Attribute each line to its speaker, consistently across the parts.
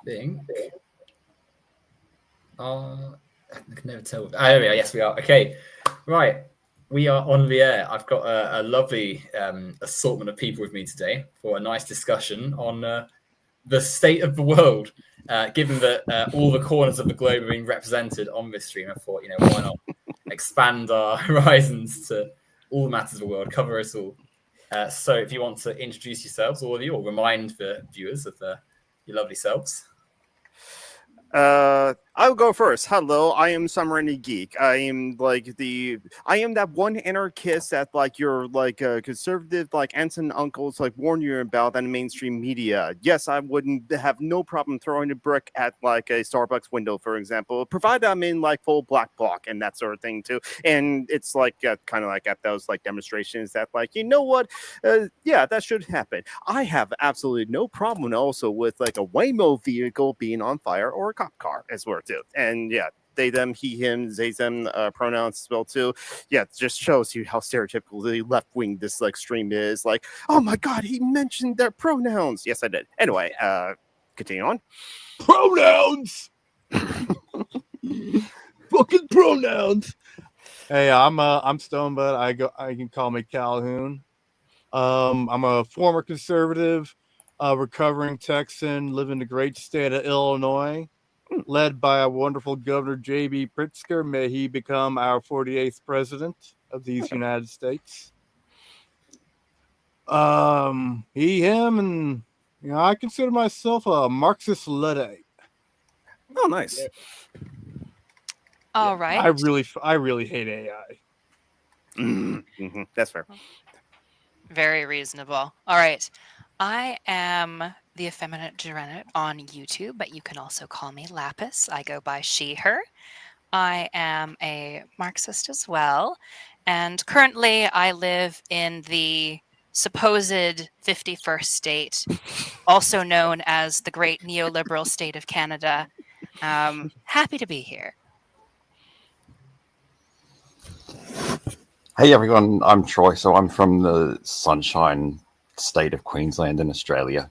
Speaker 1: think. I can never tell. There we are. Yes, we are. Okay, right. We are on the air. I've got a lovely assortment of people with me today for a nice discussion on the state of the world. Given that all the corners of the globe are being represented on this stream, I thought, why not expand our horizons to all matters of the world, cover us all. So if you want to introduce yourselves, all of you, or remind the viewers of your lovely selves.
Speaker 2: I'll go first. Hello, I am Summerany Geek. I am that one anarchist that your conservative aunts and uncles warn you about on the mainstream media. Yes, I wouldn't have no problem throwing a brick at a Starbucks window, for example, provided I'm in full black bloc and that sort of thing too. And it's kind of at those demonstrations that you know what, yeah, that should happen. I have absolutely no problem also with a Waymo vehicle being on fire or a cop car as well too. And yeah, they, them, he, him, they, them pronouns as well too. Yeah, it just shows you how stereotypically left wing this stream is. Oh my god, he mentioned their pronouns. Yes, I did. Anyway, continue on.
Speaker 3: Pronouns. Fucking pronouns. Hey, I'm Stone, but I can call me Calhoun. I'm a former conservative, recovering Texan, live in the great state of Illinois, led by a wonderful Governor J.B. Pritzker. May he become our 48th president of these United States. He, him, and I consider myself a Marxist Luddite.
Speaker 2: Oh, nice.
Speaker 3: Yeah.
Speaker 4: All right.
Speaker 3: I really hate AI.
Speaker 2: Mm-hmm. That's fair.
Speaker 4: Very reasonable. All right. I am the effeminate Gerenit on YouTube, but you can also call me Lapis. I go by she, her. I am a Marxist as well. And currently I live in the supposed 51st state, also known as the great neoliberal state of Canada. Happy to be here.
Speaker 5: Hey everyone, I'm Troy. So I'm from the Sunshine State of Queensland in Australia.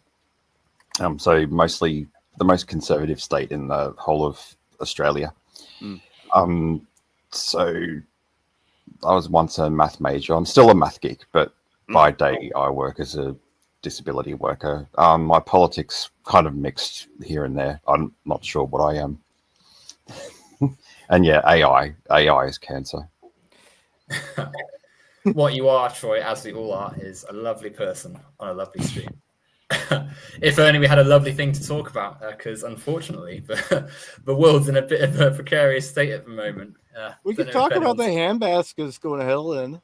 Speaker 5: So mostly the most conservative state in the whole of Australia. So I was once a math major. I'm still a math geek, but by day I work as a disability worker. My politics kind of mixed here and there. I'm not sure what I am. And yeah, AI is cancer.
Speaker 1: What you are, Troy, as we all are, is a lovely person on a lovely stream. If only we had a lovely thing to talk about, because unfortunately, the world's in a bit of a precarious state at the moment.
Speaker 3: We could talk about the handbaskets going to hell in.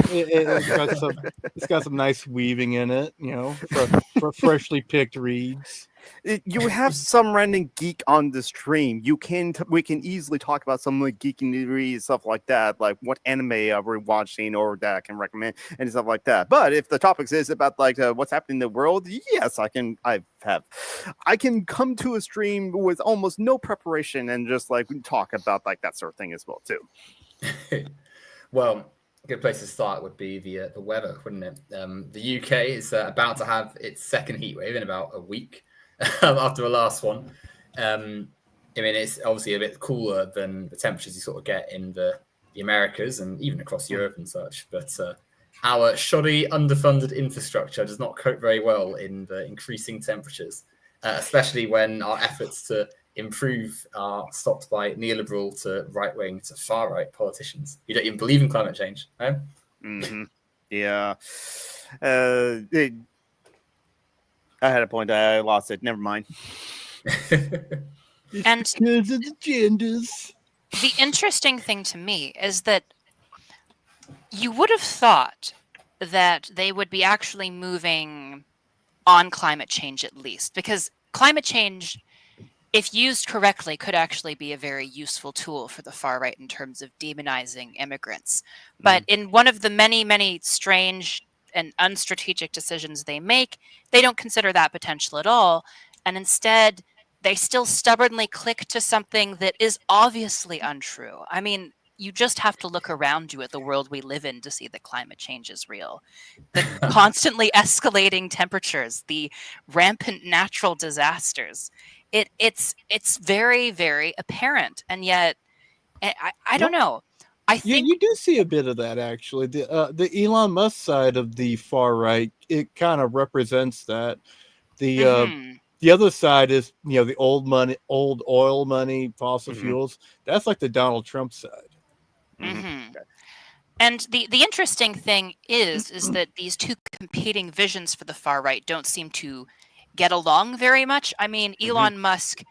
Speaker 3: It's got some nice weaving in it. For freshly picked reeds.
Speaker 2: You have some random geek on the stream. We can easily talk about some geeky stuff like that, like what anime we're watching or that I can recommend and stuff like that. But if the topic is about what's happening in the world, yes, I can come to a stream with almost no preparation and just talk about that sort of thing as well too.
Speaker 1: Well, a good place to start would be the weather, wouldn't it? The UK is about to have its second heat wave in about a week. After the last one. I mean, it's obviously a bit cooler than the temperatures you sort of get in the Americas and even across Europe and such. But our shoddy, underfunded infrastructure does not cope very well in the increasing temperatures, especially when our efforts to improve are stopped by neoliberal to right-wing to far-right politicians. You don't even believe in climate change, eh?
Speaker 2: Mm-hmm. Yeah. I had a point. I lost it. Never mind.
Speaker 4: And
Speaker 3: because of the genders.
Speaker 4: The interesting thing to me is that you would have thought that they would be actually moving on climate change at least, because climate change, if used correctly, could actually be a very useful tool for the far right in terms of demonizing immigrants. But in one of the many, many strange and unstrategic decisions they make, they don't consider that potential at all. And instead, they still stubbornly click to something that is obviously untrue. I mean, you just have to look around you at the world we live in to see that climate change is real. The constantly escalating temperatures, the rampant natural disasters. it's very, very apparent, and yet I don't know. I think
Speaker 3: you do see a bit of that actually. The Elon Musk side of the far right, it kind of represents that. The other side is, the old money, old oil money, fossil fuels. That's like the Donald Trump side.
Speaker 4: And the interesting thing is that these two competing visions for the far right don't seem to get along very much. I mean, Elon Musk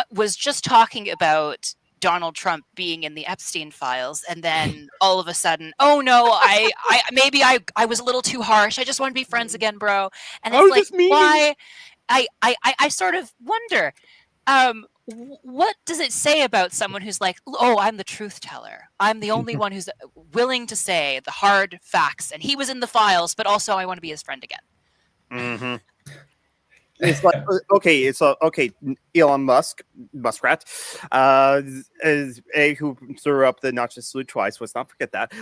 Speaker 4: was just talking about Donald Trump being in the Epstein files, and then all of a sudden, oh no, I maybe I was a little too harsh. I just want to be friends again, bro. And it's like, why? I sort of wonder, what does it say about someone who's like, oh, I'm the truth teller. I'm the only one who's willing to say the hard facts, and he was in the files, but also I want to be his friend again.
Speaker 2: It's like, okay, Elon Musk, Muskrat, who threw up the notches salute twice. Let's not forget that.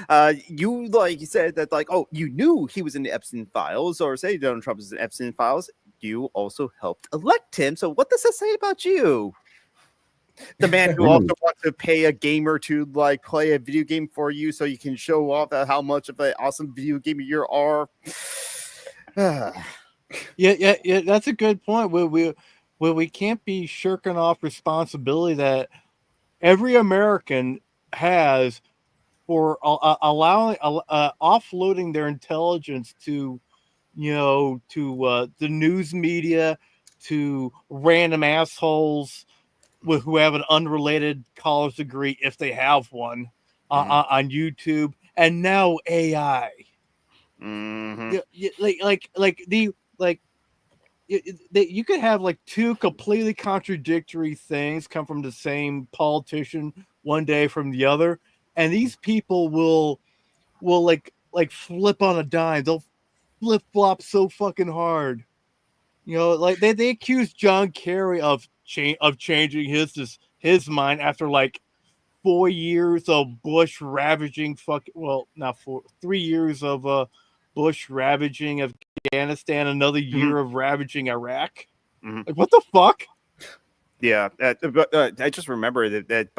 Speaker 2: You said that oh, you knew he was in the Epstein files, or say Donald Trump is in Epstein files. You also helped elect him. So what does that say about you? The man who also wants to pay a gamer to play a video game for you, so you can show off how much of an awesome video gamer you are.
Speaker 3: Yeah, that's a good point. We can't be shirking off responsibility that every American has for allowing offloading their intelligence to the news media, to random assholes who have an unrelated college degree, if they have one, on YouTube, and now AI. You could have two completely contradictory things come from the same politician one day from the other, and these people will flip on a dime. They'll flip flop so fucking hard. They accused John Kerry of changing his mind after 4 years of Bush ravaging 3 years of Bush ravaging Afghanistan, another year of ravaging Iraq. What the fuck?
Speaker 2: Yeah, I just remember that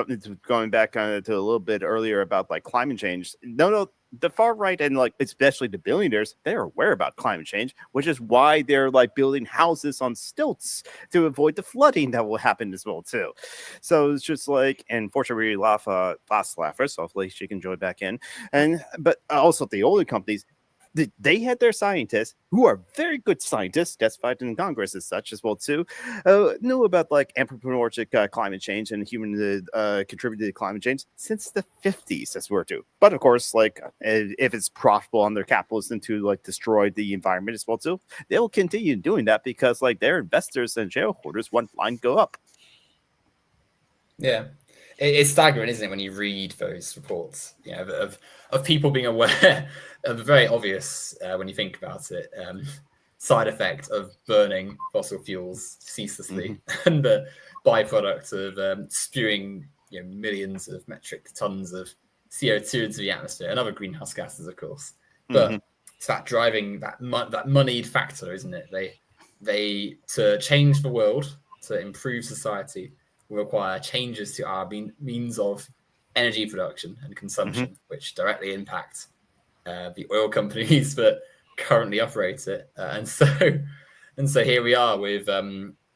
Speaker 2: going back to a little bit earlier about climate change. No, the far right and especially the billionaires, they're aware about climate change, which is why they're building houses on stilts to avoid the flooding that will happen as well too. So it's just and fortunately, last laugher, so hopefully she can join back in. But also the older companies, they had their scientists who are very good scientists, testified in Congress as such as well too, knew about anthropomorphic climate change and human contributed to climate change since the 50s as we're to. But of course, if it's profitable on their capitalism to destroy the environment as well too, they'll continue doing that because their investors and shareholders want line go up.
Speaker 1: Yeah. It's staggering, isn't it, when you read those reports, of people being aware of the very obvious, when you think about it, side effect of burning fossil fuels ceaselessly and the byproduct of spewing millions of metric tons of CO2 into the atmosphere and other greenhouse gases, of course. But it's that driving, that moneyed factor, isn't it? They to change the world, to improve society, will require changes to our means of energy production and consumption, which directly impact the oil companies that currently operate it. And so here we are with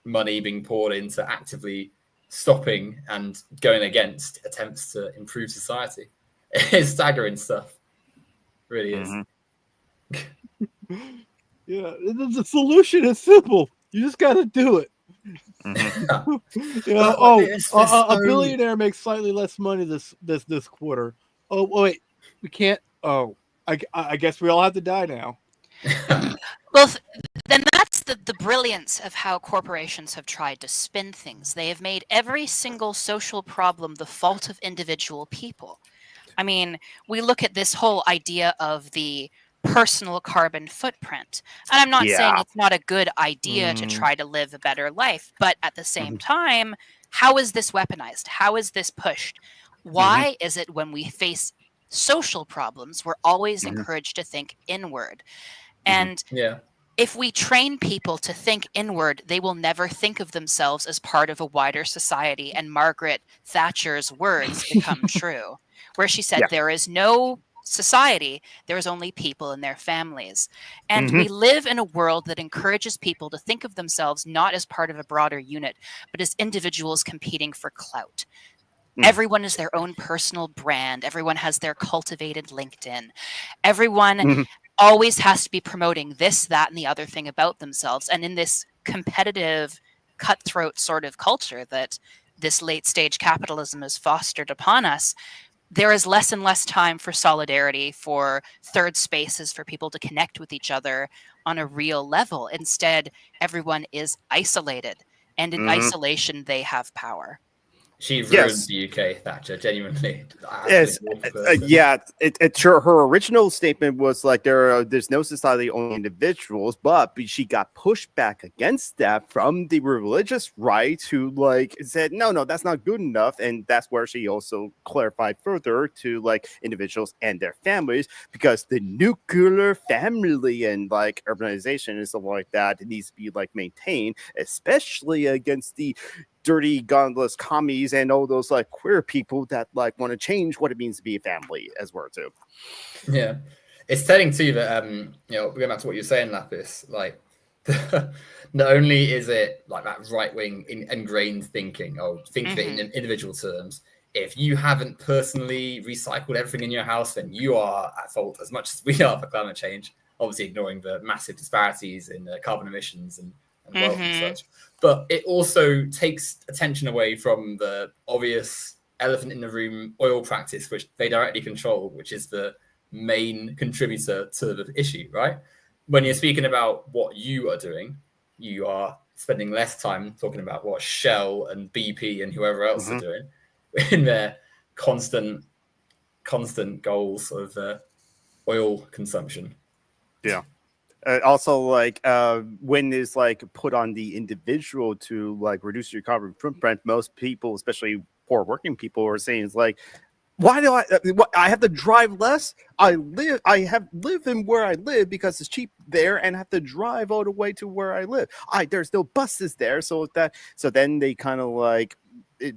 Speaker 1: money being poured into actively stopping and going against attempts to improve society. It's staggering stuff. It really is.
Speaker 3: Yeah, the solution is simple. You just got to do it. A billionaire makes slightly less money this quarter. Oh wait, we can't. Oh, I guess we all have to die now.
Speaker 4: Well, then that's the brilliance of how corporations have tried to spin things. They have made every single social problem the fault of individual people. I mean, we look at this whole idea of the personal carbon footprint. And I'm not saying it's not a good idea to try to live a better life, but at the same time, how is this weaponized? How is this pushed? Why is it when we face social problems, we're always encouraged to think inward? And if we train people to think inward, they will never think of themselves as part of a wider society. And Margaret Thatcher's words become true, where she said,
Speaker 2: Yeah.
Speaker 4: there is no society, there is only people and their families. And
Speaker 2: Mhm.
Speaker 4: we live in a world that encourages people to think of themselves not as part of a broader unit, but as individuals competing for clout. Everyone is their own personal brand. Everyone has their cultivated LinkedIn. Everyone
Speaker 2: Mhm.
Speaker 4: always has to be promoting this, that, and the other thing about themselves. And in this competitive, cutthroat sort of culture that this late stage capitalism has fostered upon us, there is less and less time for solidarity, for third spaces, for people to connect with each other on a real level. Instead, everyone is isolated. And in
Speaker 2: Mhm.
Speaker 4: isolation, they have power.
Speaker 1: She ruined
Speaker 2: Yes.
Speaker 1: the UK, Thatcher, genuinely.
Speaker 2: Yes,
Speaker 1: Absolutely awful person.
Speaker 2: yeah. It sure. Her original statement was like there's no society, only individuals. But she got pushed back against that from the religious right, who like said no, that's not good enough, and that's where she also clarified further to like individuals and their families, because the nuclear family and like urbanization and stuff like that needs to be like maintained, especially against the dirty, godless commies and all those like queer people that like want to change what it means to be a family as well too.
Speaker 1: Yeah, it's telling too that going back to what you're saying, Lapis, like not only is it like that right wing ingrained thinking, or think of it in individual terms. If you haven't personally recycled everything in your house, then you are at fault as much as we are for climate change. Obviously, ignoring the massive disparities in carbon emissions and wealth and such. But it also takes attention away from the obvious elephant in the room oil practice, which they directly control, which is the main contributor to the issue, right? When you're speaking about what you are doing, you are spending less time talking about what Shell and BP and whoever else are doing in their constant goals of oil consumption.
Speaker 2: Yeah. Also, like when it's like put on the individual to like reduce your carbon footprint, most people, especially poor working people, are saying is like, why do I have to drive less? I live in where I live because it's cheap there, and have to drive all the way to where I live. There's no buses there, so then they kind of like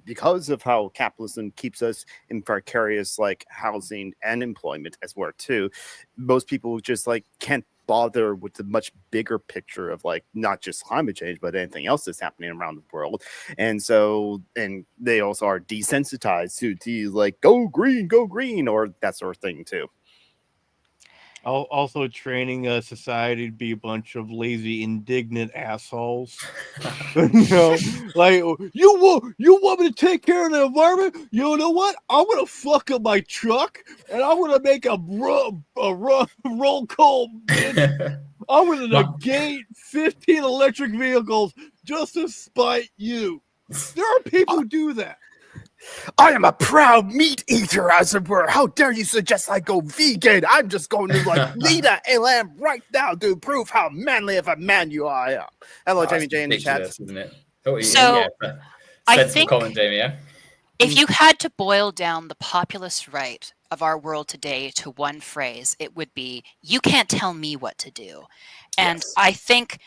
Speaker 2: because of how capitalism keeps us in precarious like housing and employment as well too. Most people just like can't bother with the much bigger picture of like not just climate change but anything else that's happening around the world, and they also are desensitized to like go green or that sort of thing too.
Speaker 3: Also training a society to be a bunch of lazy, indignant assholes. Like you want me to take care of the environment? You know what? I'm gonna fuck up my truck and I'm gonna make a roll call. Bitch. I'm gonna negate 15 electric vehicles just to spite you. There are people who do that.
Speaker 2: I am a proud meat eater, as it were. How dare you suggest I go vegan? I'm just going to like eat a lamb right now to prove how manly of a man you are. I am. Hello, Jamie J in the chat.
Speaker 1: Isn't it?
Speaker 4: I think
Speaker 1: comment, Jamie. Yeah.
Speaker 4: If you had to boil down the populist right of our world today to one phrase, it would be, "You can't tell me what to do." And
Speaker 1: Yes.
Speaker 4: I think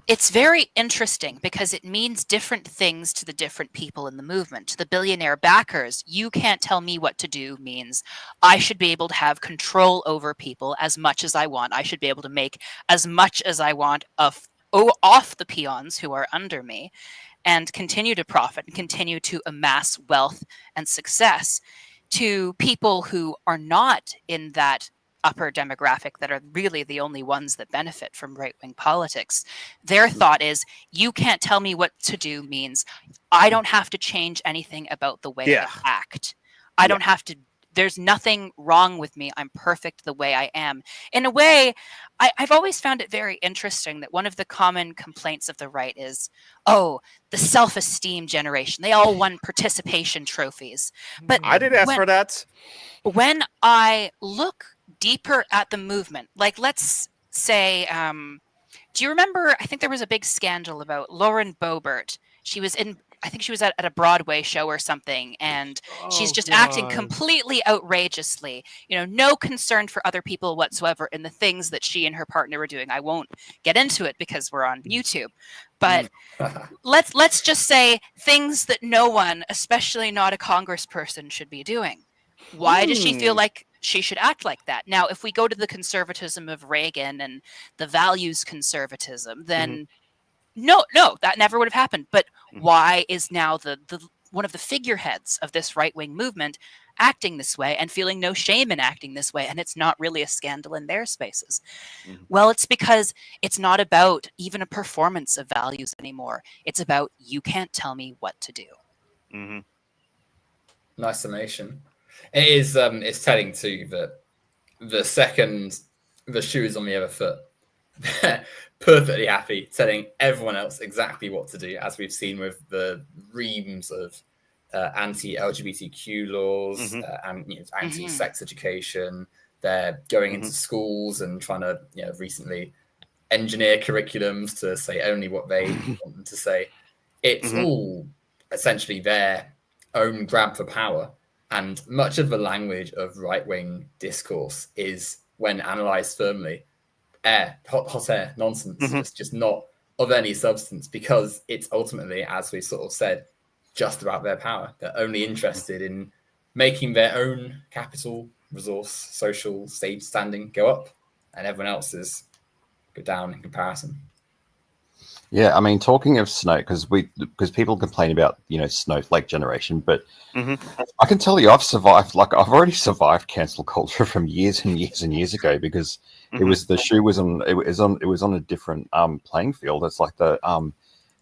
Speaker 4: it's very interesting because it means different things to the different people in the movement. To the billionaire backers, "You can't tell me what to do" means I should be able to have control over people as much as I want. I should be able to make as much as I want off the peons who are under me and continue to profit and continue to amass wealth and success. To people who are not in that upper demographic, that are really the only ones that benefit from right-wing politics, their thought is, "You can't tell me what to do" means I don't have to change anything about the way I act. I don't have to, there's nothing wrong with me. I'm perfect the way I am. In a way, I've always found it very interesting that one of the common complaints of the right is, oh, the self-esteem generation. They all won participation trophies. But
Speaker 2: I didn't ask for that.
Speaker 4: When I look deeper at the movement, like let's say, do you remember, I think there was a big scandal about Lauren Boebert. She was I think she was at a Broadway show or something, and she's
Speaker 3: Oh,
Speaker 4: just acting
Speaker 3: God.
Speaker 4: completely outrageously, no concern for other people whatsoever in the things that she and her partner were doing. I won't get into it because we're on YouTube, but let's just say things that no one, especially not a congressperson, should be doing. Why does she feel like she should act like that? Now, if we go to the conservatism of Reagan and the values conservatism, then no, that never would have happened. But why is now the one of the figureheads of this right-wing movement acting this way and feeling no shame in acting this way, and it's not really a scandal in their spaces? Well, it's because it's not about even a performance of values anymore. It's about, you can't tell me what to do.
Speaker 1: Nice summation. It is. It's telling too that the second the shoe is on the other foot, they're perfectly happy telling everyone else exactly what to do, as we've seen with the reams of anti-LGBTQ laws and anti-sex education. They're going into schools and trying to, recently engineer curriculums to say only what they want them to say. It's all essentially their own grab for power. And much of the language of right-wing discourse is, when analysed firmly, hot air nonsense. It's just not of any substance, because it's ultimately, as we sort of said, just about their power. They're only interested in making their own capital, resource, social, stage standing go up, and everyone else's go down in comparison.
Speaker 5: Yeah, I mean, talking of snow, because people complain about snowflake generation, but I can tell you I've survived. Like, I've already survived cancel culture from years and years and years ago, because it was the shoe was on a different playing field. It's like the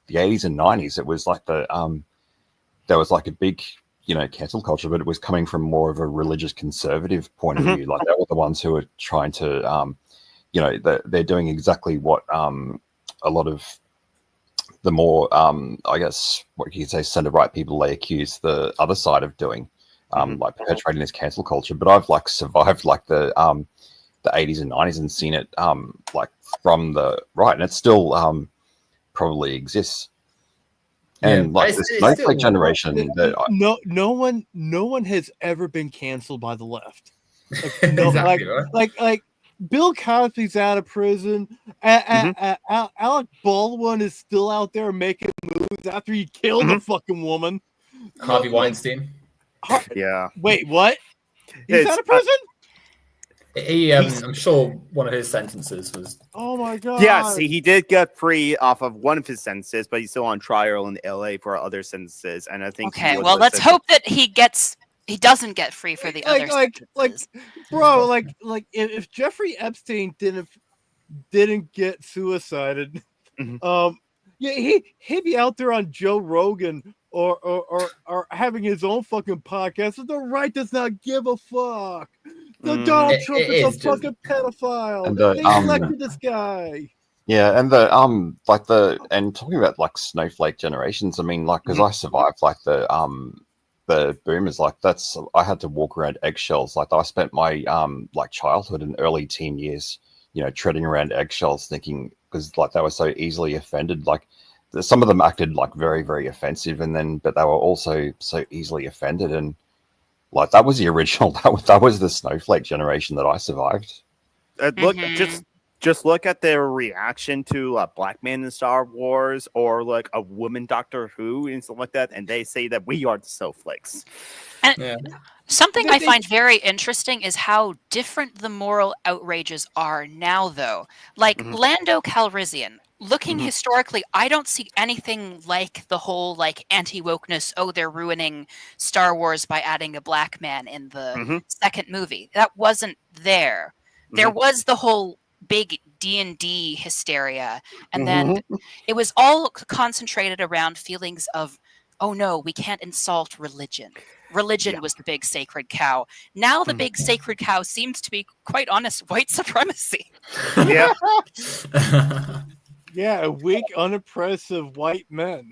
Speaker 5: 80s and 90s. It was like there was like a big cancel culture, but it was coming from more of a religious conservative point of view. Like, they were the ones who were trying to they're doing exactly what a lot of the more, I guess, what you could say, center-right people, they accuse the other side of doing, like perpetrating this cancel culture. But I've survived the 80s and 90s and seen it from the right, and it still probably exists. And this snowflake generation,
Speaker 3: no one has ever been canceled by the left.
Speaker 1: Exactly, right?
Speaker 3: Like Bill Cosby's out of prison. Alec Baldwin is still out there making moves after he killed a fucking woman.
Speaker 1: Harvey Weinstein.
Speaker 2: Yeah.
Speaker 3: Wait, what? He's out of prison?
Speaker 1: I'm sure one of his sentences was.
Speaker 3: Oh my god.
Speaker 2: Yeah, see, he did get free off of one of his sentences, but he's still on trial in LA for other sentences. And I think.
Speaker 4: Okay, well, let's hope that he doesn't get free for the other sentences.
Speaker 3: Bro, if Jeffrey Epstein didn't get suicided, he'd be out there on Joe Rogan or having his own fucking podcast. So the right does not give a fuck. Donald Trump is a fucking pedophile.
Speaker 5: And
Speaker 3: they elected this guy.
Speaker 5: Yeah, and and talking about snowflake generations, I mean, because I survived the boomers, I had to walk around eggshells. I spent my childhood and early teen years, treading around eggshells, thinking, because they were so easily offended. Some of them acted very, very offensive, but they were also so easily offended, and that was the original. That was the snowflake generation that I survived.
Speaker 2: Look, just look at their reaction to Black Man in Star Wars, or a woman Doctor Who and stuff like that, and they say that we are the snowflakes.
Speaker 4: And something I find very interesting is how different the moral outrages are now, though. Lando Calrissian. Looking historically, I don't see anything like the whole anti-wokeness. Oh, they're ruining Star Wars by adding a black man in the second movie. That wasn't there. There was the whole big D&D hysteria, and then it was all concentrated around feelings of, oh no, we can't insult religion. Religion was the big sacred cow. Now the big sacred cow seems to be, quite honest, white supremacy.
Speaker 2: Yeah.
Speaker 3: Yeah, weak, unimpressive white men.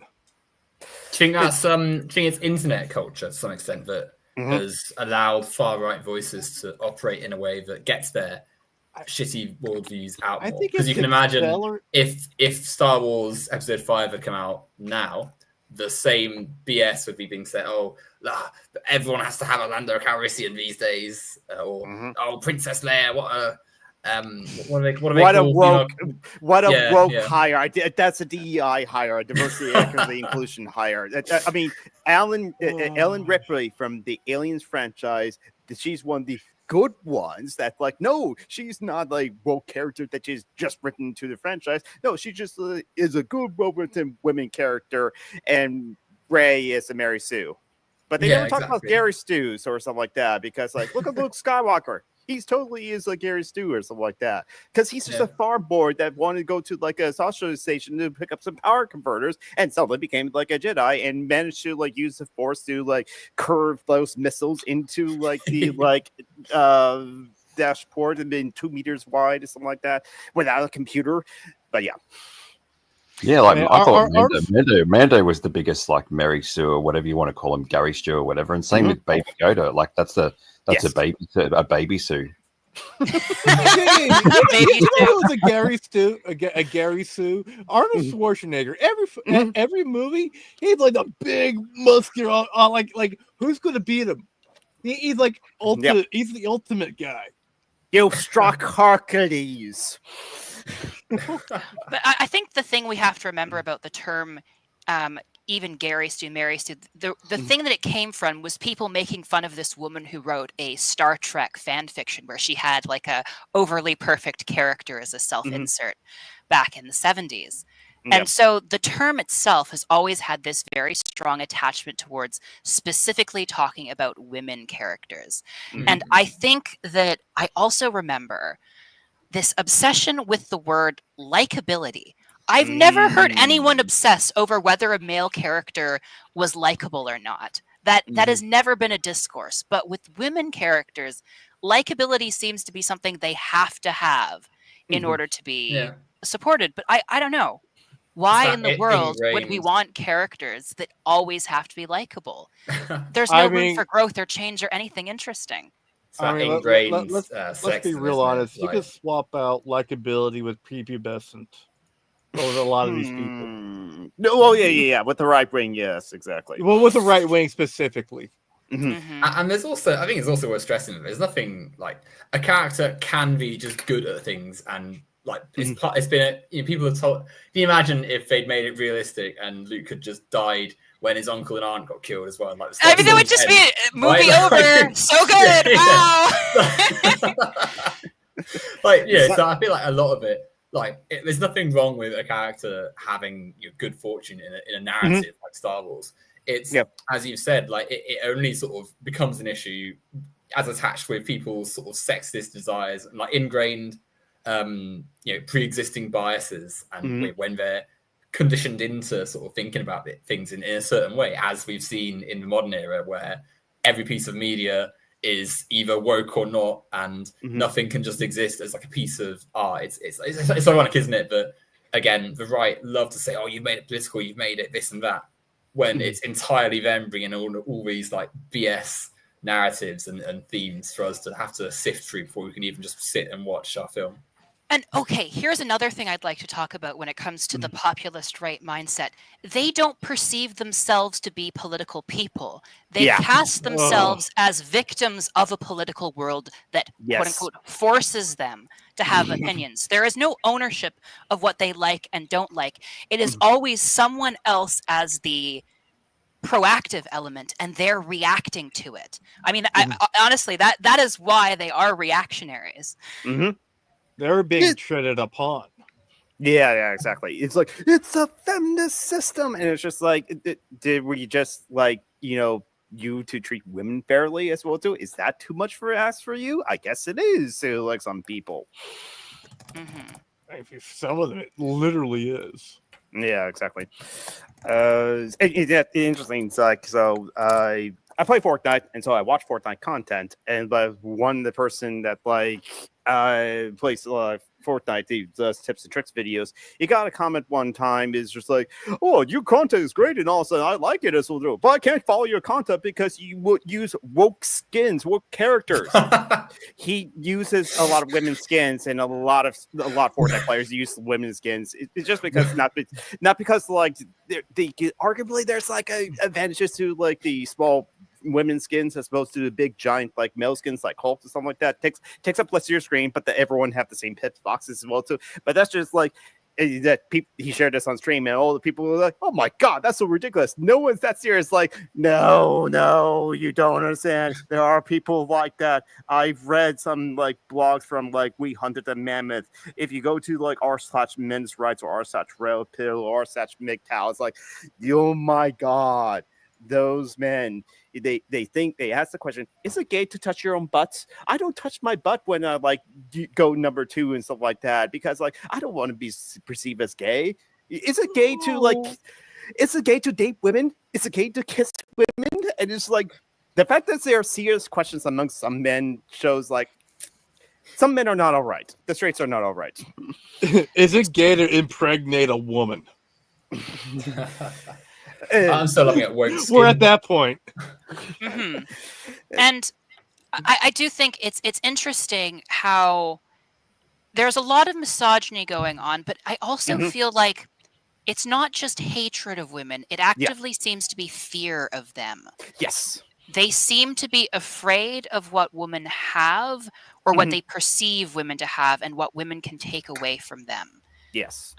Speaker 1: Do you think it's internet culture to some extent that has allowed far-right voices to operate in a way that gets their shitty worldviews out more? Because you can imagine if Star Wars Episode 5 had come out now, the same BS would be being said. Oh, everyone has to have a Lando Calrissian these days, or oh, Princess Leia. What a
Speaker 2: woke hire. That's a DEI hire, a diversity, equity, inclusion hire. I mean, Ellen Ripley from the Aliens franchise. She's one of the good ones. That like, no, she's not like woke character that she's just written to the franchise. No, she just is a good well-written women character, and Rey is a Mary Sue. But they never talk about Gary Stews or something like that, because like, look at Luke Skywalker. He's totally is like Gary Stu or something like that, because he's just a farm boy that wanted to go to like a sausage station to pick up some power converters, and suddenly became like a Jedi and managed to like use the Force to like curve those missiles into like the like dashboard and being 2 meters wide or something like that without a computer. But
Speaker 5: yeah, like I thought Mando was the biggest like Mary Sue or whatever you want to call him, Gary Stu or whatever, and same with Baby Yoda. Like that's a baby Sue.
Speaker 3: A Gary Stu, a Gary Sue. Arnold Schwarzenegger. Every movie, he's like a big muscular. Like who's going to beat him? He's like ultimate. He's the ultimate guy.
Speaker 2: You struck Hercules.
Speaker 4: But I think the thing we have to remember about the term, even Gary Stu, Mary Stu, the thing that it came from was people making fun of this woman who wrote a Star Trek fan fiction where she had like a overly perfect character as a self-insert back in the 70s. And so the term itself has always had this very strong attachment towards specifically talking about women characters. And I think that I also remember this obsession with the word likability. I've never heard anyone obsess over whether a male character was likable or not. That has never been a discourse. But with women characters, likability seems to be something they have to have in order to be supported. But I don't know. Why in the world would we want characters that always have to be likable? There's no room for growth or change or anything interesting.
Speaker 3: Let's be real honest. You could swap out likability with prepubescent. With a lot of these people.
Speaker 2: With the right wing, yes, exactly.
Speaker 3: Well, with the right wing specifically.
Speaker 1: And there's also, I think it's also worth stressing, there's nothing like a character can be just good at things, and like it's been people have told. Can you imagine if they'd made it realistic and Luke had just died when his uncle and aunt got killed as well? Like,
Speaker 4: I mean, that would just be movie over. So good. Wow.
Speaker 1: So I feel like a lot of it. There's nothing wrong with a character having good fortune in a narrative like Star Wars. It's as you've said, like it only sort of becomes an issue as attached with people's sort of sexist desires and like ingrained, pre-existing biases, and when they're conditioned into sort of thinking about things in a certain way, as we've seen in the modern era, where every piece of media is either woke or not, and nothing can just exist as like a piece of art. It's ironic, isn't it? But again, the right love to say, "Oh, you've made it political, you've made it this and that," when it's entirely them bringing all these like BS narratives and themes for us to have to sift through before we can even just sit and watch our film.
Speaker 4: And okay, here's another thing I'd like to talk about when it comes to the populist right mindset. They don't perceive themselves to be political people. They cast themselves as victims of a political world that, quote unquote, forces them to have opinions. There is no ownership of what they like and don't like. It is always someone else as the proactive element, and they're reacting to it. I mean, honestly, that is why they are reactionaries.
Speaker 3: They're being treaded upon.
Speaker 2: Yeah, exactly. It's like, it's a feminist system. And it's just like, did we just like, you to treat women fairly as well too? Is that too much for ask for you? I guess it is to like some people.
Speaker 3: Some of them, it literally is.
Speaker 2: Yeah, exactly. Interesting. It's like, so I play Fortnite, and so I watch Fortnite content, and one of the person that like plays Fortnite, he does tips and tricks videos. He got a comment one time is just like, "Oh, your content is great and all, so I like it as well, but I can't follow your content because you would use woke skins, woke characters." He uses a lot of women's skins, and a lot of Fortnite players use women's skins. It's just because not because like arguably there's like advantages to like the small women's skins as opposed to the big giant like male skins like Hulk or something like that. Takes up less of your screen, but everyone have the same pip boxes as well too. But that's just like that he shared this on stream, and all the people were like, "Oh my god, that's so ridiculous! No one's that serious." Like, no, you don't understand. There are people like that. I've read some like blogs from like We Hunted the Mammoth. If you go to like r/men's rights or r/rail pill or r/MGTOW, it's like, oh my god, those men. They think they ask the question, is it gay to touch your own butts? I don't touch my butt when I like go number 2 and stuff like that because like I don't want to be perceived as gay. Is it gay to like? Is it gay to date women? Is it gay to kiss women? And it's like the fact that there are serious questions among some men shows like some men are not all right. The straights are not all right.
Speaker 3: Is it gay to impregnate a woman?
Speaker 1: I'm still looking at woke skin.
Speaker 3: We're at that point.
Speaker 4: Mm-hmm. And I do think it's interesting how there's a lot of misogyny going on, but I also feel like it's not just hatred of women. It actively seems to be fear of them.
Speaker 2: Yes.
Speaker 4: They seem to be afraid of what women have or what they perceive women to have and what women can take away from them.
Speaker 2: Yes.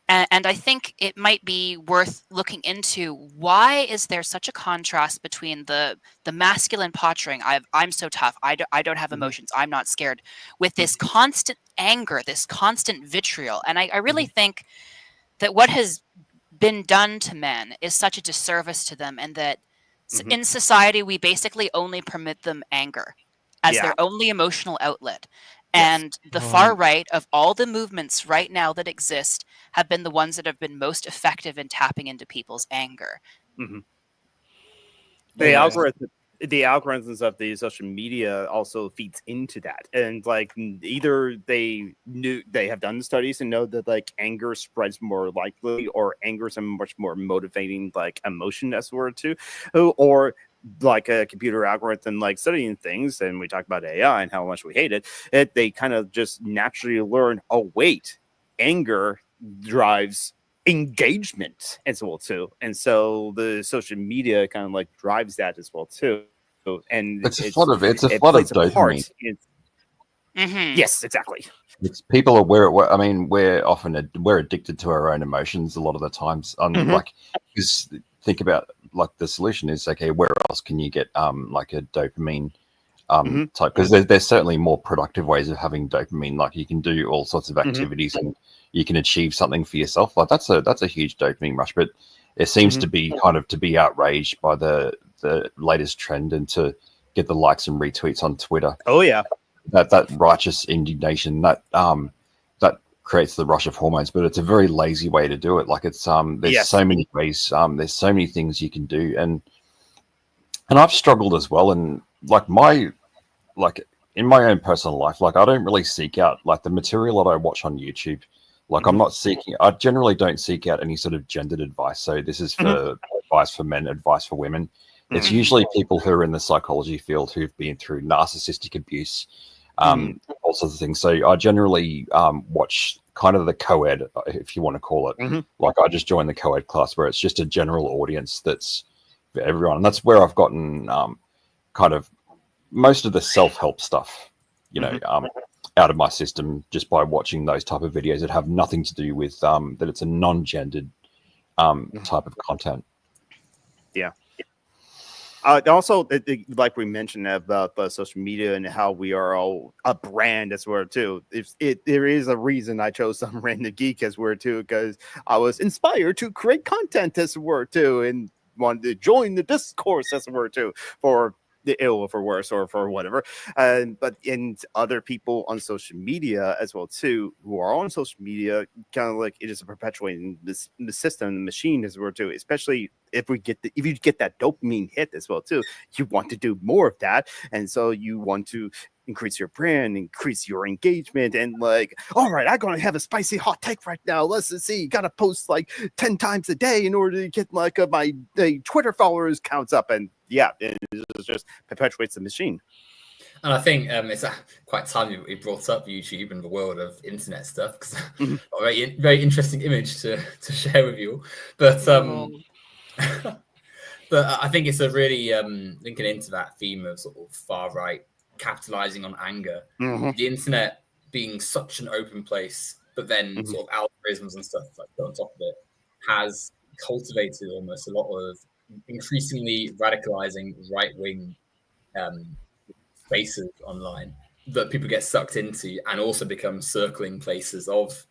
Speaker 4: And I think it might be worth looking into why is there such a contrast between the masculine pottering, I'm so tough, I don't have emotions, I'm not scared, with this constant anger, this constant vitriol. And I really think that what has been done to men is such a disservice to them, and that in society we basically only permit them anger as their only emotional outlet. And the far right of all the movements right now that exist have been the ones that have been most effective in tapping into people's anger.
Speaker 2: The algorithms of the social media also feeds into that, and like either they have done studies and know that like anger spreads more likely, or anger is a much more motivating like emotion as well too, or like a computer algorithm like studying things, and we talk about AI and how much we hate it, they kind of just naturally learn, oh wait, anger drives engagement as well too, and so the social media kind of like drives that as well too, and
Speaker 5: it's a flood of dopamine.
Speaker 2: Yes, exactly.
Speaker 5: It's people are we're addicted to our own emotions a lot of the times. Like, because think about like the solution is, okay, where else can you get like a dopamine type? Because there's certainly more productive ways of having dopamine. Like you can do all sorts of activities and you can achieve something for yourself. Like that's a huge dopamine rush. But it seems to be kind of to be outraged by the latest trend and to get the likes and retweets on Twitter.
Speaker 2: Oh yeah.
Speaker 5: That righteous indignation that creates the rush of hormones, but it's a very lazy way to do it. Like it's there's so many ways, there's so many things you can do, and I've struggled as well. And in my own personal life, like I don't really seek out like the material that I watch on YouTube. Like I generally don't seek out any sort of gendered advice. So this is for advice for men, advice for women. It's usually people who are in the psychology field who've been through narcissistic abuse, all sorts of things. So I generally watch kind of the co-ed, if you want to call it. Like I just joined the co-ed class where it's just a general audience that's for everyone. And that's where I've gotten kind of most of the self-help stuff, out of my system just by watching those type of videos that have nothing to do with that it's a non-gendered type of content.
Speaker 2: Yeah. Also, like we mentioned about social media and how we are all a brand as well too. There is a reason I chose Some Random Geek as well too, because I was inspired to create content as well too, and wanted to join the discourse as well too for the ill or for worse or for whatever. But in other people on social media as well too, who are on social media, kind of like it is perpetuating the system, the machine as well too. Especially if you get that dopamine hit as well too, you want to do more of that, and so you want to increase your brand, increase your engagement, and like, all right, I'm gonna have a spicy hot take right now. Let's see, you gotta post like 10 times a day in order to get like my Twitter followers counts up, and yeah, it just perpetuates the machine.
Speaker 1: And I think it's quite timely we brought up YouTube and the world of internet stuff, because a very interesting image to share with you. But but I think it's a really linking into that theme of sort of far right capitalizing on anger. The internet being such an open place, but then sort of algorithms and stuff like on top of it has cultivated almost a lot of increasingly radicalizing right-wing spaces online that people get sucked into, and also become circling places of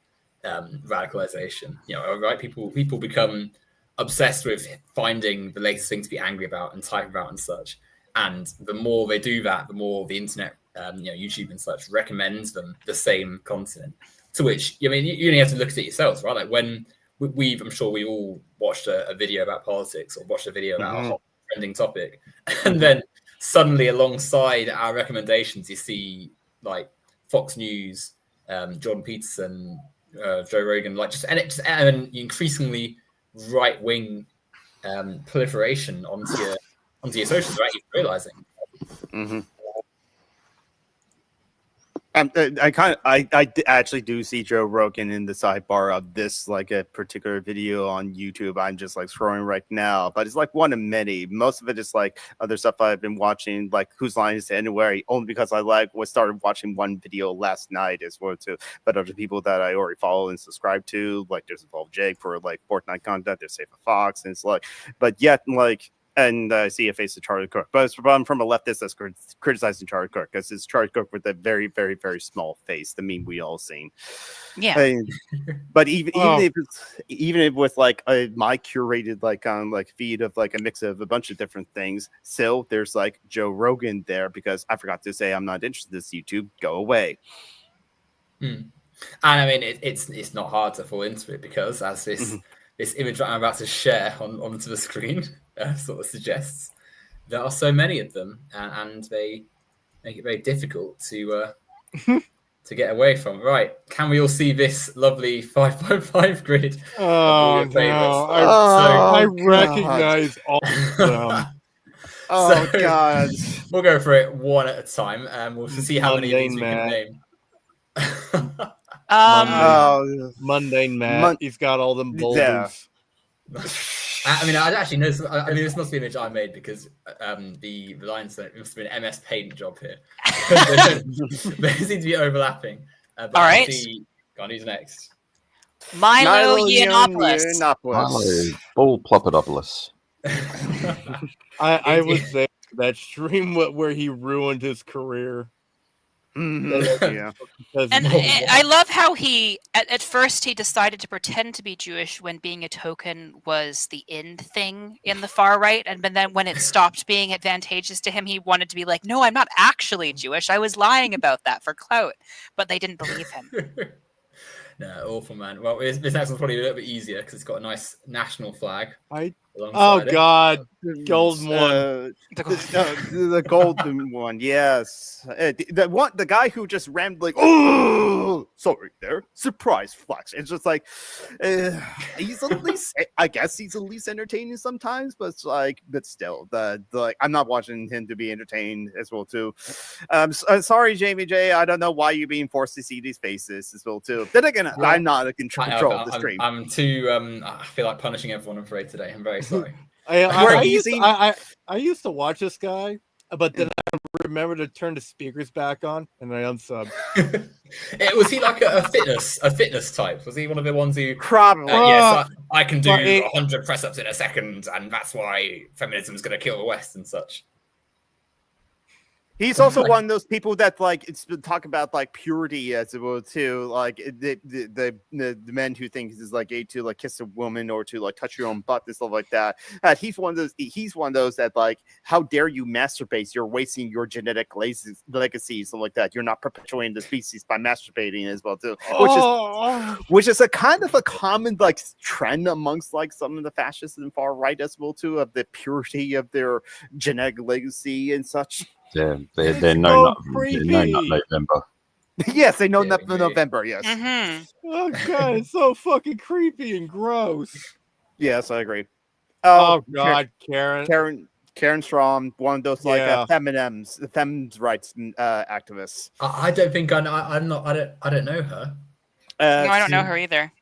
Speaker 1: radicalization. You know, right? People become obsessed with finding the latest thing to be angry about and type about and such. And the more they do that, the more the internet, YouTube and such, recommends them the same content. To which, I mean, you only have to look at it yourselves, right? Like when I'm sure we all watched a video about politics, or watched a video about a hot trending topic, and then suddenly alongside our recommendations, you see like Fox News, Jordan Peterson, Joe Rogan, like and increasingly right-wing proliferation onto your socials without even realizing.
Speaker 2: I actually do see Joe Rogan in the sidebar of this, like a particular video on YouTube. I'm just like scrolling right now, but it's like one of many. Most of it is like other stuff I've been watching, like Whose Line Is It Anyway, only because I started watching one video last night as well too. But other people that I already follow and subscribe to, like there's Evolve Jake for like Fortnite content, there's Safe Fox, and it's like, but yet like. And I see a face of Charlie Cook, but I'm from a leftist that's criticizing Charlie Cook, because it's Charlie Cook with a very, very, very small face. The meme we all seen.
Speaker 4: Yeah.
Speaker 2: But even if with like my curated like feed of like a mix of a bunch of different things, still there's like Joe Rogan there, because I forgot to say I'm not interested in this. YouTube, go away.
Speaker 1: And I mean, it's not hard to fall into it, because as this image that I'm about to share onto the screen sort of suggests, there are so many of them, and they make it very difficult to get away from. Right? Can we all see this lovely 5.5 grid?
Speaker 3: Oh no! I recognize all of them.
Speaker 2: Oh God!
Speaker 1: We'll go for it one at a time, and we'll see how many of these we can name.
Speaker 3: Mundane Matt. He's got all them boulders.
Speaker 1: Yeah. I mean, I actually know. I mean, this must be an image I made, because the lines, it must have been an MS Paint job here. They seem to be overlapping.
Speaker 4: All right.
Speaker 1: Go on, who's next?
Speaker 4: Milo Yiannopoulos.
Speaker 5: Milo Bull Plopodopoulos.
Speaker 3: I was there that stream where he ruined his career.
Speaker 2: Yeah.
Speaker 4: And I love how he at first he decided to pretend to be Jewish when being a token was the end thing in the far right, and then when it stopped being advantageous to him, he wanted to be like, no, I'm not actually Jewish, I was lying about that for clout, but they didn't believe him.
Speaker 1: No, awful, man. Well, this next one's probably a little bit easier, because it's got a nice national flag.
Speaker 3: God, golden one.
Speaker 2: The golden one, yes. The guy who just ran like, oh, sorry, there, surprise flex. It's just like, he's at least, I guess he's at least entertaining sometimes, but it's like, but still, like, I'm not watching him to be entertained as well too. Sorry, Jamie J, I don't know why you're being forced to see these faces as well too. Then again, I'm not in control of the stream.
Speaker 1: I'm too. I feel like punishing everyone. I'm afraid today. I'm very sorry.
Speaker 3: I used to watch this guy, but then I remember to turn the speakers back on, and I unsubbed.
Speaker 1: Was he like a fitness type? Was he one of the ones who
Speaker 2: probably?
Speaker 1: Yes, I can do 100 press ups in a second, and that's why feminism is going to kill the West and such.
Speaker 2: He's also one of those people that like talk about like purity as well too, like the men who think it's like gay to like kiss a woman or to like touch your own butt and stuff like that. He's one of those. He's one of those that like, how dare you masturbate? You're wasting your genetic legacy, something like that. You're not perpetuating the species by masturbating as well too, which is a kind of a common like trend amongst like some of the fascists and far right as well too, of the purity of their genetic legacy and such.
Speaker 5: They're
Speaker 3: so
Speaker 5: no nut
Speaker 3: creepy.
Speaker 5: November.
Speaker 2: Yes, they know
Speaker 1: Yeah,
Speaker 2: nothing in
Speaker 1: indeed.
Speaker 2: November. Yes,
Speaker 4: Hmm.
Speaker 3: Oh god, it's so fucking creepy and gross.
Speaker 2: yes, I agree.
Speaker 3: Oh god, Karen.
Speaker 2: Karen Strom, one of those like
Speaker 3: Yeah.
Speaker 2: feminims, femmes rights activists.
Speaker 1: I don't think I know. I don't know her.
Speaker 4: No, I don't know
Speaker 2: she-
Speaker 4: her either.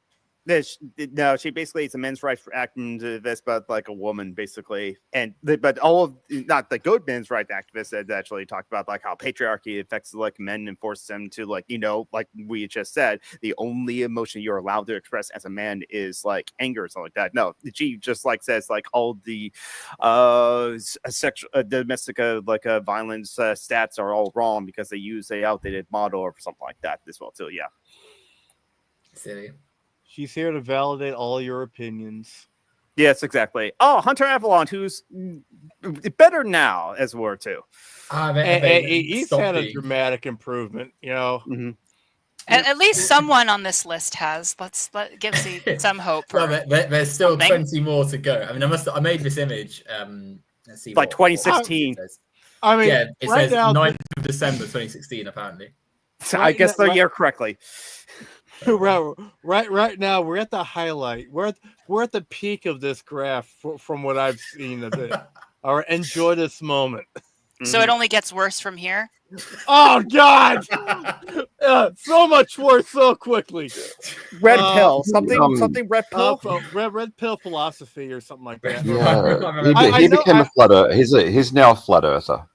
Speaker 2: No, she basically is a men's rights activist, but like a woman, basically. But all of not the good men's rights activists that actually talk about like how patriarchy affects like men and forces them to like like we just said, the only emotion you're allowed to express as a man is like anger or something like that. No, she just like says like all the sexual domestic violence stats are all wrong because they use a outdated model or something like that as well too. Yeah.
Speaker 1: Silly.
Speaker 3: She's here to validate all your opinions.
Speaker 2: Yes, exactly. Oh, Hunter Avalon, who's better now, as it were, too.
Speaker 3: He's had a dramatic improvement, you know.
Speaker 2: Mm-hmm.
Speaker 4: At least someone on this list has. Give some hope. For
Speaker 1: Well, there's still
Speaker 4: something.
Speaker 1: 20 more to go. I mean, I made this image. Let's see.
Speaker 2: Like 2016.
Speaker 1: it says.
Speaker 3: I mean,
Speaker 1: Yeah, it
Speaker 3: right
Speaker 1: says
Speaker 3: now,
Speaker 1: 9th of December 2016, apparently.
Speaker 2: So I guess the year correctly.
Speaker 3: right now, we're at the highlight. We're at the peak of this graph from what I've seen of it. All right, enjoy this moment.
Speaker 4: So it only gets worse from here.
Speaker 3: Oh God! So much worse so quickly.
Speaker 2: Red pill, something red pill.
Speaker 3: Red pill philosophy or something like that.
Speaker 5: Yeah, he became a flat earther. He's now a flat earther.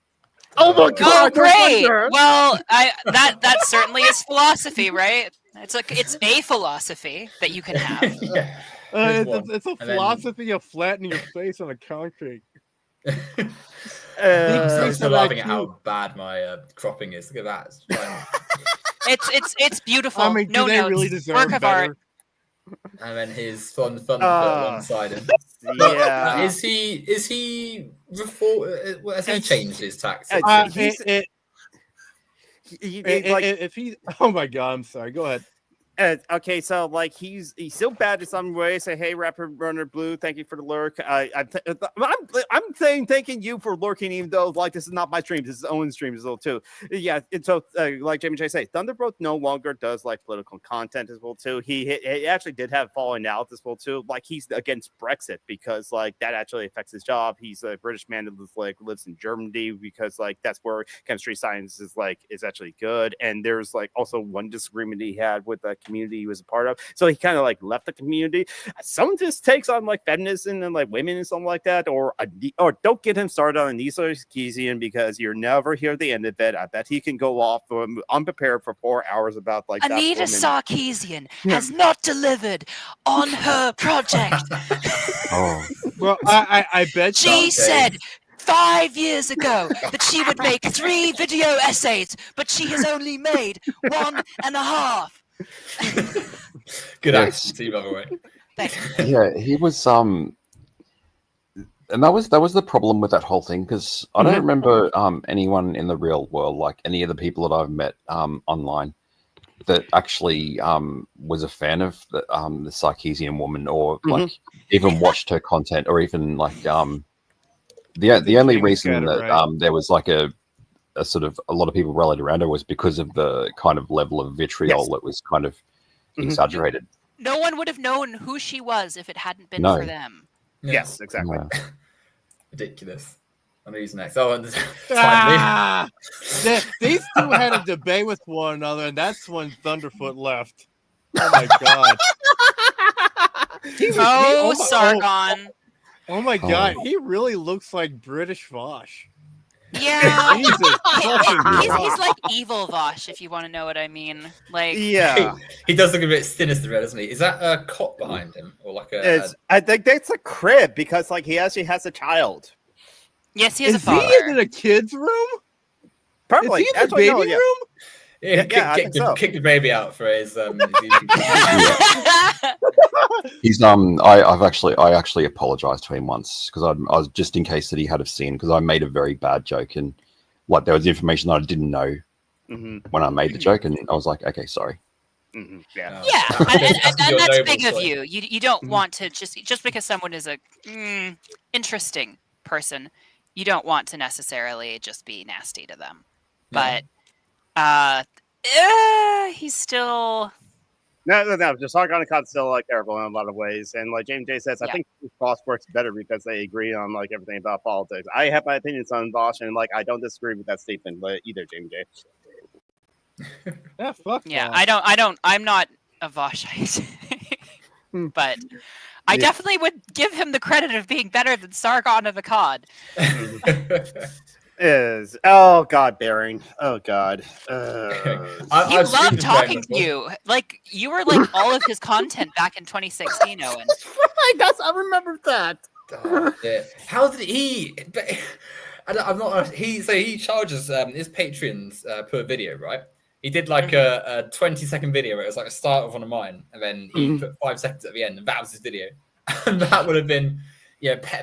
Speaker 2: Oh my
Speaker 4: Oh,
Speaker 2: God!
Speaker 4: great! Well, that certainly is philosophy, right? It's a philosophy that you can have.
Speaker 1: Yeah. There's one.
Speaker 3: It's a
Speaker 1: And then-
Speaker 3: philosophy of flattening your face on a concrete.
Speaker 1: I'm still laughing
Speaker 3: IQ.
Speaker 1: at how bad my cropping is. Look at that.
Speaker 4: It's beautiful.
Speaker 3: I mean, do
Speaker 4: no
Speaker 3: they
Speaker 4: notes.
Speaker 3: really deserve
Speaker 4: Work of
Speaker 3: better?
Speaker 4: art.
Speaker 1: And then his fun foot alongside him.
Speaker 2: Yeah.
Speaker 1: Is he has he changed his tactics?
Speaker 3: If he, oh my God, I'm sorry. Go ahead.
Speaker 2: Okay, so like he's still bad in some ways. Say, hey, rapper Runner Blue, thank you for the lurk. I'm saying thanking you for lurking, even though like this is not my stream, this is Owen's stream as well too. Yeah, and so like Jamie J say, Thunderbird no longer does like political content as well too. He actually did have falling out as well too. Like he's against Brexit because like that actually affects his job. He's a British man that lives in Germany because like that's where chemistry science is actually good. And there's like also one disagreement he had with the community he was a part of, so he kind of like left the community. Some of his takes on like feminism and like women and something like that, or don't get him started on Anissa Sarkeesian because you're never hear the end of it. I bet he can go off unprepared for 4 hours about like
Speaker 4: Anita
Speaker 2: that woman.
Speaker 4: Sarkeesian has not delivered on her project.
Speaker 5: Oh,
Speaker 3: Well, I bet
Speaker 4: She said 5 years ago that she would make 3 video essays, but she has only made 1.5.
Speaker 1: Good
Speaker 5: Yes.
Speaker 1: accent, too, by the way.
Speaker 4: Thank you.
Speaker 5: yeah, he was and that was the problem with that whole thing, because I don't remember anyone in the real world, like any of the people that I've met online, that actually was a fan of the Sarkeesian woman, or like even watched her content, or even like the only
Speaker 3: James
Speaker 5: reason
Speaker 3: got it
Speaker 5: that
Speaker 3: right.
Speaker 5: there was like a sort of a lot of people rallied around her was because of the kind of level of vitriol that was kind of exaggerated.
Speaker 4: No one would have known who she was if it hadn't been
Speaker 5: No.
Speaker 4: for them.
Speaker 1: Yeah.
Speaker 2: Yes, exactly.
Speaker 5: Yeah.
Speaker 1: Ridiculous. I'm who's next? Oh, and finally.
Speaker 3: Ah! These two had a debate with one another, and that's when Thunderfoot left. Oh my God!
Speaker 4: Oh, Sargon.
Speaker 3: Oh my God! He really looks like British Vosh.
Speaker 4: Yeah.
Speaker 3: Jesus fucking
Speaker 4: He's
Speaker 3: Christ.
Speaker 4: like evil Vosh, if you want to know what I mean. Like,
Speaker 2: Yeah.
Speaker 1: He does look a bit sinister, doesn't he? Is that a cot behind him, or like
Speaker 2: I think that's a crib because like he actually has a child.
Speaker 4: yes, he has a
Speaker 3: Is he
Speaker 4: father.
Speaker 3: in a kid's room?
Speaker 2: Probably.
Speaker 3: Is he in the
Speaker 2: Actually,
Speaker 3: baby
Speaker 2: no, yeah.
Speaker 3: room?
Speaker 2: Yeah, I think so.
Speaker 1: kick the baby out for his.
Speaker 5: He's I actually apologized to him once, because I was just in case that he had have seen, because I made a very bad joke, and like there was information that I didn't know when I made the joke, and I was like, okay, sorry.
Speaker 2: Yeah.
Speaker 4: Yeah, and
Speaker 1: Your
Speaker 4: that's
Speaker 1: noble
Speaker 4: big of
Speaker 1: choice.
Speaker 4: you. You don't want to just because someone is a interesting person, you don't want to necessarily just be nasty to them.
Speaker 1: Yeah.
Speaker 4: But he's still
Speaker 2: No. Just Sargonicot's still like terrible in a lot of ways, and like James J says, I
Speaker 4: Yeah.
Speaker 2: think Voss works better because they agree on like everything about politics. I have my opinions on Voss, and like I don't disagree with that statement, but either James J.
Speaker 3: Yeah, fuck.
Speaker 4: yeah.
Speaker 3: Voss.
Speaker 4: I'm not a Voshite, but I
Speaker 2: Yeah.
Speaker 4: definitely would give him the credit of being better than Sargon of Akkad.
Speaker 2: Is oh god, Baron. Oh god.
Speaker 4: He
Speaker 1: I've streamed
Speaker 4: loved
Speaker 1: with
Speaker 4: talking
Speaker 1: Baron
Speaker 4: to you. Like you were like all of his content back in 2016, Owen.
Speaker 2: I remember that.
Speaker 1: Oh, yeah. How did he? But, I'm not. He charges his patrons per video, right? He did like a 20-second video where it was like a start of one of mine, and then he put 5 seconds at the end, and that was his video. And that would have been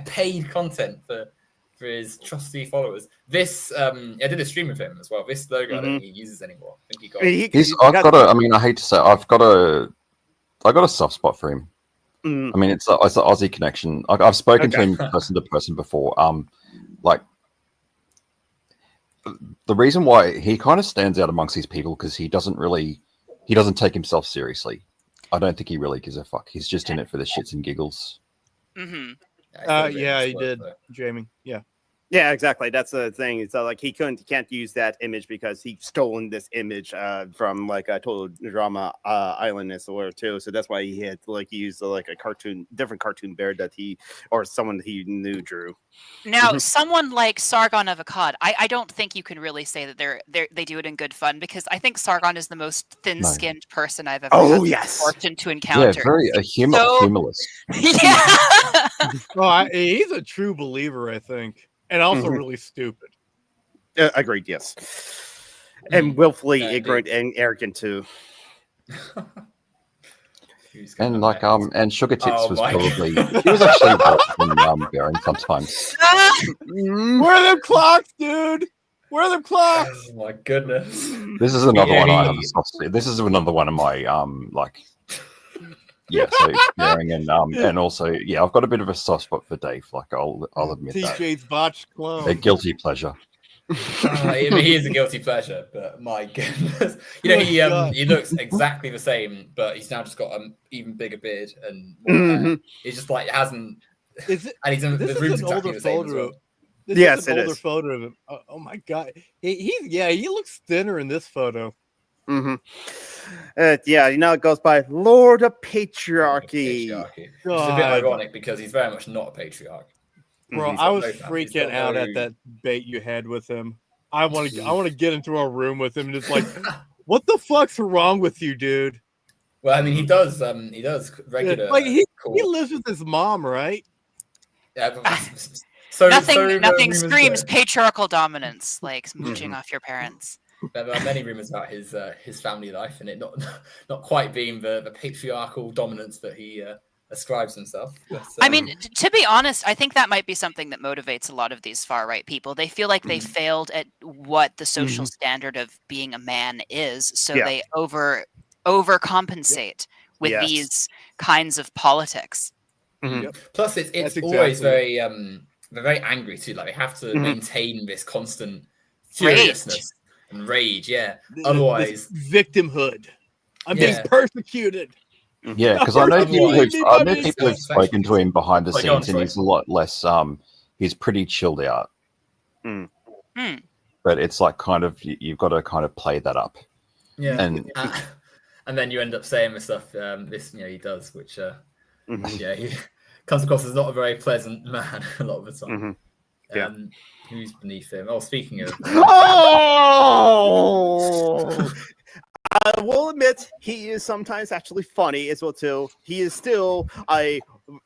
Speaker 1: paid content for his trusty followers. This I did a stream with him as well. This logo I don't think he uses anymore. I think he got.
Speaker 5: I mean, I hate to say, I got a soft spot for him. I mean, it's the Aussie connection. I've spoken to him person to person before. Like the reason why he kind of stands out amongst these people because he doesn't take himself seriously. I don't think he really gives a fuck. He's just in it for the shits and giggles.
Speaker 4: Mm-hmm.
Speaker 3: Yeah, he did, Jamie. Yeah.
Speaker 2: Yeah, exactly. That's the thing. So like he can't use that image because he's stolen this image from like a Total Drama Island or too. So that's why he had to like use like a different cartoon bear that someone he knew drew.
Speaker 4: Now, someone like Sargon of Akkad, I don't think you can really say that they do it in good fun because I think Sargon is the most thin-skinned person I've ever had the fortune to encounter.
Speaker 5: Yeah, very humorless.
Speaker 4: Yeah.
Speaker 3: Oh, he's a true believer, I think, and also really stupid.
Speaker 2: Agreed. Yes, and willfully ignorant and arrogant too.
Speaker 5: And like and Sugar Tits was probably he was actually worse than Baron sometimes.
Speaker 3: Where are them clocks, dude? Where are them clocks?
Speaker 1: Oh my goodness!
Speaker 5: This is another one I have a soft spot. This is another one of my so Baron and also I've got a bit of a soft spot for Dave. Like I'll admit that.
Speaker 3: TJ's botched clone.
Speaker 5: A guilty pleasure.
Speaker 1: I mean, he is a guilty pleasure, but my goodness, he looks exactly the same, but he's now just got an even bigger beard and more hair. He's just like hasn't.
Speaker 3: Is it?
Speaker 1: And he's in the
Speaker 3: This
Speaker 1: room's
Speaker 3: is an
Speaker 1: exactly
Speaker 3: older
Speaker 1: the same as
Speaker 3: photo.
Speaker 1: well.
Speaker 3: This is an older photo of him. Oh my god, he looks thinner in this photo.
Speaker 2: It goes by Lord of Patriarchy.
Speaker 1: Which is a bit ironic because he's very much not a patriarch.
Speaker 3: Bro, I was freaking out at that debate you had with him. I want to get into a room with him and just like, what the fuck's wrong with you, dude?
Speaker 1: Well, I mean, he does regular.
Speaker 3: Like he lives with his mom, right?
Speaker 1: Yeah, but
Speaker 4: nothing screams patriarchal dominance like smooching off your parents.
Speaker 1: There are many rumors about his family life and it not quite being the patriarchal dominance that he ascribes himself. But,
Speaker 4: I mean, to be honest, I think that might be something that motivates a lot of these far right people. They feel like they failed at what the social standard of being a man is, so they overcompensate with these kinds of politics.
Speaker 1: Plus, it's always very they're very angry too. Like they have to maintain this constant furiousness and rage. Yeah, otherwise
Speaker 3: this victimhood. I'm being persecuted.
Speaker 5: Yeah, because I know people who've spoken to him behind the scenes, and he's a lot less. He's pretty chilled out. But it's like kind of you've got to kind of play that up.
Speaker 1: Yeah,
Speaker 5: and
Speaker 1: then you end up saying this stuff. He does, which he comes across as not a very pleasant man a lot of the time. Who's beneath him? Oh, speaking of.
Speaker 2: I will admit he is sometimes actually funny as well too. He is still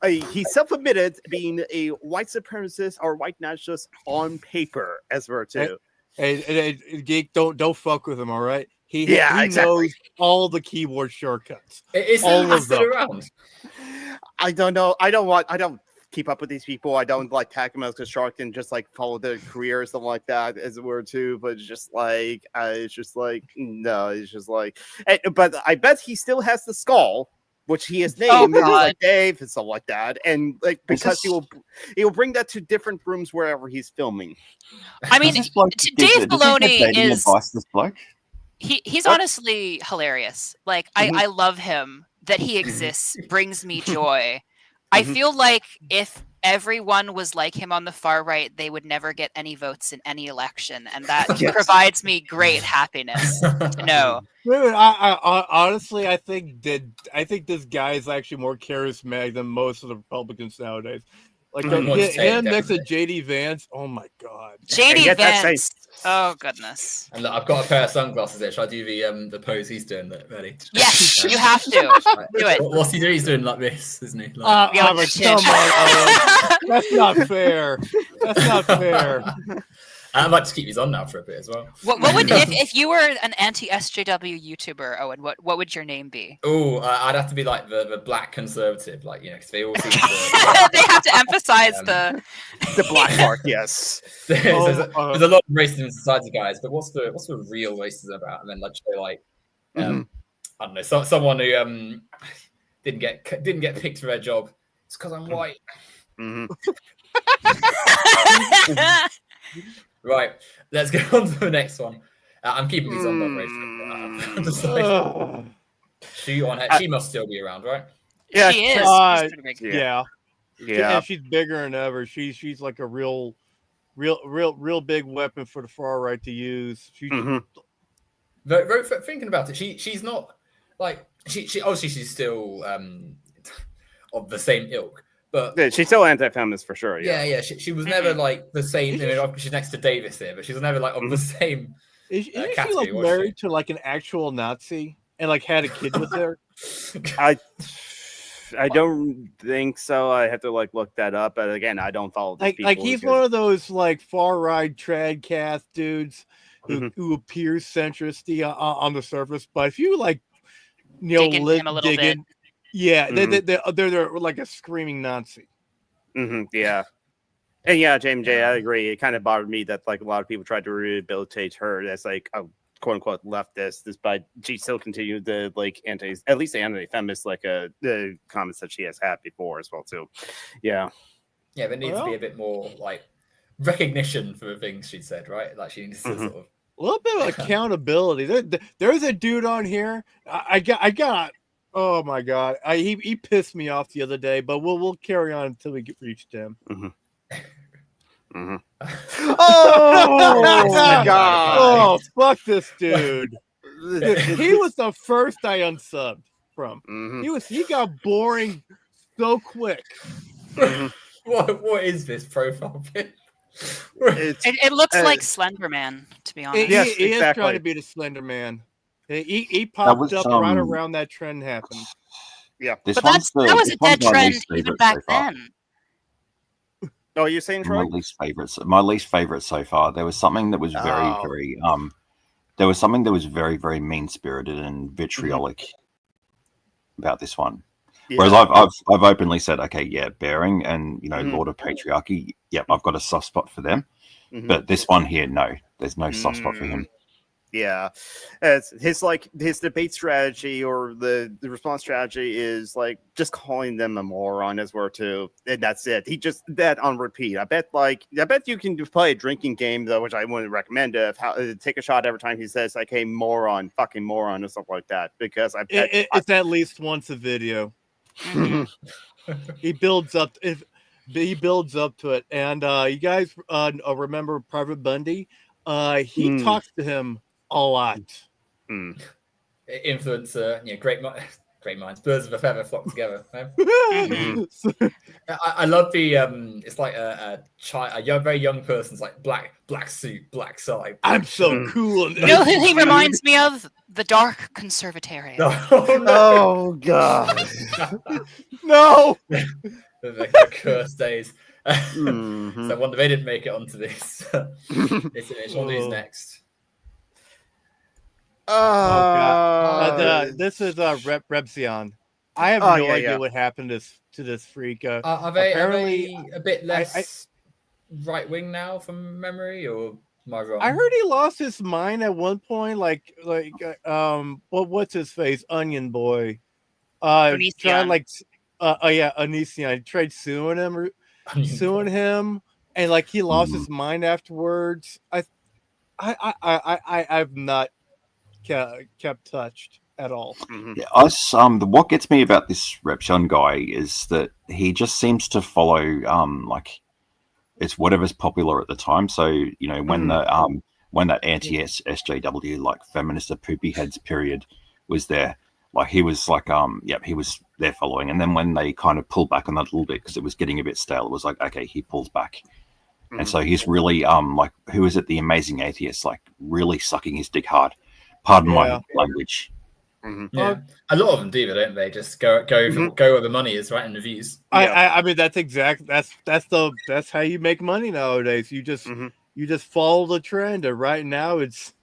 Speaker 2: he's self-admitted being a white supremacist or white nationalist on paper as well too.
Speaker 3: Hey, Geek, don't fuck with him, all right? He knows all the keyboard shortcuts.
Speaker 1: Is
Speaker 3: all of them.
Speaker 1: Around?
Speaker 2: I don't know. I don't keep up with these people. I don't like tag them as a shark and just like follow their career or something like that as it were too. But it's just like no, it's just like. But I bet he still has the skull. which he has
Speaker 4: Oh,
Speaker 2: named, it's
Speaker 4: God.
Speaker 2: like Dave and stuff like that, and like because he will bring that to different rooms wherever he's filming.
Speaker 4: I mean,
Speaker 5: Does this bloke-
Speaker 4: Dave
Speaker 5: does he get
Speaker 4: Filoni
Speaker 5: dating
Speaker 4: is
Speaker 5: advice, this bloke?
Speaker 4: he's
Speaker 2: What?
Speaker 4: honestly hilarious. Like
Speaker 2: Mhm.
Speaker 4: I love him. That he exists brings me joy. I
Speaker 2: Mhm.
Speaker 4: feel like if everyone was like him on the far right, they would never get any votes in any election, and that
Speaker 2: Yes.
Speaker 4: provides me great happiness to know.
Speaker 3: Dude, I honestly, I think this guy is actually more charismatic than most of the Republicans nowadays. Like
Speaker 2: Mhm.
Speaker 3: him next to
Speaker 1: Definitely.
Speaker 3: JD Vance. Oh my god.
Speaker 4: JD
Speaker 2: Yeah, that's
Speaker 4: Vance. Oh goodness.
Speaker 1: And look, I've got a pair of sunglasses there. Shall I do the pose he's doing? Ready?
Speaker 4: Yes,
Speaker 1: Um,
Speaker 4: you have to do it.
Speaker 1: What's he doing? He's doing like this, isn't he? Like,
Speaker 4: Yeah,
Speaker 3: I'm like, come on, Owen. That's not fair. That's not fair.
Speaker 1: I might just keep these on now for a bit as well.
Speaker 4: What would if you were an anti-SJW YouTuber, Owen? What would your name be?
Speaker 1: Oh, I'd have to be like the black conservative, like because they all seem to.
Speaker 4: They have to emphasize the.
Speaker 2: The black mark, yes.
Speaker 1: there's,
Speaker 3: Oh,
Speaker 1: there's a lot of racism in society, guys. But what's the real racism about? And then like show like I don't know, someone who didn't get picked for their job. It's because I'm white.
Speaker 2: Mhm.
Speaker 1: Right, let's go on to the next one. I'm keeping these on, by the way. I'm just like, she on her. She must still be around, right?
Speaker 2: Yeah,
Speaker 4: She is.
Speaker 3: Uh,
Speaker 4: She's pretty big.
Speaker 3: yeah.
Speaker 2: yeah.
Speaker 3: And she's bigger than ever. She's like a real big weapon for the far right to use.
Speaker 2: Mhm.
Speaker 1: Thinking about it, she's not like she obviously she's still of the same ilk, but
Speaker 2: Yeah, she's still anti-feminist for sure.
Speaker 1: yeah, she was never like the same. I mean, she's next to Davis here, but she was never like of the same.
Speaker 3: Isn't she like
Speaker 1: category, was
Speaker 3: married to like an actual Nazi and like had a kid with her?
Speaker 2: I don't think so. I have to like look that up, but again, I don't follow these people.
Speaker 3: Like he's one of those like far right trad cast dudes who appears centristy on the surface, but if you like
Speaker 4: Dig into him a little bit.
Speaker 3: yeah, they're like a screaming Nazi.
Speaker 2: Yeah. And yeah, James J, I agree. It kind of bothered me that like a lot of people tried to rehabilitate her as like a quote unquote leftist, despite she still continued the like at least anti-feminist like the comments that she has had before as well too. Yeah.
Speaker 1: Yeah, there needs to be a bit more like recognition for the things she said, right? Like she needs to sort of.
Speaker 3: A little bit of accountability. There's a dude on here. I got. Oh my god, he pissed me off the other day. But we'll carry on until we reach him.
Speaker 2: Oh my god!
Speaker 3: Oh fuck this dude. He was the first I unsubbed from. He got boring so quick.
Speaker 1: What is this profile pic?
Speaker 4: It looks like Slenderman, to be honest.
Speaker 2: Yes,
Speaker 3: He is
Speaker 2: exactly.
Speaker 3: trying to be the Slender Man. He popped up right around that trend happened.
Speaker 2: Yeah.
Speaker 5: This
Speaker 4: But
Speaker 5: one's
Speaker 4: that was a
Speaker 5: this one's
Speaker 4: dead
Speaker 5: my
Speaker 4: trend
Speaker 5: least
Speaker 4: even
Speaker 5: favorite
Speaker 4: back
Speaker 5: so far.
Speaker 4: then.
Speaker 2: Oh, you're saying Troy?
Speaker 5: My least favorite so far. There was something that was very there was something that was very, very mean spirited and vitriolic about this one.
Speaker 2: Yeah.
Speaker 5: Whereas I've openly said, okay, yeah, Bearing and Lord of Patriarchy, yep, I've got a soft spot for them. But this one here, no, there's no soft spot for him.
Speaker 2: Yeah, it's his debate strategy or the response strategy is like just calling them a moron as well too, and that's it. He just that on repeat. I bet you can play a drinking game though, which I wouldn't recommend. Of how take a shot every time he says like, "Hey, moron, fucking moron," or something like that. Because
Speaker 3: It's at least once a video. He builds up. He builds up to it, and you guys remember Private Bundy? He talks to him a lot.
Speaker 1: Influencer, great minds, birds of a feather flock together. I love the it's like a very young person's like black suit, black side.
Speaker 3: I'm so cool.
Speaker 4: You know who he reminds me of? The Dark Conservatarian.
Speaker 2: Oh god,
Speaker 3: no.
Speaker 1: The cursed days. So I wonder they didn't make it onto this image. Who's next?
Speaker 3: This is Repzion. I have no idea what happened to this freak.
Speaker 1: Are they a bit less right wing now from memory, or am I wrong?
Speaker 3: I heard he lost his mind at one point. What's his face? Onion Boy.
Speaker 4: Onision.
Speaker 3: trying like, Onision. I tried suing him, and like he lost his mind afterwards. I've not kept touched at all.
Speaker 5: Yeah, what gets me about this Repshon guy is that he just seems to follow like it's whatever's popular at the time. So you know when that anti-SJW like feminist poopy heads period was there, like he was like he was there following, and then when they kind of pulled back on that a little bit because it was getting a bit stale, it was like okay, he pulls back. And so he's really like who is it, the amazing atheist, like really sucking his dick hard. Pardon my language.
Speaker 1: Yeah, a lot of them do, don't they? Just go where the money is, right? In the views.
Speaker 3: I mean that's how you make money nowadays. You just follow the trend, and right now it's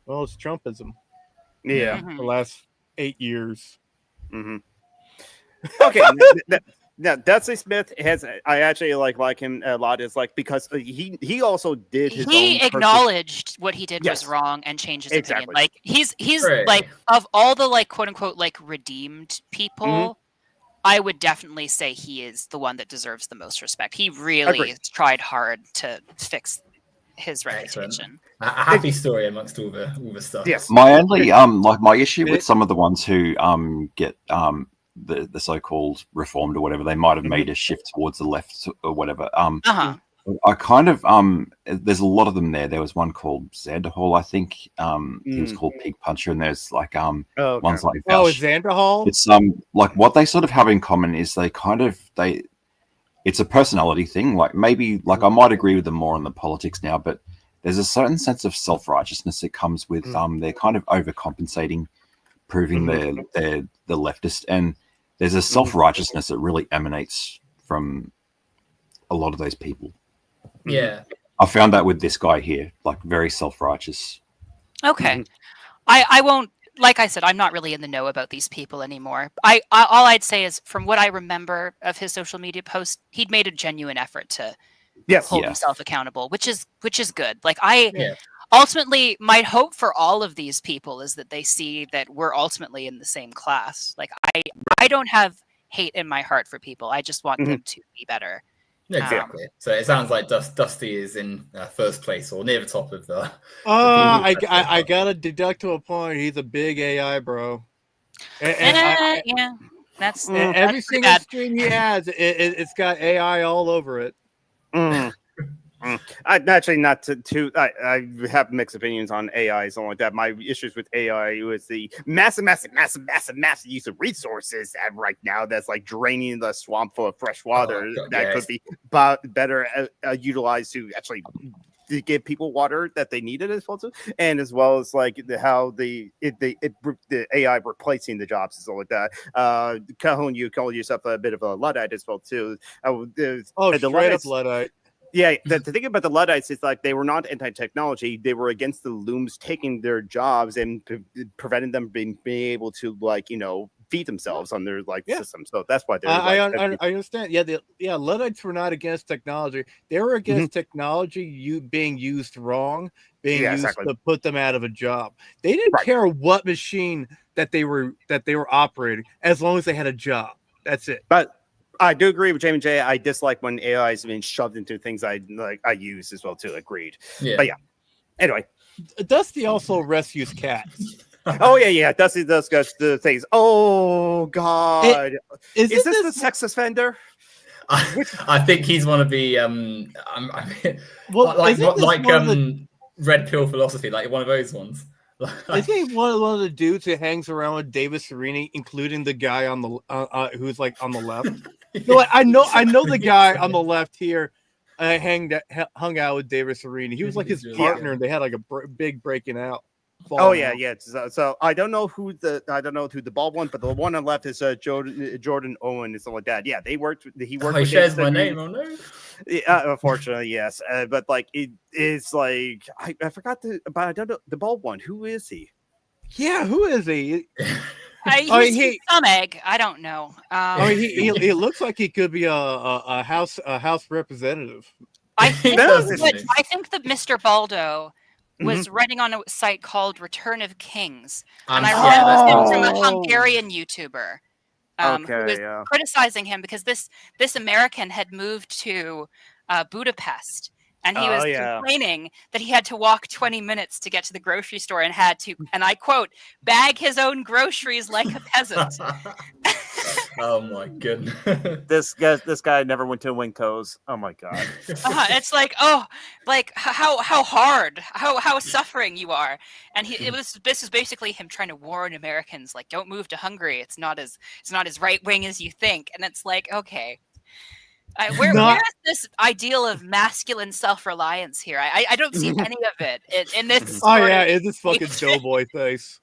Speaker 3: Trumpism.
Speaker 2: Yeah,
Speaker 3: the last 8 years.
Speaker 2: Okay. Now, Dusty Smith I actually like him a lot. Is like because he also did his
Speaker 4: he
Speaker 2: own
Speaker 4: acknowledged what he did
Speaker 2: Yes.
Speaker 4: was wrong and changed his
Speaker 2: Exactly.
Speaker 4: opinion. Like he's
Speaker 1: Right.
Speaker 4: like of all the like quote unquote like redeemed people, I would definitely say he is the one that deserves the most respect. He really
Speaker 2: Agreed.
Speaker 4: tried hard to fix his
Speaker 1: Excellent.
Speaker 4: reputation.
Speaker 1: A happy story amongst all the stuff.
Speaker 2: Yes.
Speaker 5: My only like my issue with some of the ones who get the so-called reformed or whatever, they might have made a shift towards the left or whatever. I kind of there's a lot of them there. There was one called Xanderhall, I think. He was called Pig Puncher, and there's like ones like
Speaker 3: It's Xanderhall.
Speaker 5: it's like what they sort of have in common is it's a personality thing. Like maybe like I might agree with them more on the politics now, but there's a certain sense of self-righteousness that comes with they're kind of overcompensating, proving they're the leftist, and there's a self-righteousness that really emanates from a lot of those people.
Speaker 1: Yeah.
Speaker 5: I found that with this guy here, like very self-righteous.
Speaker 4: Okay. I won't, like I said, I'm not really in the know about these people anymore. I all I'd say is from what I remember of his social media posts, he'd made a genuine effort to hold himself accountable, which is good. Like ultimately, my hope for all of these people is that they see that we're ultimately in the same class. Like I don't have hate in my heart for people. I just want them to be better.
Speaker 1: Exactly. So it sounds like Dusty is in first place or near the top of the.
Speaker 3: I gotta deduct to a point. He's a big AI bro.
Speaker 4: Yeah, that's
Speaker 3: every
Speaker 4: that's
Speaker 3: single
Speaker 4: bad.
Speaker 3: stream he has, it's got AI all over it.
Speaker 2: I actually not to I have mixed opinions on AI and something like that. My issues with AI was the massive use of resources and right now that's like draining the swamp full of fresh water could be better utilized to actually to give people water that they needed as well too, and as well as like how the AI replacing the jobs and stuff like that. Calhoun, you call yourself a bit of a Luddite as well too.
Speaker 3: Straight up Luddite.
Speaker 2: Yeah, the thing about the Luddites is like they were not anti-technology; they were against the looms taking their jobs and preventing them being able to feed themselves on their system. So that's why they're.
Speaker 3: I understand. Yeah, Luddites were not against technology; they were against technology being used wrong, being used to put them out of a job. They didn't care what machine that they were operating, as long as they had a job. That's it.
Speaker 2: But I do agree with Jamie J. I dislike when AI is being shoved into things I use as well too. Agreed.
Speaker 1: Yeah.
Speaker 2: But yeah. Anyway,
Speaker 3: Dusty also rescues cats.
Speaker 2: Oh yeah. Dusty does the things. Oh God, is this the sex offender?
Speaker 1: I think he's one of the red pill philosophy, like one of those ones.
Speaker 3: Is he one of the dudes who hangs around with David Serini, including the guy on the who's like on the left? No, I know the guy on the left here. Hung out with David Serini. He was like his partner. They had like a big breaking out.
Speaker 2: Oh yeah. So I don't know who the bald one, but the one on the left is Jordan Owen and stuff like that. Yeah, they worked. He worked.
Speaker 1: He shares my name. Oh no.
Speaker 2: Yeah, unfortunately, yes. But like it's like I forgot but I don't know the bald one. Who is he?
Speaker 3: Yeah, who is he?
Speaker 4: He's some egg. I don't know.
Speaker 3: He looks like he could be a house representative.
Speaker 4: I think that Mr. Baldo was running on a site called Return of Kings, and I remember him from a Hungarian YouTuber. who was criticizing him because this American had moved to Budapest, and he was complaining that he had to walk 20 minutes to get to the grocery store and had to, and I quote, bag his own groceries like a peasant.
Speaker 1: Oh my goodness.
Speaker 2: This guy never went to Winco's. Oh my god.
Speaker 4: It's like, how hard, how suffering you are. And this is basically him trying to warn Americans, like, don't move to Hungary. It's not as right wing as you think. And it's like, okay. Where is this ideal of masculine self-reliance here? I don't see any of it in this.
Speaker 3: Oh yeah, it's this fucking doughboy face.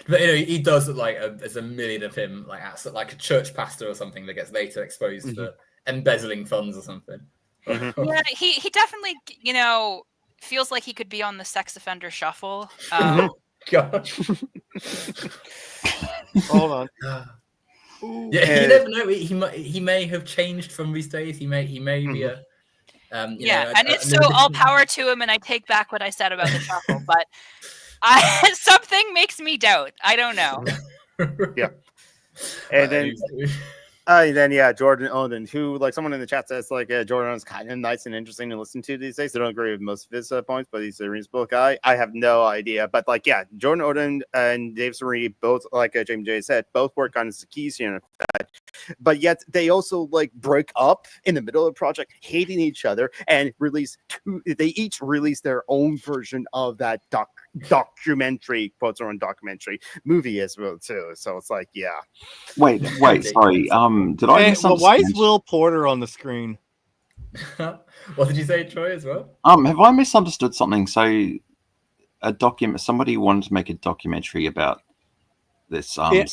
Speaker 1: But he does look like there's a million of him, like a church pastor or something that gets later exposed for embezzling funds or something.
Speaker 4: Yeah, he definitely feels like he could be on the sex offender shuffle.
Speaker 1: God.
Speaker 3: Hold on.
Speaker 1: Yeah, you never know. He may have changed from these days. He may be a. And
Speaker 4: it's all power to him. And I take back what I said about the shuffle, but something makes me doubt. I don't know.
Speaker 2: Yeah, and then Jordan Oden, who, like, someone in the chat says, like, Jordan Oden's kind of nice and interesting to listen to these days. I don't agree with most of his points, but he's a reasonable guy. I have no idea, but like, yeah, Jordan Oden and Dave Sereni both, like James J said, both work on Sarkeesian effect, but yet they also like break up in the middle of the project, hating each other, and they each release their own version of that documentary, quotes on documentary movie as well too. So it's like, yeah.
Speaker 5: Wait, sorry. Did I misunderstand?
Speaker 3: Why is Will Porter on the screen?
Speaker 1: What did you say, Troy, as well?
Speaker 5: Have I misunderstood something? So, somebody wanted to make a documentary about this.
Speaker 3: David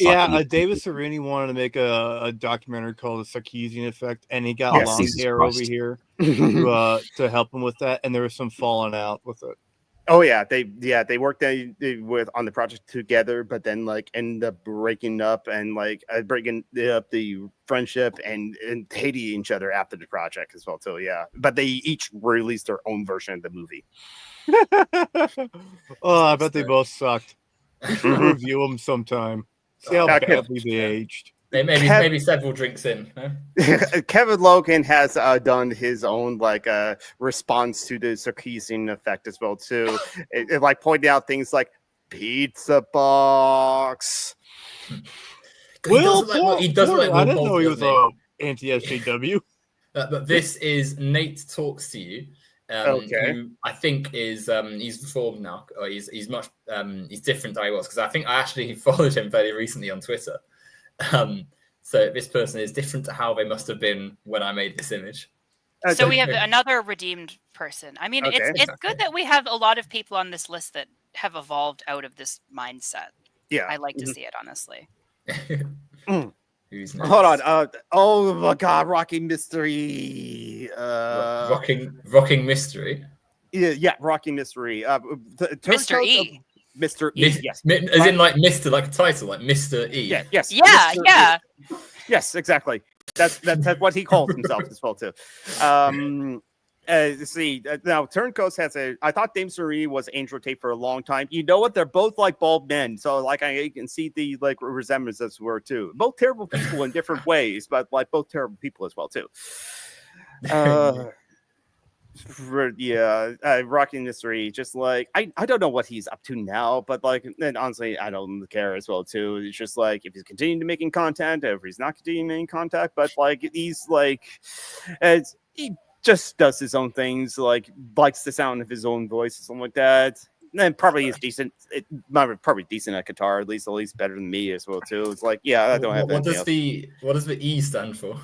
Speaker 3: Sereni wanted to make a documentary called The Sarkeesian Effect, and he got long hair over here to help him with that, and there was some falling out with it.
Speaker 2: Oh yeah, they worked on the project together, but then like ended up breaking up and like breaking up the friendship and hating each other after the project as well too. Yeah, but they each released their own version of the movie.
Speaker 3: I bet they both sucked. We should review them sometime. See how badly they aged.
Speaker 1: Maybe several drinks in. Huh?
Speaker 2: Kevin Logan has done his own like response to the Sarkeesian effect as well too. It like pointed out things like pizza box.
Speaker 1: He doesn't like
Speaker 3: I didn't know he was anti-SJW.
Speaker 1: But this is Nate Talks to You. Who I think is he's reformed now, or he's much he's different than I was, because I think I actually followed him very recently on Twitter. So this person is different to how they must have been when I made this image.
Speaker 4: So we have another redeemed person. I mean, it's good that we have a lot of people on this list that have evolved out of this mindset. Yeah, I like to see it, honestly.
Speaker 1: Who's next?
Speaker 2: Hold on. Oh my God, Rocky Mystery.
Speaker 1: Rocking Mystery.
Speaker 2: Yeah, Rocky Mystery.
Speaker 4: Mr. E.
Speaker 2: Mr. E. Yes.
Speaker 1: As in like Mr. like a title, like Mr. E.
Speaker 2: Yeah. Yes.
Speaker 4: Yeah.
Speaker 2: Mr.
Speaker 4: Yeah.
Speaker 2: E. Yes. Exactly. That's what he calls himself as well too. See, now Turncoast has I thought Dave Sereni was Angel Tate for a long time. You know what? They're both like bald men, so like I can see the like resemblances were too. Both terrible people in different ways, but like both terrible people as well too. Rocky Mystery, just like I don't know what he's up to now, but like, and honestly, I don't care as well too. It's just like if he's continuing to making content, or if he's not continuing making content, but like he's like, he just does his own things, like likes the sound of his own voice or something like that. And then probably is decent. Probably decent at guitar, at least better than me as well too. It's like, yeah, I don't have. What does the
Speaker 1: E stand for?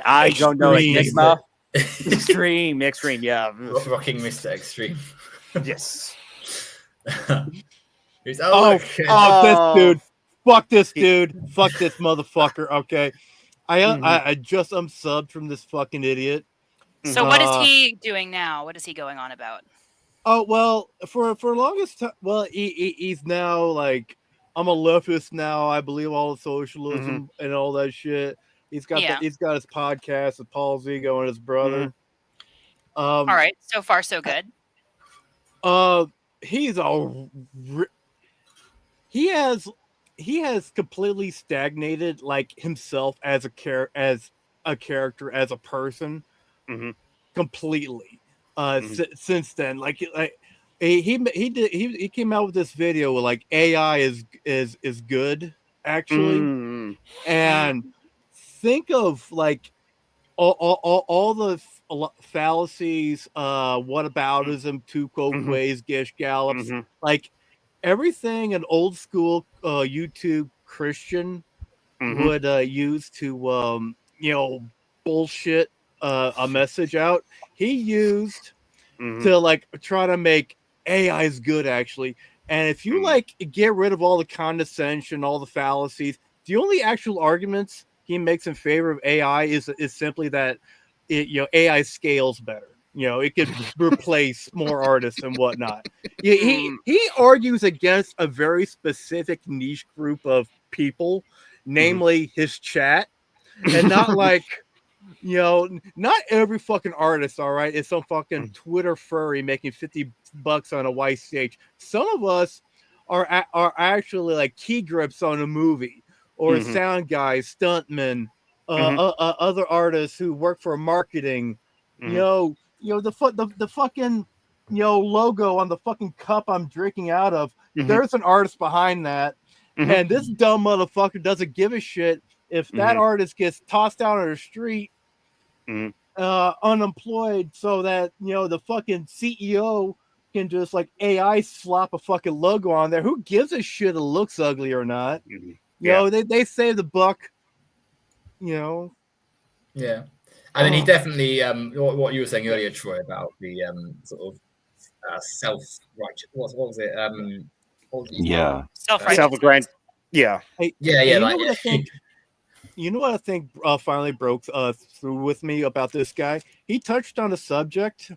Speaker 2: I don't know. Enigma. Extreme, yeah.
Speaker 1: Rocking Mr. Extreme.
Speaker 2: Yes.
Speaker 3: This dude. Fuck this dude. Fuck this motherfucker. Okay. I just unsubbed from this fucking idiot.
Speaker 4: So what is he doing now? What is he going on about?
Speaker 3: Oh, well, for longest time, well, he's now like, I'm a leftist now. I believe all the socialism and all that shit. He's got he's got his podcast with Paul Zigo and his brother.
Speaker 4: All right, so far so good.
Speaker 3: He has he has completely stagnated like himself as a character, as a person,
Speaker 2: Mhm.
Speaker 3: completely.
Speaker 2: Mhm.
Speaker 3: Since then, he came out with this video where like AI is good actually,
Speaker 2: Mm.
Speaker 3: and think of like all the fallacies, whataboutism, two quote
Speaker 2: Mhm.
Speaker 3: ways, gish gallops,
Speaker 2: Mhm.
Speaker 3: like everything an old school YouTube Christian
Speaker 2: Mhm.
Speaker 3: would use to bullshit a message out. He used
Speaker 2: Mhm.
Speaker 3: to like try to make AI's good actually. And if you
Speaker 2: Mhm.
Speaker 3: like get rid of all the condescension, all the fallacies, the only actual arguments he makes in favor of AI is simply that AI scales better. It could replace more artists and whatnot. He argues against a very specific niche group of people, namely his chat, and not like not every fucking artist, all right, is some fucking Twitter furry making $50 on a white stage. Some of us are actually like key grips on a movie, or
Speaker 2: Mhm.
Speaker 3: sound guys, stuntmen,
Speaker 2: Mhm.
Speaker 3: other artists who work for marketing.
Speaker 2: Mhm.
Speaker 3: The fucking logo on the fucking cup I'm drinking out of.
Speaker 2: Mhm.
Speaker 3: There's an artist behind that,
Speaker 2: Mhm.
Speaker 3: and this dumb motherfucker doesn't give a shit if that
Speaker 2: Mhm.
Speaker 3: artist gets tossed out on the street,
Speaker 2: Mhm.
Speaker 3: unemployed, so that the fucking CEO can just like AI slap a fucking logo on there. Who gives a shit if it looks ugly or not?
Speaker 2: Mhm. Yeah.
Speaker 3: They save the buck. You know,
Speaker 1: Yeah, I mean, he
Speaker 3: uh,
Speaker 1: definitely what you were saying earlier, Troy, about the sort of self righteous. What was it? What was it you said?
Speaker 5: Yeah.
Speaker 2: Self-aggrand. Yeah.
Speaker 3: hey,
Speaker 1: Yeah, yeah,
Speaker 3: and you know
Speaker 1: like
Speaker 3: what I think? You know what I think finally broke through with me about this guy? He touched on a subject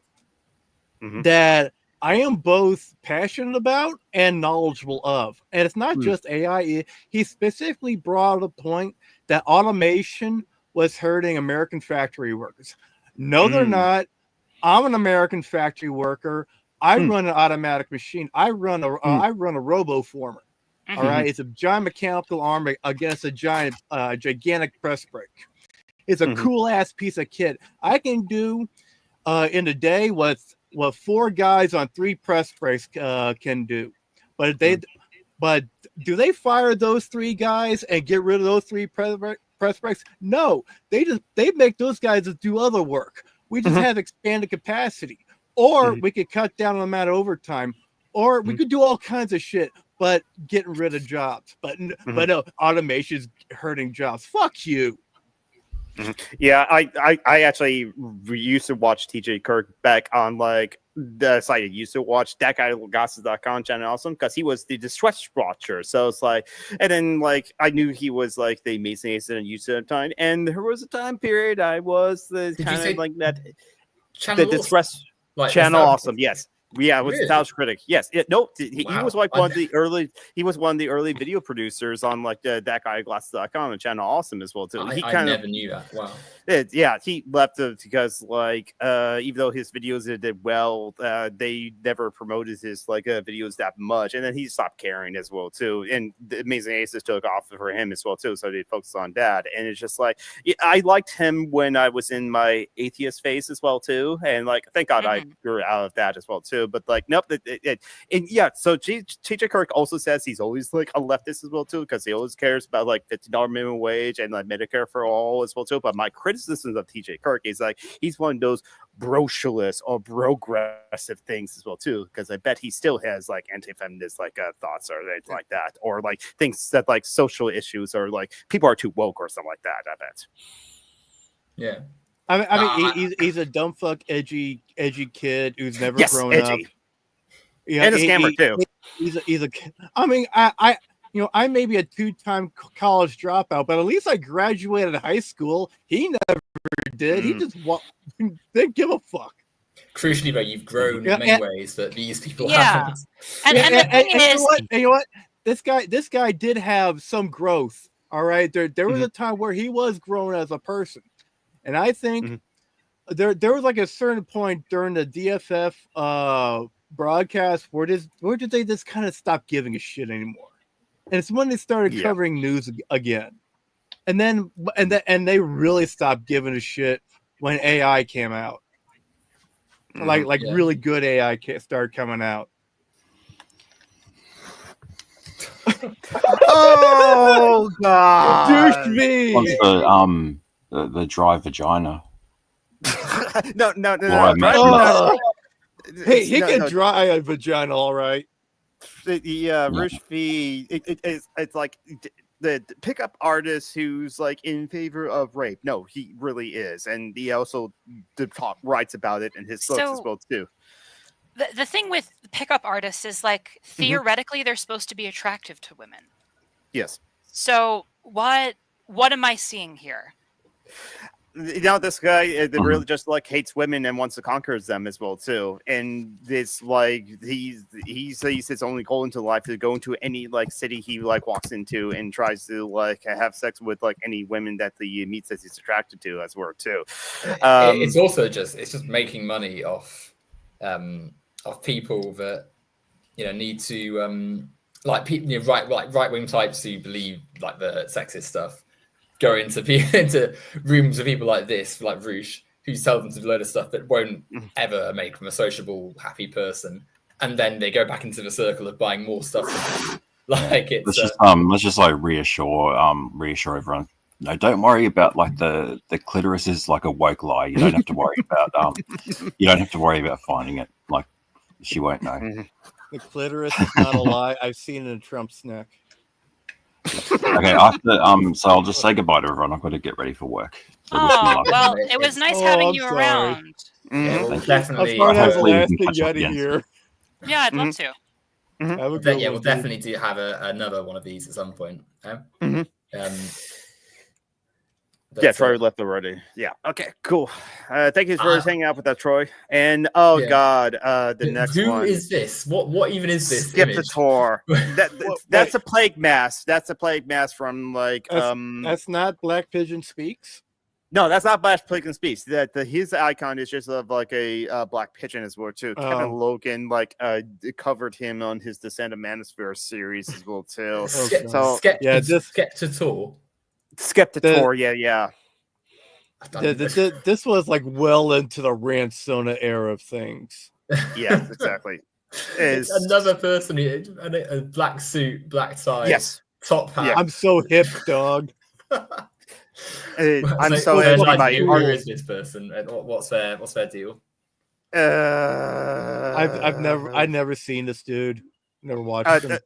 Speaker 2: Mhm.
Speaker 3: that I am both passionate about and knowledgeable of. And it's not
Speaker 2: Mm.
Speaker 3: just AI. He specifically brought up a point that automation was hurting American factory workers. No, they're
Speaker 2: Mm.
Speaker 3: not. I'm an American factory worker. I
Speaker 2: Mm.
Speaker 3: run an automatic machine. I run a RoboFormer. All right, it's a giant mechanical arm against a gigantic press brake. It's a
Speaker 2: Mhm.
Speaker 3: cool ass piece of kit. I can do in a day what four guys on three press brakes can do. But do they fire those three guys and get rid of those three press brakes? No, they make those guys do other work. We just
Speaker 2: Mhm.
Speaker 3: have expanded capacity, or
Speaker 2: Mhm.
Speaker 3: we could cut down on the amount of overtime, or we
Speaker 2: Mhm.
Speaker 3: could do all kinds of shit. But getting rid of jobs, but
Speaker 2: Mhm.
Speaker 3: no, automation's hurting jobs. Fuck you.
Speaker 2: Yeah, I actually used to watch TJ Kirk back on like the site I used to watch, that guy Gossip.com channel awesome, because he was the Distress Watcher. So it's like, and then like I knew he was like the Mason Ace and used to at the time, and there was a time period I was the
Speaker 1: Did you
Speaker 2: kind of
Speaker 1: say
Speaker 2: like that the
Speaker 1: Channel Awesome?
Speaker 2: Distress
Speaker 1: Like
Speaker 2: channel
Speaker 1: nostalgia?
Speaker 2: awesome, yes. Yeah, it was
Speaker 1: Really?
Speaker 2: Taos Critic. Yes. No, he was
Speaker 1: Wow.
Speaker 2: like one of the early. He was one of the early video producers on like that guy Glasses.com and Channel Awesome as well too. He
Speaker 1: I
Speaker 2: kind of
Speaker 1: never knew that. Wow.
Speaker 2: yeah, he left it because like even though his videos did well, they never promoted his like videos that much, and then he stopped caring as well too. And the Amazing Aces took off for him as well too, so they focused on that. And it's just like I liked him when I was in my atheist phase as well too, and like thank God I grew out of that as well too. But like nope, and yeah, so TJ Kirk also says he's always like a leftist as well too, because he always cares about like $50 minimum wage and like Medicare for all as well too. But my criticisms of TJ Kirk is like he's one of those brocialist or progressive things as well too, because I bet he still has like anti-feminist like thoughts or things like that, or like things that like social issues or like people are too woke or something like that. I bet.
Speaker 1: Yeah.
Speaker 3: I mean, he's a dumb fuck, edgy kid who's never
Speaker 2: Yes,
Speaker 3: grown
Speaker 2: edgy.
Speaker 3: up. Yeah,
Speaker 2: And a scammer too.
Speaker 3: He's a. I mean, I may be a two-time college dropout, but at least I graduated high school. He never did. He just didn't give a fuck.
Speaker 1: Crucially, though, you've grown in many ways that these people
Speaker 4: Yeah.
Speaker 1: haven't.
Speaker 4: And the thing is,
Speaker 3: you know what? This guy did have some growth. All right, there was a time where he was grown as a person, and I think there was like a certain point during the DFF broadcast where did they just kind of stop giving a shit anymore? and it's when they started
Speaker 2: Yeah.
Speaker 3: covering news again, and they really stopped giving a shit when AI came out. Like
Speaker 1: Yeah.
Speaker 3: really good AI started coming out.
Speaker 2: Oh God!
Speaker 3: Douche me.
Speaker 5: What's the dry vagina?
Speaker 2: No.
Speaker 5: Well, I
Speaker 2: Dry
Speaker 5: mentioned
Speaker 2: vagina-
Speaker 3: Hey,
Speaker 2: it's-
Speaker 3: he
Speaker 2: no,
Speaker 3: can
Speaker 2: no,
Speaker 3: dry a vagina, all right.
Speaker 2: Rush V. It's like the pickup artist who's like in favor of rape. No, he really is, and he also writes about it in his books as
Speaker 4: So-
Speaker 2: well too.
Speaker 4: The thing with pickup artists is like theoretically they're supposed to be attractive to women.
Speaker 2: Yes.
Speaker 4: So what am I seeing here?
Speaker 2: This guy that really just like hates women and wants to conquer them as well too. And it's like he says his only goal into life is to go into any like city he like walks into and tries to like have sex with like any women that he meets that he's attracted to as well too.
Speaker 1: It's also just making money off people that need to like people right wing types who believe like the sexist stuff go into rooms with people like this, like Roosh, who tell them to do a load of stuff that won't ever make them a sociable, happy person, and then they go back into the circle of buying more stuff. Like it's
Speaker 5: let's just like reassure everyone. No, don't worry about like the clitoris is like a woke lie. You don't have to worry about finding it. Like she won't know.
Speaker 3: The clitoris is not a lie. I've seen it in Trump's neck.
Speaker 5: Okay, so I'll just say goodbye to everyone. I've got to get ready for work. So wish me
Speaker 4: Oh,
Speaker 5: luck.
Speaker 4: well, it was nice
Speaker 3: Oh,
Speaker 4: having
Speaker 3: I'm
Speaker 4: you
Speaker 3: sorry.
Speaker 4: around.
Speaker 1: yeah, we'll
Speaker 3: I'm
Speaker 1: definitely
Speaker 3: sorry to have the
Speaker 5: hopefully we
Speaker 3: last
Speaker 5: can
Speaker 3: thing
Speaker 5: catch up
Speaker 3: Yeti
Speaker 5: again.
Speaker 3: here.
Speaker 4: Yeah, I'd love to.
Speaker 3: Have a
Speaker 1: But
Speaker 3: good
Speaker 1: yeah,
Speaker 3: one,
Speaker 1: we'll
Speaker 3: dude.
Speaker 1: definitely do have another one of these at some point. But,
Speaker 2: Yeah, Troy left already. Yeah. Okay, cool. Thank you for hanging out with us, Troy. And oh
Speaker 1: Yeah.
Speaker 2: God, the next
Speaker 1: who
Speaker 2: one.
Speaker 1: is this? What even is this?
Speaker 2: Skip the
Speaker 1: image?
Speaker 2: tour. That's
Speaker 3: Wait.
Speaker 2: a plague mask. That's a plague mask from like
Speaker 3: That's not Black Pigeon Speaks.
Speaker 2: no, that's not Black Pigeon Speaks. His icon is just of like a black pigeon as well too. Kevin
Speaker 3: Oh.
Speaker 2: Logan covered him on his Descent of Manosphere series as well too.
Speaker 3: Okay.
Speaker 2: So
Speaker 1: Skeptator.
Speaker 2: Skeptator, yeah.
Speaker 3: This was like well into the Ransona era of things.
Speaker 2: Yes, exactly.
Speaker 1: It's another person in a black suit, black tie,
Speaker 2: Yes.
Speaker 1: top hat.
Speaker 2: Yeah.
Speaker 3: I'm so hip, dog.
Speaker 2: I'm so
Speaker 1: who
Speaker 2: happy by
Speaker 1: is this person? And what's their deal?
Speaker 3: I've never seen this dude. Never watched him.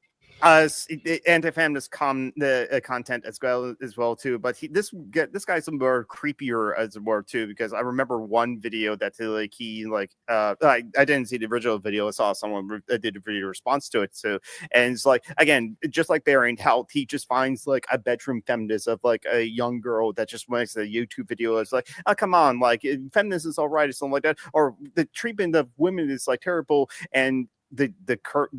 Speaker 2: Anti-feminist content as well too, but this guy's more creepier as well too, because I remember one video that I didn't see the original video. I saw someone did a video response to it too, and it's like, again, just like Bearing, how he just finds like a bedroom feminist of like a young girl that just makes a YouTube video. It's like, oh, come on, like feminist is all right or something like that, or the treatment of women is like terrible, and the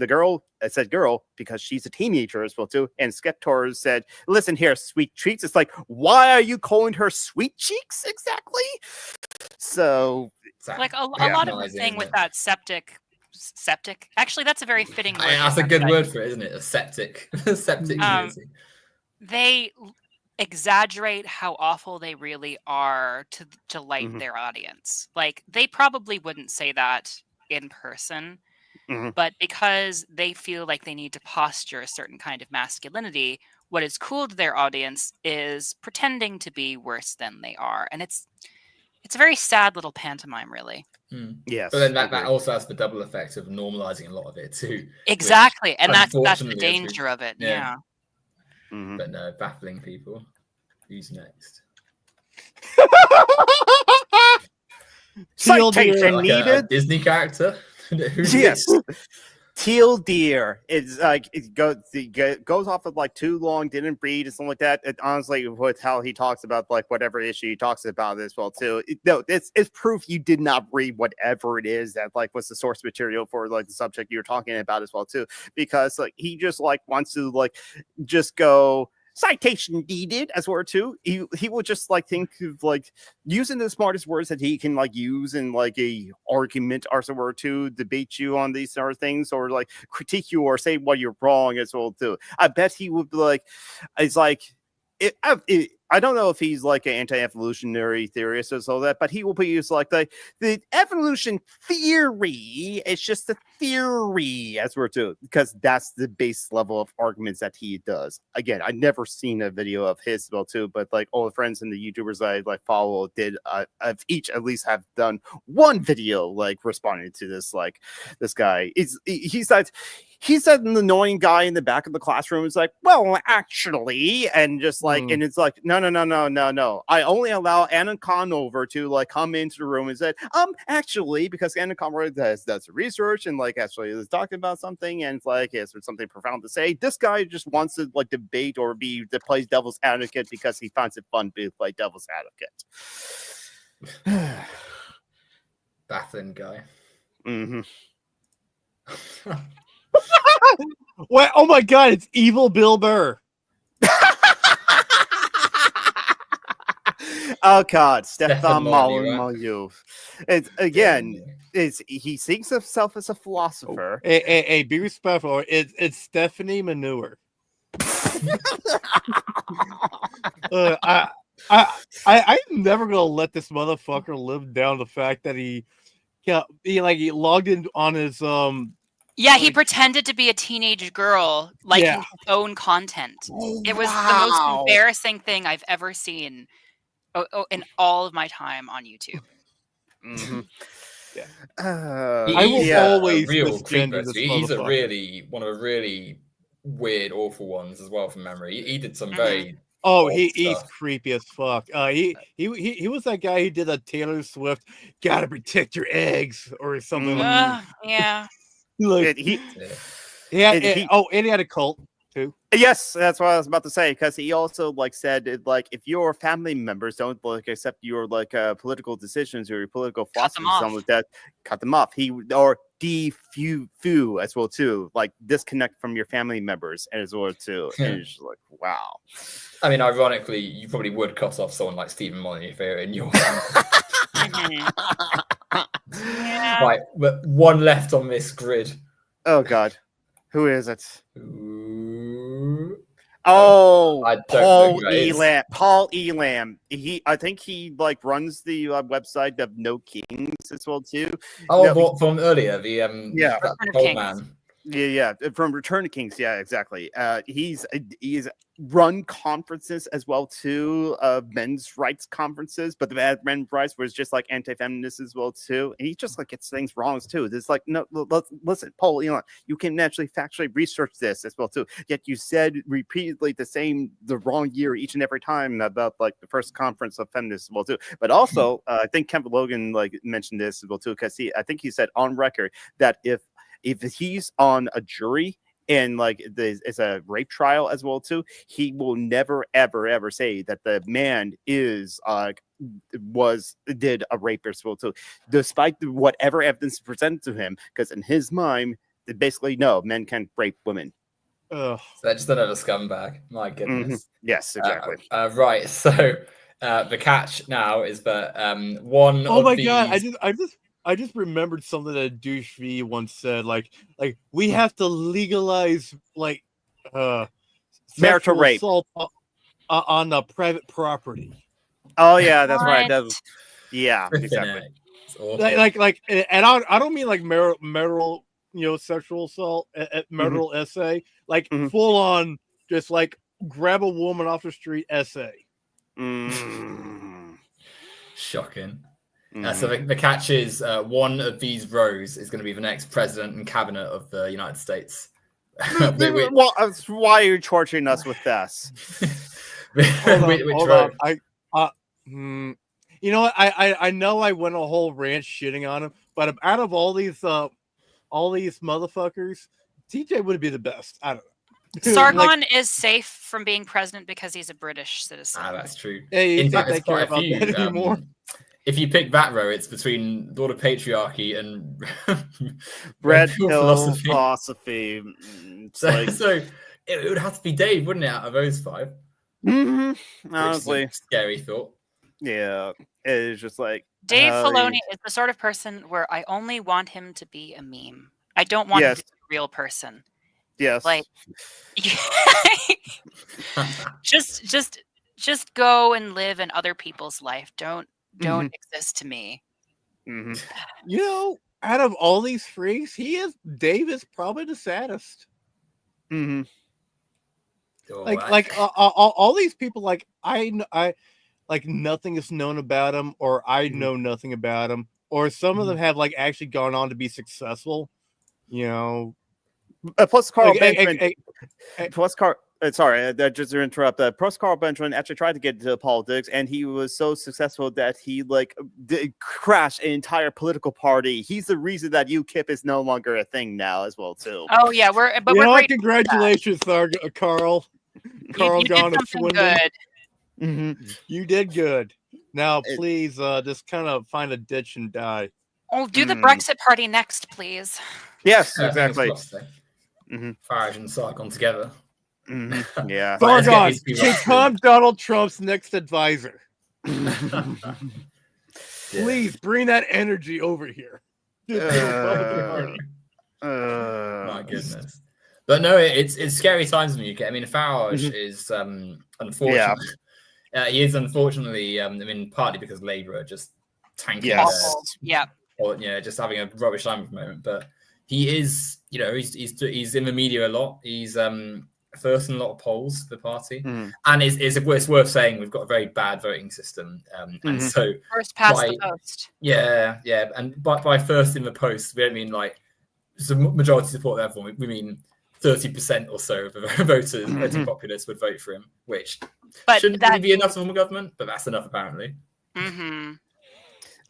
Speaker 2: girl said girl because she's a teenager as well too, and Skeptor said, listen here, sweet cheeks. It's like, why are you calling her sweet cheeks exactly? So
Speaker 4: Like a lot of the thing with that septic. Actually, that's a very fitting word.
Speaker 1: That's a good word for it, isn't it? A septic community.
Speaker 4: They exaggerate how awful they really are to delight their audience. Like, they probably wouldn't say that in person. But because they feel like they need to posture a certain kind of masculinity, what is cool to their audience is pretending to be worse than they are. And it's a very sad little pantomime, really.
Speaker 2: Yes.
Speaker 1: But then that also has the double effect of normalizing a lot of it too.
Speaker 4: Exactly. And that's the
Speaker 1: unfortunately,
Speaker 4: danger of it. Yeah.
Speaker 1: But no, baffling people. Who's next?
Speaker 2: Citation
Speaker 1: Like
Speaker 2: needed.
Speaker 1: a Disney character. Who's
Speaker 2: Yes.
Speaker 1: this?
Speaker 2: Teal deer. It's like it goes off of like too long, didn't breed and something like that. It, honestly, with how he talks about like whatever issue he talks about as well too. It's proof you did not read whatever it is that like was the source material for like the subject you're talking about as well too. Because like he just like wants to like just go citation needed as well too. He will just like think of like using the smartest words that he can like use in like a argument or so to debate you on these sort of things or like critique you or say what you're wrong as well too. I bet he would be like, it's like I don't know if he's like an anti-evolutionary theorist or so that, but he will use like the evolution theory. It's just a theory as we're to, because that's the base level of arguments that he does. Again, I've never seen a video of his well too, but like all the friends and the YouTubers I like follow did of each at least have done one video like responding to this like this guy. He's like. He's an annoying guy in the back of the classroom. It's like, well, actually, and just like, and it's like, no. I only allow Anna Conover to like come into the room and say, actually, because Anna Conover does research and like actually is talking about something, and it's like, is there something profound to say? This guy just wants to like debate or play devil's advocate because he finds it fun to play devil's advocate.
Speaker 1: Baffling guy.
Speaker 2: Mm-hmm.
Speaker 3: What? Oh my God! It's evil Bill Burr.
Speaker 2: Oh God, Stefan Molyneux. It's again. He thinks of himself as a philosopher.
Speaker 3: Hey, be respectful. It's Stephanie Manure. I'm never gonna let this motherfucker live down the fact that he logged in on his
Speaker 4: Yeah, he pretended to be a teenage girl, liking his own content. It was the most embarrassing thing I've ever seen in all of my time on YouTube.
Speaker 2: Mm-hmm.
Speaker 3: Yeah.
Speaker 1: I
Speaker 3: will always
Speaker 1: real
Speaker 3: defend
Speaker 1: creeper.
Speaker 3: this
Speaker 1: He's
Speaker 3: motherfucker.
Speaker 1: one of the really weird, awful ones as well from memory. He did some very
Speaker 3: he's
Speaker 1: stuff.
Speaker 3: creepy as fuck. He was that guy who did a Taylor Swift "Gotta Protect Your Eggs" or something.
Speaker 4: Yeah.
Speaker 3: Like,
Speaker 2: and he
Speaker 3: had a cult too.
Speaker 2: Yes, that's what I was about to say, because he also like said like if your family members don't like accept your like political decisions or your political philosophy, something like that, cut them off. He or defu as well too, like disconnect from your family members as well too. And it's just like wow.
Speaker 1: I mean, ironically, you probably would cut off someone like Stephen Molyneux if they're in your family.
Speaker 4: Yeah.
Speaker 1: Right, but one left on this grid.
Speaker 2: Oh God, who is it?
Speaker 1: Ooh.
Speaker 2: Oh,
Speaker 1: I don't
Speaker 2: Paul
Speaker 1: know who that is.
Speaker 2: Elam. Paul Elam. I think he like runs the website of No Kings as well too.
Speaker 1: Oh, from earlier, the
Speaker 2: Yeah.
Speaker 1: that old man.
Speaker 2: Yeah, from Return to Kings. Yeah, exactly. He's run conferences as well too, men's rights conferences, but the men's rights was just like anti-feminist as well too, and he just like gets things wrong too. There's like no, listen, Paul Elon, you can actually factually research this as well too. Yet you said repeatedly the wrong year each and every time about like the first conference of feminists as well too. But also, I think Kevin Logan like mentioned this as well too, because I think he said on record that if he's on a jury and like it's a rape trial as well too, he will never ever say that the man is did a rape as well too, despite whatever evidence presented to him, because in his mind, basically no, men can't rape women.
Speaker 3: Ugh.
Speaker 1: So they're just another scumbag. My goodness.
Speaker 2: Mm-hmm. Yes, exactly.
Speaker 1: Right. So the catch now is that one.
Speaker 3: Oh
Speaker 1: of
Speaker 3: my
Speaker 1: these...
Speaker 3: God! I just remembered something that Douche V once said. Like we have to legalize like
Speaker 2: marital rape
Speaker 3: assault on the private property.
Speaker 2: Oh yeah, that's right.
Speaker 4: What?
Speaker 2: Yeah, exactly.
Speaker 3: Like, and I don't mean like marital sexual assault, marital essay, like full on, just like grab a woman off the street essay.
Speaker 1: Shocking. So the catch is one of these rows is going to be the next president and cabinet of the United States.
Speaker 2: Well, why are you torturing us with this?
Speaker 3: Hold on. You know what? I know I went a whole rant shitting on him, but out of all these motherfuckers, TJ would be the best. I don't know.
Speaker 4: Sargon is safe from being president because he's a British citizen.
Speaker 1: That's true.
Speaker 3: Hey,
Speaker 1: in fact,
Speaker 3: they
Speaker 1: there's
Speaker 3: care
Speaker 1: quite a
Speaker 3: about
Speaker 1: few.
Speaker 3: that anymore.
Speaker 1: If you pick that row, it's between Lord of Patriarchy and
Speaker 2: Red Pill philosophy.
Speaker 1: So it would have to be Dave, wouldn't it, out of those five?
Speaker 2: Mhm.
Speaker 1: which is a
Speaker 2: Honestly,
Speaker 1: scary thought.
Speaker 2: yeah, it's just like
Speaker 4: Dave
Speaker 2: uh,
Speaker 4: Filoni is the sort of person where I only want him to be a meme. I don't want him
Speaker 2: Yes.
Speaker 4: to be a real person.
Speaker 2: yes,
Speaker 4: Like, just go and live in other people's life. Don't exist to me.
Speaker 2: Mhm.
Speaker 3: You know, out of all these freaks, Dave is probably the saddest.
Speaker 2: Mhm.
Speaker 1: Oh,
Speaker 3: All these people, like I like nothing is known about him, or I
Speaker 2: Mhm.
Speaker 3: know nothing about him, or some of them have like actually gone on to be successful. You know,
Speaker 2: Plus Carl
Speaker 3: like,
Speaker 2: Benjamin.
Speaker 3: hey,
Speaker 2: Plus Carl. Sorry, just to interrupt. Plus Carl Benjamin actually tried to get into politics, and he was so successful that he crashed an entire political party. He's the reason that UKIP is no longer a thing now, as well too.
Speaker 4: Oh yeah, we're
Speaker 3: you
Speaker 4: we're
Speaker 3: know what?
Speaker 4: great.
Speaker 3: Congratulations, Carl. Carl
Speaker 4: You did
Speaker 3: gone to
Speaker 4: something
Speaker 3: Swindon.
Speaker 4: good.
Speaker 2: Mm-hmm.
Speaker 3: You did good. Now, please, just kind of find a ditch and die.
Speaker 4: Oh, do the Brexit party next, please.
Speaker 2: Yes,
Speaker 1: fingers
Speaker 2: exactly.
Speaker 1: crossed, though.
Speaker 2: Mhm.
Speaker 1: Farage and Sargon together.
Speaker 2: Mhm. Yeah.
Speaker 1: Let's get
Speaker 3: Sargon,
Speaker 1: these people up
Speaker 3: become Donald Trump's next advisor.
Speaker 1: Yeah.
Speaker 3: Please bring that energy over here to the Republican Party.
Speaker 1: My goodness. But no, it's scary times in the UK. I mean, Farage
Speaker 2: Mhm.
Speaker 1: is unfortunate. He is unfortunately, I mean, partly because Labour are just tanking
Speaker 2: Yes.
Speaker 4: Yeah.
Speaker 1: or just having a rubbish time at the moment. But he is, he's in the media a lot. He's first in a lot of polls for the party, and it's worth saying we've got a very bad voting system, and so
Speaker 4: First past the post.
Speaker 1: Yeah, and by first in the post, we don't mean like majority support of everyone. We mean 30% or so of the voters, voting populace would vote for him, which shouldn't really be enough from the government, but that's enough apparently.
Speaker 4: Mm-hmm.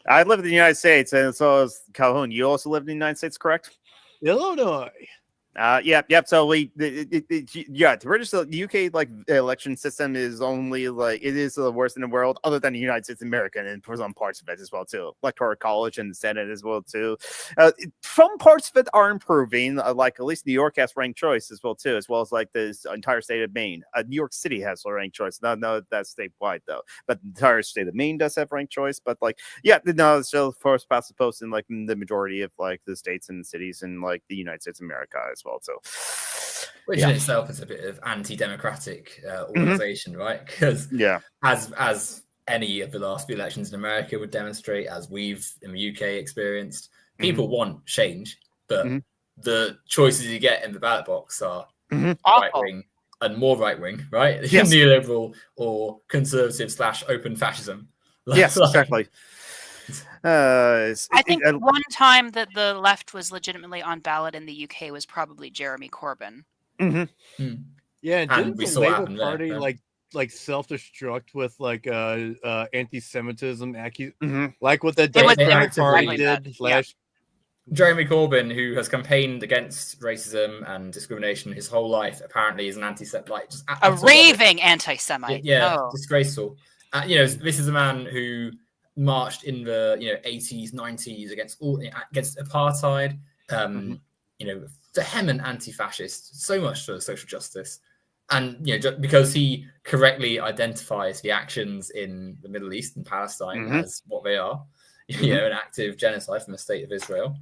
Speaker 2: I live in the United States, and so is Calhoun. You also live in the United States, correct?
Speaker 3: Illinois.
Speaker 2: Yep. So the British, the UK election system is only it is the worst in the world, other than the United States of America, and for some parts of it as well too, Electoral College and the Senate as well too. Some parts of it are improving, like at least New York has ranked choice as well too, as well as like this entire state of Maine. New York City has a ranked choice. No, that's statewide though, but the entire state of Maine does have ranked choice. But it's still first past the post in like the majority of like the states and cities in like the United States of America as well. So,
Speaker 1: which in itself is a bit of anti-democratic organization, right? Because as any of the last few elections in America would demonstrate, as we've in the UK experienced, people want change, but the choices you get in the ballot box are right-wing and more right-wing, right?
Speaker 2: Yes.
Speaker 1: Neoliberal or conservative / open fascism.
Speaker 2: Yes, exactly.
Speaker 4: I think one time that the left was legitimately on ballot in the UK was probably Jeremy Corbyn.
Speaker 3: Yeah, and didn't
Speaker 1: we
Speaker 3: the
Speaker 1: saw what
Speaker 3: Labour
Speaker 1: happened there,
Speaker 3: Party
Speaker 1: yeah.
Speaker 3: like self-destruct with like anti-Semitism like what the
Speaker 1: They would
Speaker 3: Democratic Party
Speaker 1: actively-
Speaker 3: did last?
Speaker 1: Jeremy Corbyn, who has campaigned against racism and discrimination his whole life, apparently is an anti-Semite, like just
Speaker 4: A raving anti-Semite.
Speaker 1: Yeah,
Speaker 4: No.
Speaker 1: disgraceful. This is a man who marched in the 80s, 90s against apartheid. Vehement anti-fascist, so much for social justice, and just because he correctly identifies the actions in the Middle East and Palestine as what they are, an active genocide from the state of Israel.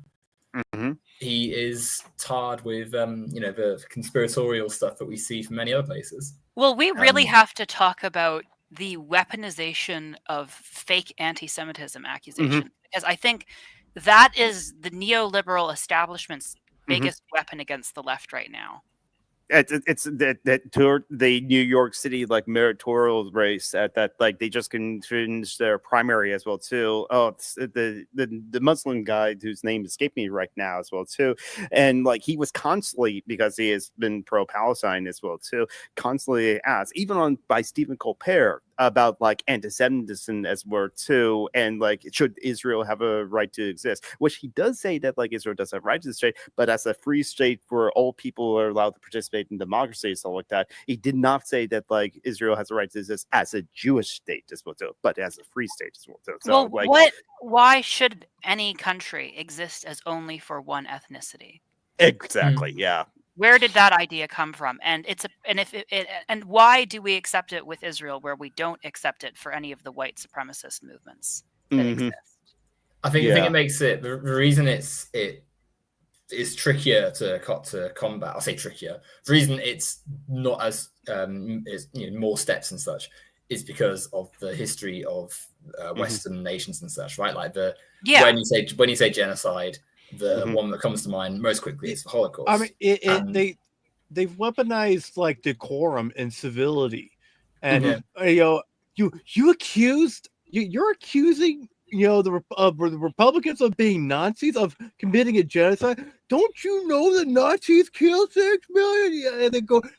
Speaker 1: He is tarred with the conspiratorial stuff that we see from many other places.
Speaker 4: Well, we really have to talk about the weaponization of fake anti-Semitism accusations, because I think that is the neoliberal establishment's biggest weapon against the left right now.
Speaker 2: It's that toward the New York City mayoral race that they just can finish their primary as well too. Oh, it's the Muslim guy whose name escaped me right now as well too, and he was constantly, because he has been pro-Palestine as well too, constantly asked, even by Stephen Colbert, about anti-Semitism as well too, and should Israel have a right to exist, which he does say that Israel does have a right to state, but as a free state where all people are allowed to participate in democracy and stuff like that. He did not say that Israel has a right to exist as a Jewish state as well too, but as a free state as well too. So,
Speaker 4: why should any country exist as only for one ethnicity?
Speaker 2: Exactly. Yeah.
Speaker 4: Where did that idea come from? And and why do we accept it with Israel where we don't accept it for any of the white supremacist movements that exist?
Speaker 1: I think it makes it the reason it is trickier to combat. I'll say trickier. The reason it's not as more steps and such is because of the history of Western nations and such, right? Like when you say genocide, the one that comes to mind most quickly is the Holocaust.
Speaker 3: I mean, they've weaponized like decorum and civility, and you're accusing the Republicans of being Nazis, of committing a genocide. Don't you know that Nazis killed 6 million? And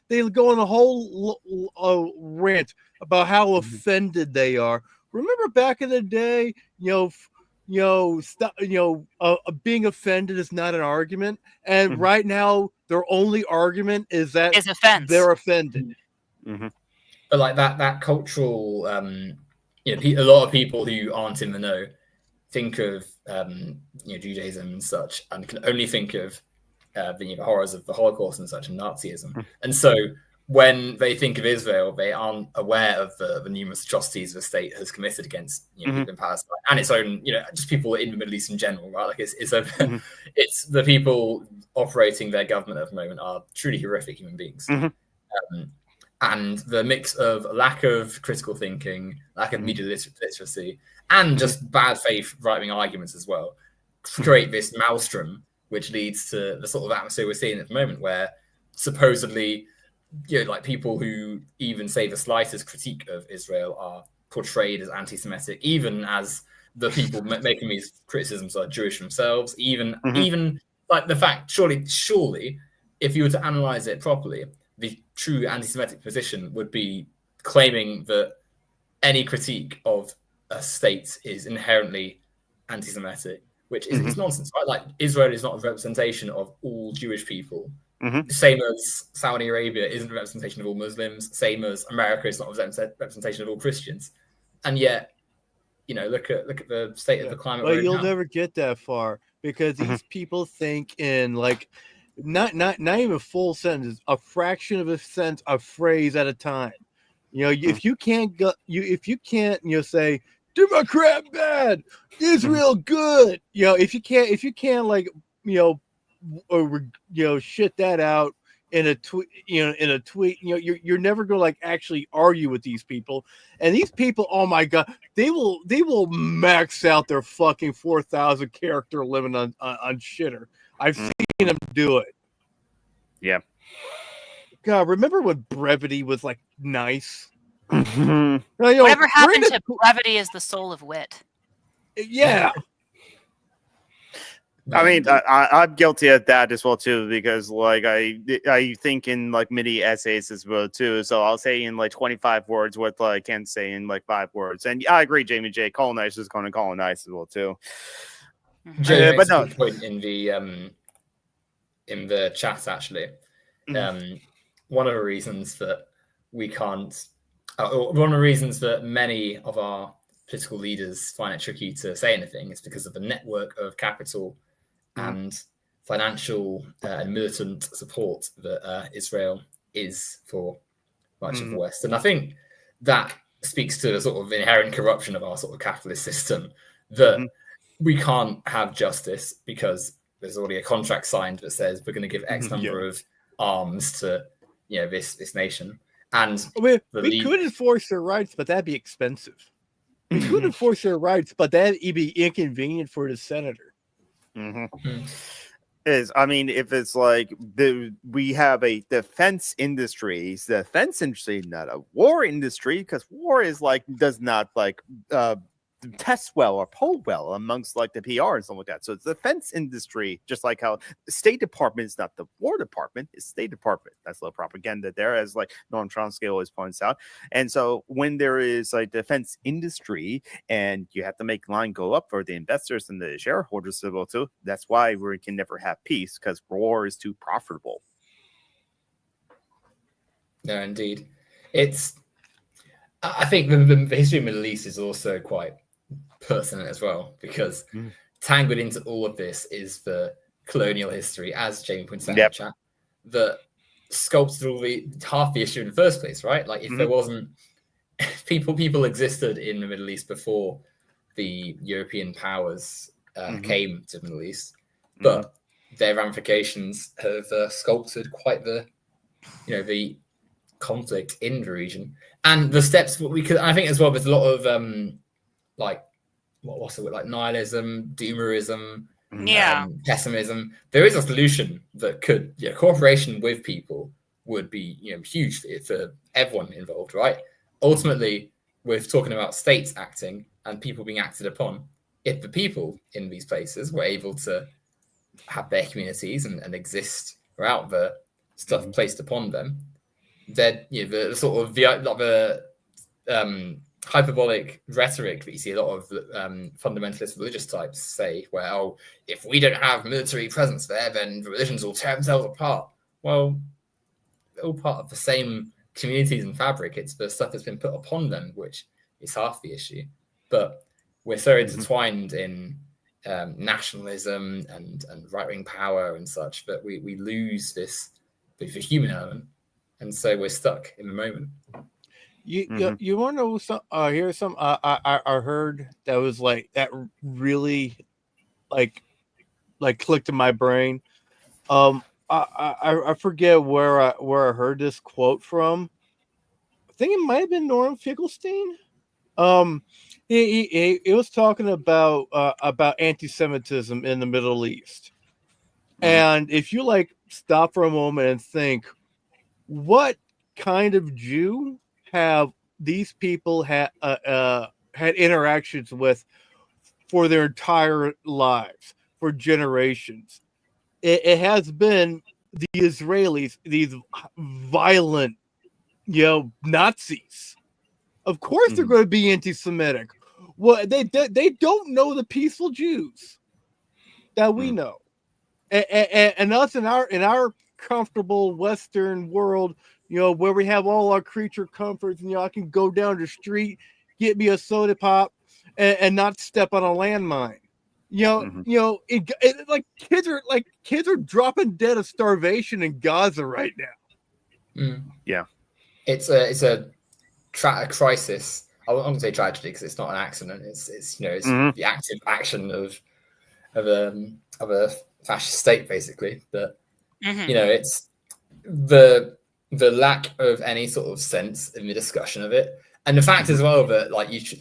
Speaker 3: they go on a whole rant about how offended they are. Remember back in the day, being offended is not an argument, and right now their only argument is that they're offended.
Speaker 1: But like that cultural, a lot of people who aren't in the know think of Judaism and such, and can only think of the horrors of the Holocaust and such, and Nazism. And so when they think of Israel, they aren't aware of the numerous atrocities the state has committed against people in Palestine and its own, just people in the Middle East in general, right? Like it's the people operating their government at the moment are truly horrific human beings. And the mix of lack of critical thinking, lack of media literacy, and just bad faith right-wing arguments as well, create this maelstrom, which leads to the sort of atmosphere we're seeing at the moment, where supposedly, like people who even say the slightest critique of Israel are portrayed as anti-Semitic, even as the people making these criticisms are Jewish themselves. Even like the fact, surely, if you were to analyze it properly, the true anti-Semitic position would be claiming that any critique of a state is inherently anti-Semitic, which is nonsense, right? Like Israel is not a representation of all Jewish people. Same as Saudi Arabia isn't a representation of all Muslims. Same as America is not a representation of all Christians. And yet, look at the state of the climate.
Speaker 3: But you'll never get that far because these people think in like not even a full sentence, a fraction of a sentence, a phrase at a time. If you can't say Democrat bad, Israel good. If you can't like shit that out in a tweet. You're never gonna like actually argue with these people. And these people, oh my god, they will max out their fucking 4,000 character limit on shitter. I've seen them do it.
Speaker 2: Yeah.
Speaker 3: God, remember when brevity was like nice?
Speaker 4: Whatever happened to brevity is the soul of wit.
Speaker 3: Yeah.
Speaker 2: I mean, I'm guilty of that as well too, because like I think in like mini essays as well too. So I'll say in like 25 words what I can't say in like 5 words. And I agree, Jamie J. Colonize is going to colonize as well too.
Speaker 1: But no point in the chat actually. One of the reasons that we can't, one of the reasons that many of our political leaders find it tricky to say anything is because of the network of capital and financial and militant support that Israel is for much of the West. And I think that speaks to the sort of inherent corruption of our sort of capitalist system, that we can't have justice because there's already a contract signed that says we're going to give X number of arms to this nation. And
Speaker 3: we could enforce their rights, but that'd be expensive. We could enforce their rights, but that'd be inconvenient for the senator.
Speaker 2: I mean, if it's like we have a defense industry, not a war industry, because war is like does not like test well or poll well amongst like the PR and stuff like that. So it's the defense industry, just like how the State Department is not the War Department, it's State Department. That's a little propaganda there, as like Noam Chomsky always points out. And so when there is like defense industry and you have to make line go up for the investors and the shareholders as well too, that's why we can never have peace, because war is too profitable.
Speaker 1: No, indeed. I think the history of the Middle East is also quite pertinent as well, because tangled into all of this is the colonial history, as Jamie points out in the chat, that sculpted all the half the issue in the first place, right? Like if there wasn't people existed in the Middle East before the European powers came to the Middle East, but their ramifications have sculpted quite the the conflict in the region and the steps what we could. I think as well, there's a lot of like what's it like nihilism, doomerism, pessimism. There is a solution that could cooperation with people would be huge for everyone involved, right? Ultimately, we're talking about states acting and people being acted upon. If the people in these places were able to have their communities and exist without the stuff placed upon them, then the sort of the hyperbolic rhetoric that you see a lot of fundamentalist religious types say, well, if we don't have military presence there, then the religions will tear themselves apart. Well, they're all part of the same communities and fabric. It's the stuff that's been put upon them which is half the issue. But we're so intertwined in nationalism and right-wing power and such that we lose the human element, and so we're stuck in the moment.
Speaker 3: You want to know some? Here's some. I heard that was like that really, like clicked in my brain. I forget where I heard this quote from. I think it might have been Norm Finkelstein. He was talking about anti-Semitism in the Middle East, and if you stop for a moment and think, what kind of Jew have these people had interactions with for their entire lives, for generations? It has been the Israelis, these violent, Nazis. Of course, they're going to be anti-Semitic. Well, they don't know the peaceful Jews that we know, and us in our comfortable Western world, where we have all our creature comforts, and I can go down the street, get me a soda pop, and not step on a landmine. Kids are dropping dead of starvation in Gaza right now.
Speaker 2: Yeah,
Speaker 1: it's a crisis. I won't say tragedy because it's not an accident. It's the active action of a fascist state, basically. That it's the lack of any sort of sense in the discussion of it, and the fact as well that you should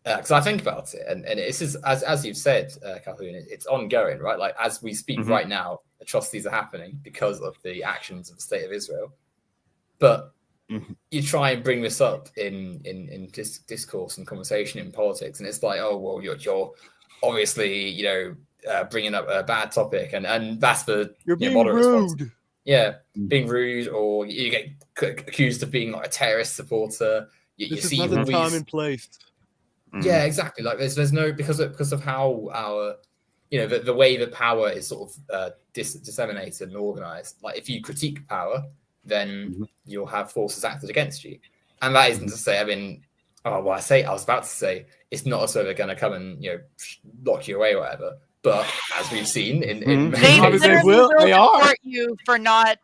Speaker 1: because I think about it, and this is as you've said, Calhoun, it's ongoing, right? Like as we speak right now, atrocities are happening because of the actions of the state of Israel. But you try and bring this up in discourse and conversation in politics, and it's like, oh well, you're obviously bringing up a bad topic, and that's the
Speaker 3: you're being
Speaker 1: moderate
Speaker 3: rude.
Speaker 1: Response. Yeah, being rude, or you get accused of being a terrorist supporter.
Speaker 3: This is not the time and place.
Speaker 1: Yeah, exactly. Like there's no because of how our the way that power is sort of disseminated and organized. Like if you critique power, then you'll have forces acted against you, and that isn't to say. I mean, I was about to say it's not as though they're going to come and lock you away or whatever. But as we've seen in
Speaker 4: they support you for not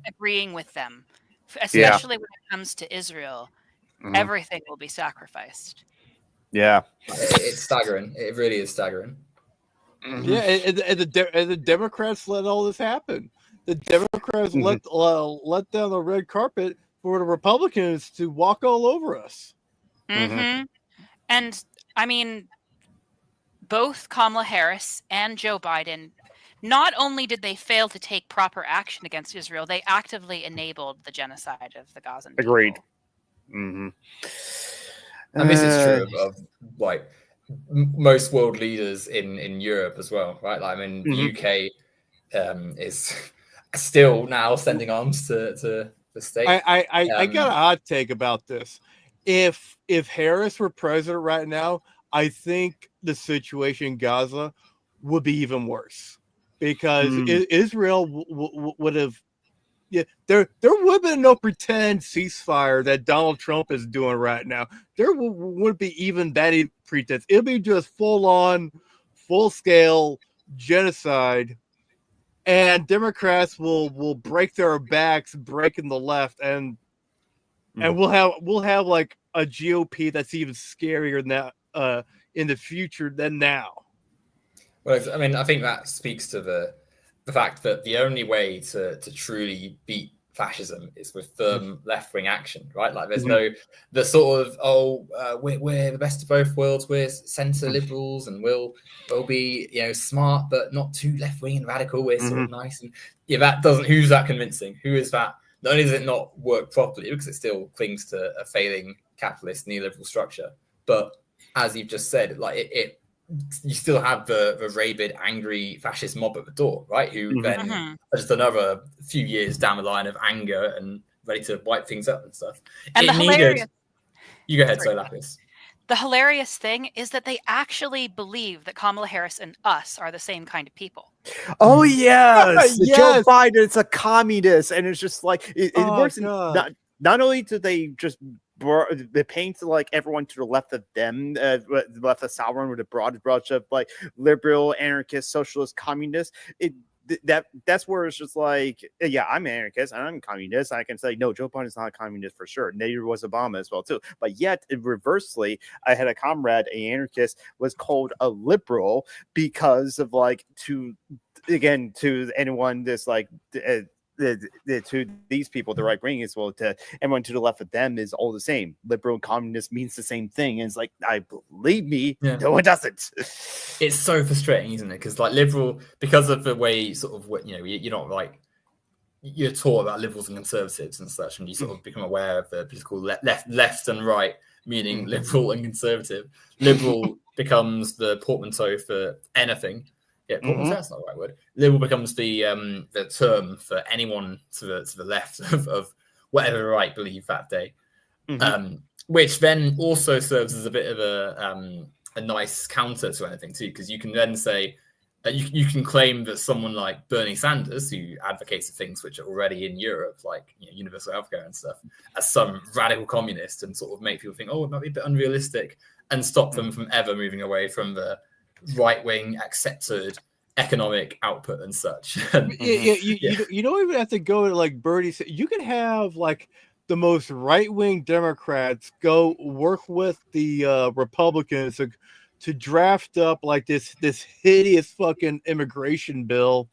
Speaker 4: agreeing with them, especially when it comes to Israel. Everything will be sacrificed.
Speaker 2: Yeah,
Speaker 1: it's staggering. It really is staggering.
Speaker 3: Yeah, and the Democrats let all this happen. The Democrats let down the red carpet for the Republicans to walk all over us.
Speaker 4: And I mean, both Kamala Harris and Joe Biden, not only did they fail to take proper action against Israel, they actively enabled the genocide of the Gazan people.
Speaker 2: Agreed.
Speaker 1: And this is true of most world leaders in Europe as well, right? Like, I mean, the UK is still now sending arms to the state.
Speaker 3: I got a hot take about this. If Harris were president right now, I think the situation in Gaza would be even worse because Israel would have. Yeah, there would have been no pretend ceasefire that Donald Trump is doing right now. There wouldn't be even that pretense. It'd be just full-on, full-scale genocide. and Democrats will break their backs, breaking the left, and we'll have like a GOP that's even scarier than that in the future than now.
Speaker 1: Well, I mean, I think that speaks to the fact that the only way to truly beat fascism is with firm left-wing action, right? Like, there's no the sort of we're the best of both worlds. We're centre liberals, and we'll be smart but not too left-wing and radical. We're sort of nice, and that doesn't. Who's that convincing? Who is that? Not only does it not work properly because it still clings to a failing capitalist neoliberal structure, but as you've just said, like you still have the rabid, angry fascist mob at the door, right? Who then are just another few years down the line of anger and ready to wipe things up and stuff.
Speaker 4: And the hilarious...
Speaker 1: You go ahead, Lapis.
Speaker 4: The hilarious thing is that they actually believe that Kamala Harris and us are the same kind of people.
Speaker 2: Oh yes,
Speaker 3: Yes.
Speaker 2: Joe Biden is a communist, and it's just like it works. Not only do they just they paint like everyone to the left of them, left of Sauron with a broad brush of like liberal, anarchist, socialist, communist. That's where it's just like, yeah, I'm an anarchist and I'm a communist. I can say, no, Joe Biden is not a communist for sure. Neither was Obama as well, too. But yet, reversely, I had a comrade, an anarchist, was called a liberal because of like, to anyone that's like, to these people, the right wing as well, to everyone to the left of them is all the same. Liberal and communist means the same thing. And it's like, I believe me, no, it doesn't.
Speaker 1: It's so frustrating, isn't it? Because like liberal, because of the way sort of you're not like you're taught about liberals and conservatives and such, and you sort of become aware of the political left and right, meaning liberal and conservative. Liberal becomes the portmanteau for anything. Yeah, that's not the right word. Liberal becomes the term for anyone to the left of whatever right believe that day, which then also serves as a bit of a nice counter to anything too, because you can then say you can claim that someone like Bernie Sanders, who advocates for things which are already in Europe, like universal healthcare and stuff, as some radical communist, and sort of make people think, oh, it might be a bit unrealistic, and stop them from ever moving away from the right-wing accepted economic output and such.
Speaker 3: You don't even have to go to like Bernie. You can have like the most right-wing Democrats go work with the Republicans to draft up like this hideous fucking immigration bill.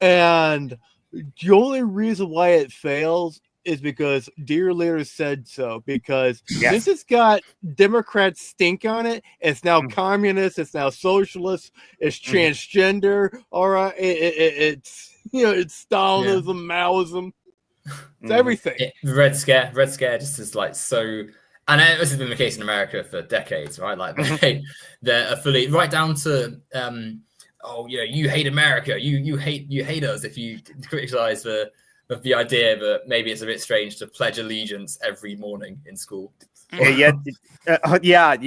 Speaker 3: And the only reason why it fails is because dear leader said so, because this has got Democrats stink on it. It's now communist, it's now socialist, it's transgender, all right, it's it's Stalinism, Maoism, it's everything.
Speaker 1: Red Scare just is like so, and this has been the case in America for decades, right? Like they're affiliate right down to you hate America, you hate us if you criticize the idea that maybe it's a bit strange to pledge allegiance every morning in school.
Speaker 2: You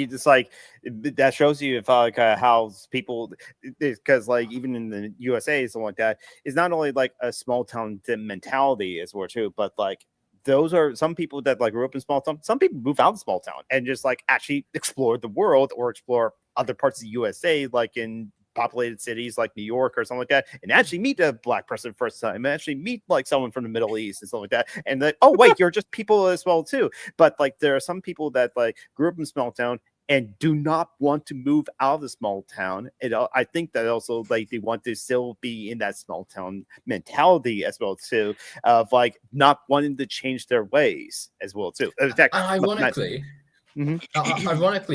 Speaker 2: just like that shows you if how people, because like even in the USA something like that, it's not only like a small town mentality as well too, but like those are some people that like grew up in small town. Some people move out of small town and just like actually explore the world or explore other parts of the USA, like in populated cities like New York or something like that, and actually meet a black person first time, and actually meet like someone from the Middle East and stuff like that, and like, oh wait, you're just people as well too. But like there are some people that like grew up in small town and do not want to move out of the small town. And I think that also like they want to still be in that small town mentality as well too, of like not wanting to change their ways as well too. In fact,
Speaker 1: ironically,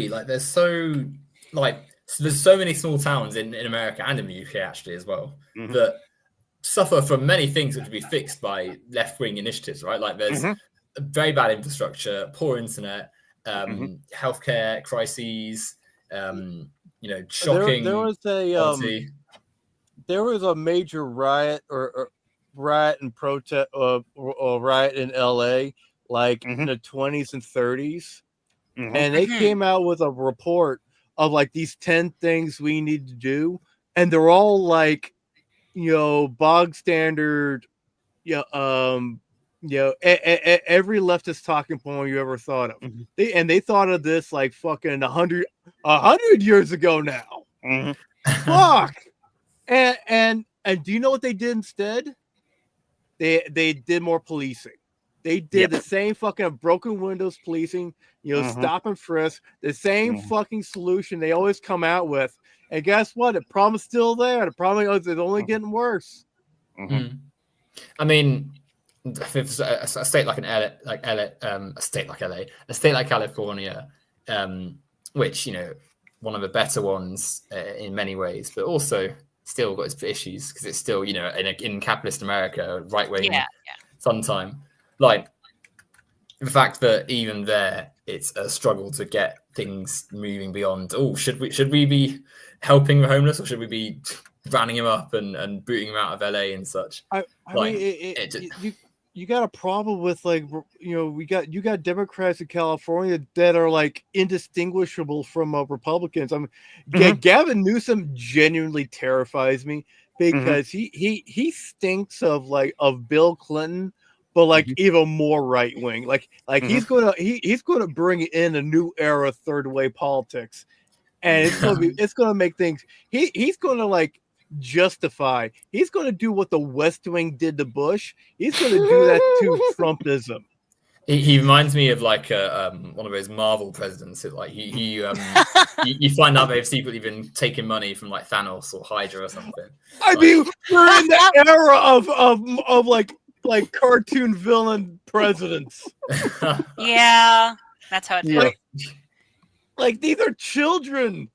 Speaker 1: like there's so many small towns in America and in the UK actually as well that suffer from many things which would be fixed by left-wing initiatives, right? Like there's very bad infrastructure, poor internet, healthcare crises, shocking.
Speaker 3: There was a major riot or riot and protest or riot in LA like in the 20s and 30s, and they came out with a report of like these 10 things we need to do, and they're all like bog standard every leftist talking point you ever thought of. They thought of this like fucking 100 years ago now. Fuck. And And do you know what they did instead? They did more policing. They did the same fucking broken windows policing, stop and frisk, the same fucking solution they always come out with. And guess what? The problem's still there. The problem is it's only getting worse.
Speaker 1: I mean, if it's a state like a state like LA, a state like California, which one of the better ones in many ways, but also still got its issues because it's still in capitalist America, right wing sometime. Like the fact that even there it's a struggle to get things moving beyond. Oh, should we be helping the homeless, or should we be rounding him up and booting him out of LA and such?
Speaker 3: I mean, you got a problem with you got Democrats in California that are like indistinguishable from Republicans. I mean, Gavin Newsom genuinely terrifies me because he stinks of Bill Clinton, but even more right wing. He's gonna bring in a new era of third way politics, and it's gonna make things. He's gonna justify. He's going to do what the West Wing did to Bush. He's going to do that to Trumpism.
Speaker 1: He reminds me of one of those Marvel presidents. You find out they've secretly been taking money from Thanos or Hydra or something.
Speaker 3: I mean, we're in the era of cartoon villain presidents.
Speaker 4: Yeah, that's how it feels.
Speaker 3: These are children.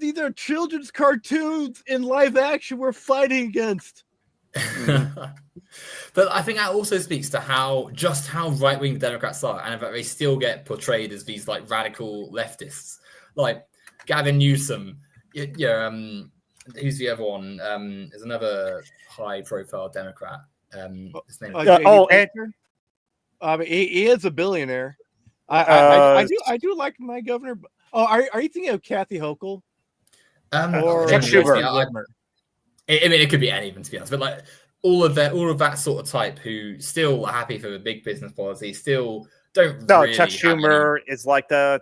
Speaker 3: These are children's cartoons in live action we're fighting against.
Speaker 1: But I think that also speaks to how right-wing the Democrats are, and that they still get portrayed as these radical leftists. Like Gavin Newsom, who's the other one? There's another high-profile Democrat. His name
Speaker 3: Andrew. He is a billionaire. I do like my governor. Oh, are you thinking of Kathy Hochul?
Speaker 2: Or Chuck Schumer.
Speaker 1: I mean, it could be anyone, to be honest. But all of that sort of type who still are happy for the big business policy, still don't.
Speaker 2: No,
Speaker 1: really
Speaker 2: Chuck Schumer is like the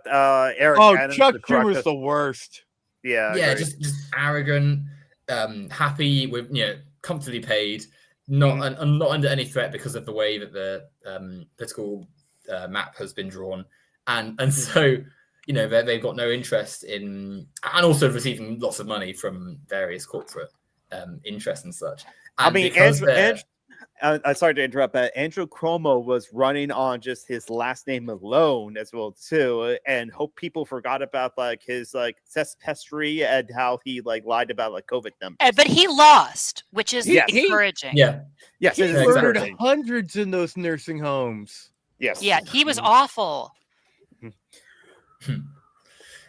Speaker 2: Eric.
Speaker 3: Adams, Chuck Schumer's the worst.
Speaker 1: Yeah, just arrogant, happy with comfortably paid, not under any threat because of the way that the political map has been drawn, and so. They've got no interest in, and also receiving lots of money from various corporate interests and such. And
Speaker 2: I mean, sorry to interrupt, but Andrew Cuomo was running on just his last name alone as well too, and hope people forgot about his cespestry and how he lied about COVID numbers.
Speaker 4: But he lost, which is encouraging.
Speaker 3: He murdered hundreds in those nursing homes.
Speaker 2: Yes.
Speaker 4: Yeah, he was awful.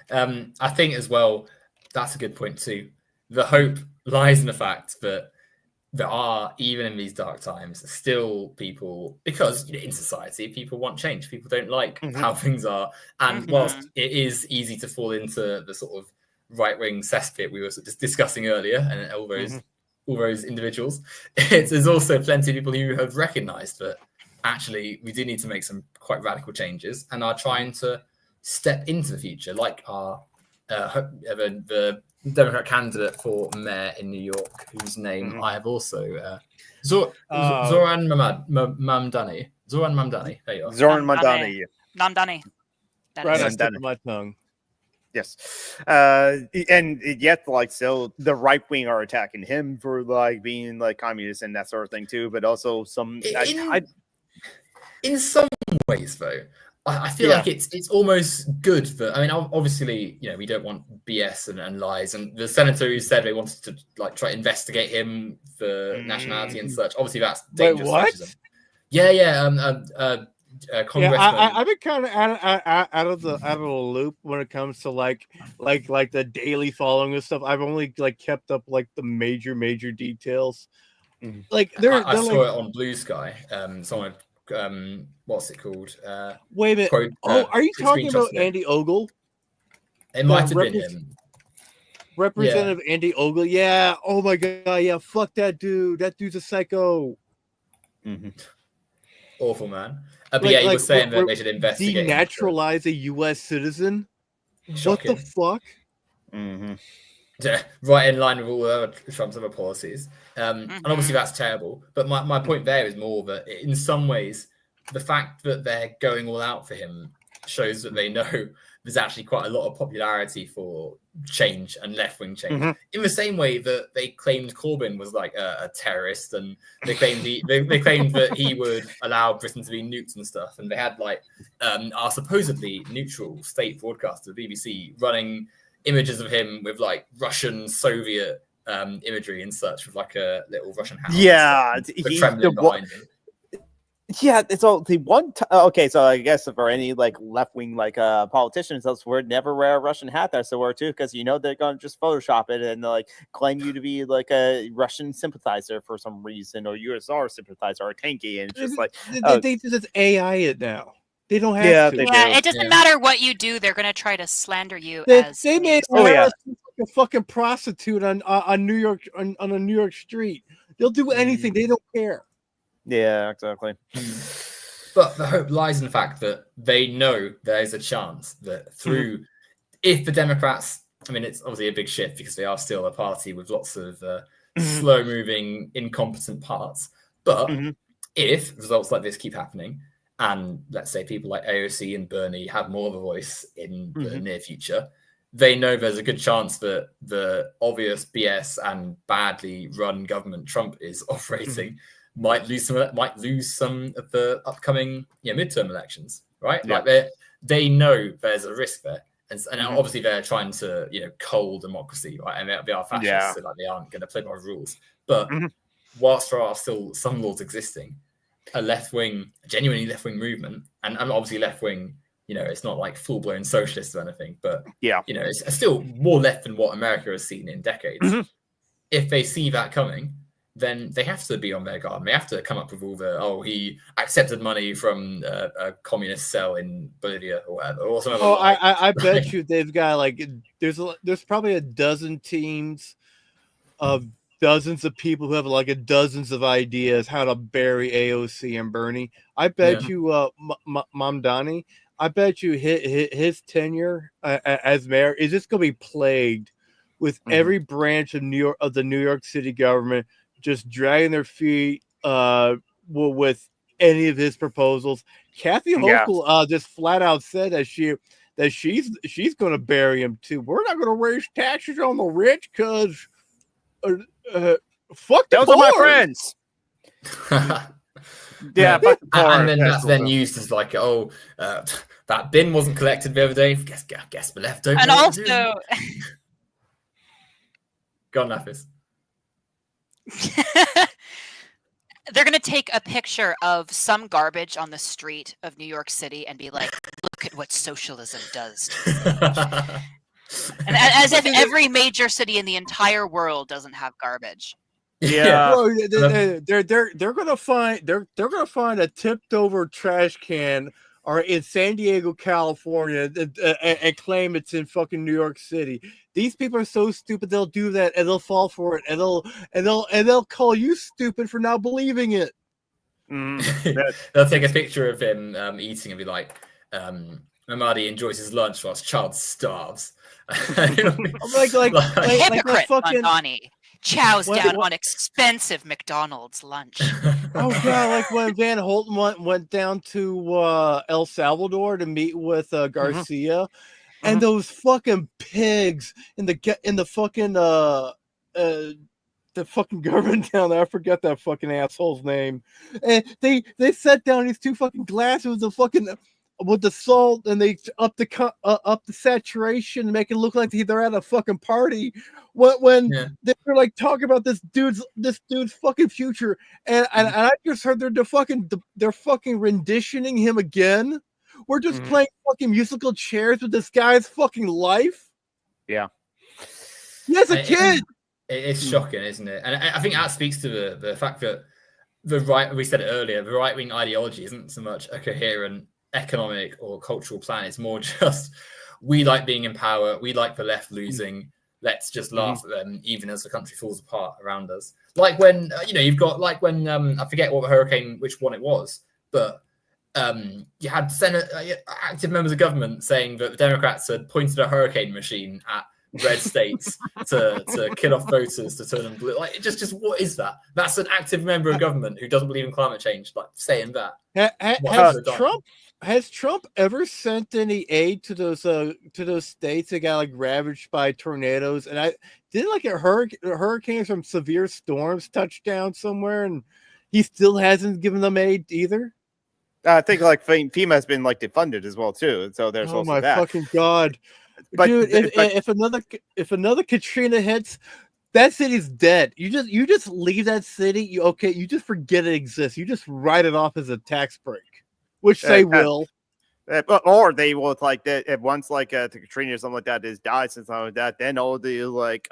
Speaker 1: I think as well, that's a good point too. The hope lies in the fact that there are, even in these dark times, still people, because in society, people want change. People don't like how things are. And whilst it is easy to fall into the sort of right-wing cesspit we were just discussing earlier, and all those individuals, there's also plenty of people who have recognized that actually we do need to make some quite radical changes and are trying to step into the future, like our the Democrat candidate for mayor in New York, whose name I have also Zoran Mamdani. Zoran Mamdani. There you are.
Speaker 2: Zoran Mamdani.
Speaker 4: Mamdani.
Speaker 3: Right on the tip of my tongue.
Speaker 2: Yes, and yet, so the right wing are attacking him for being communist and that sort of thing too, but also some.
Speaker 1: In some ways, though. I feel like it's almost good that, I mean, obviously, we don't want BS and lies. And the senator who said they wanted to try to investigate him for nationality and such, obviously that's dangerous.
Speaker 3: Wait, what?
Speaker 1: Fascism. Yeah. Congressman.
Speaker 3: I've been kind of out of the loop when it comes to like the daily following of stuff. I've only kept up the major details.
Speaker 1: I saw it on Blue Sky. Someone. What's it called?
Speaker 3: Wait a minute.
Speaker 1: Quote,
Speaker 3: are you talking about Andy Ogle?
Speaker 1: It might have been him.
Speaker 3: Representative Andy Ogle. Yeah. Oh my god. Yeah. Fuck that dude. That dude's a psycho.
Speaker 1: Awful man. But he was saying that they should investigate.
Speaker 3: Denaturalize a U.S. citizen.
Speaker 1: Shocking.
Speaker 3: What the fuck?
Speaker 1: right in line with all Trump's other policies. And obviously that's terrible. But my point there is more that in some ways, the fact that they're going all out for him shows that they know there's actually quite a lot of popularity for change and left-wing change. In the same way that they claimed Corbyn was like a terrorist, and they claimed they claimed that he would allow Britain to be nuked and stuff. And they had like our supposedly neutral state broadcaster, the BBC, running images of him with like Russian Soviet imagery and such, with like a little Russian house.
Speaker 2: Yeah,
Speaker 1: he's Kremlin behind him.
Speaker 2: Yeah, it's all the one. Okay, so I guess for any like left wing like politicians, those would never wear a Russian hat. That's the word too, because you know they're gonna just Photoshop it and like claim you to be like a Russian sympathizer for some reason, or USSR sympathizer, or tanky, and it's just like
Speaker 3: they just AI it now. They don't have to.
Speaker 4: It doesn't matter what you do; they're gonna try to slander you.
Speaker 3: They made like a fucking prostitute on New York on a New York street. They'll do anything. They don't care.
Speaker 2: Yeah, exactly.
Speaker 1: But the hope lies in the fact that they know there is a chance that through, if the Democrats, I mean, it's obviously a big shift because they are still a party with lots of slow-moving, incompetent parts. But if results like this keep happening, and let's say people like AOC and Bernie have more of a voice in the near future, they know there's a good chance that the obvious BS and badly run government Trump is operating might lose some of the upcoming midterm elections, right?
Speaker 2: Yeah.
Speaker 1: Like they know there's a risk there, and obviously they're trying to cull democracy, right? And they are fascists, so like they aren't going to play by rules. But whilst there are still some laws existing, a genuinely left-wing movement, and obviously left-wing, it's not like full-blown socialist or anything, but it's still more left than what America has seen in decades. If they see that coming, then they have to be on their guard. They have to come up with all he accepted money from a communist cell in Bolivia or whatever. Or something
Speaker 3: I bet you they've got like there's probably a dozen teams of dozens of people who have like dozens of ideas how to bury AOC and Bernie. I bet you Mamdani, I bet you his tenure as mayor is just going to be plagued with every branch of the New York City government just dragging their feet with any of his proposals. Kathy Hochul just flat out said that she's going to bury him too. We're not going to raise taxes on the rich because fuck
Speaker 2: those are my friends. Yeah, fuck the poor.
Speaker 1: And then that's then used as like, that bin wasn't collected the other day. Guess the leftover.
Speaker 4: And also,
Speaker 1: go on, Nafis.
Speaker 4: They're going to take a picture of some garbage on the street of New York City and be like, look at what socialism does. And as if every major city in the entire world doesn't have garbage.
Speaker 2: Yeah,
Speaker 3: bro, they're gonna find a tipped over trash can or in San Diego, California, and claim it's in fucking New York City. These people are so stupid they'll do that and they'll fall for it and they'll call you stupid for not believing it.
Speaker 1: They'll take a picture of him eating and be like, Mamadi enjoys his lunch whilst Child starves.
Speaker 4: like fucking Mamdani chows down on expensive McDonald's lunch.
Speaker 3: Oh god, like when Van Holten went down to El Salvador to meet with Garcia, and those fucking pigs in the fucking government down there. I forget that fucking asshole's name. And they set down these two fucking glasses with the salt, and they up the saturation, make it look like they're at a fucking party. When they're like talking about this dude's fucking future, and I just heard they're fucking renditioning him again. We're just playing fucking musical chairs with this guy's fucking life.
Speaker 2: Yeah,
Speaker 3: he has a kid.
Speaker 1: It's shocking, isn't it? And I think that speaks to the fact that the right, we said it earlier, the right-wing ideology isn't so much a coherent economic or cultural plan. It's more just, we like being in power, we like the left losing, let's just laugh at them even as the country falls apart around us. Like when you've got like when I forget which one it was, but you had active members of government saying that the Democrats had pointed a hurricane machine at red states to kill off voters to turn them blue. Like, just what is that? That's an active member of government who doesn't believe in climate change, like saying that.
Speaker 3: Has Trump ever sent any aid to those states that got like ravaged by tornadoes? And I did like hurricanes from severe storms touch down somewhere, and he still hasn't given them aid either.
Speaker 2: I think like FEMA has been like defunded as well too. So there's also
Speaker 3: my
Speaker 2: that.
Speaker 3: Fucking God, dude! If another Katrina hits, that city's dead. You just leave that city. You just forget it exists. You just write it off as a tax break. Which they will.
Speaker 2: Or they will like that once like the Katrina or something like that is dies and something like that, then all the like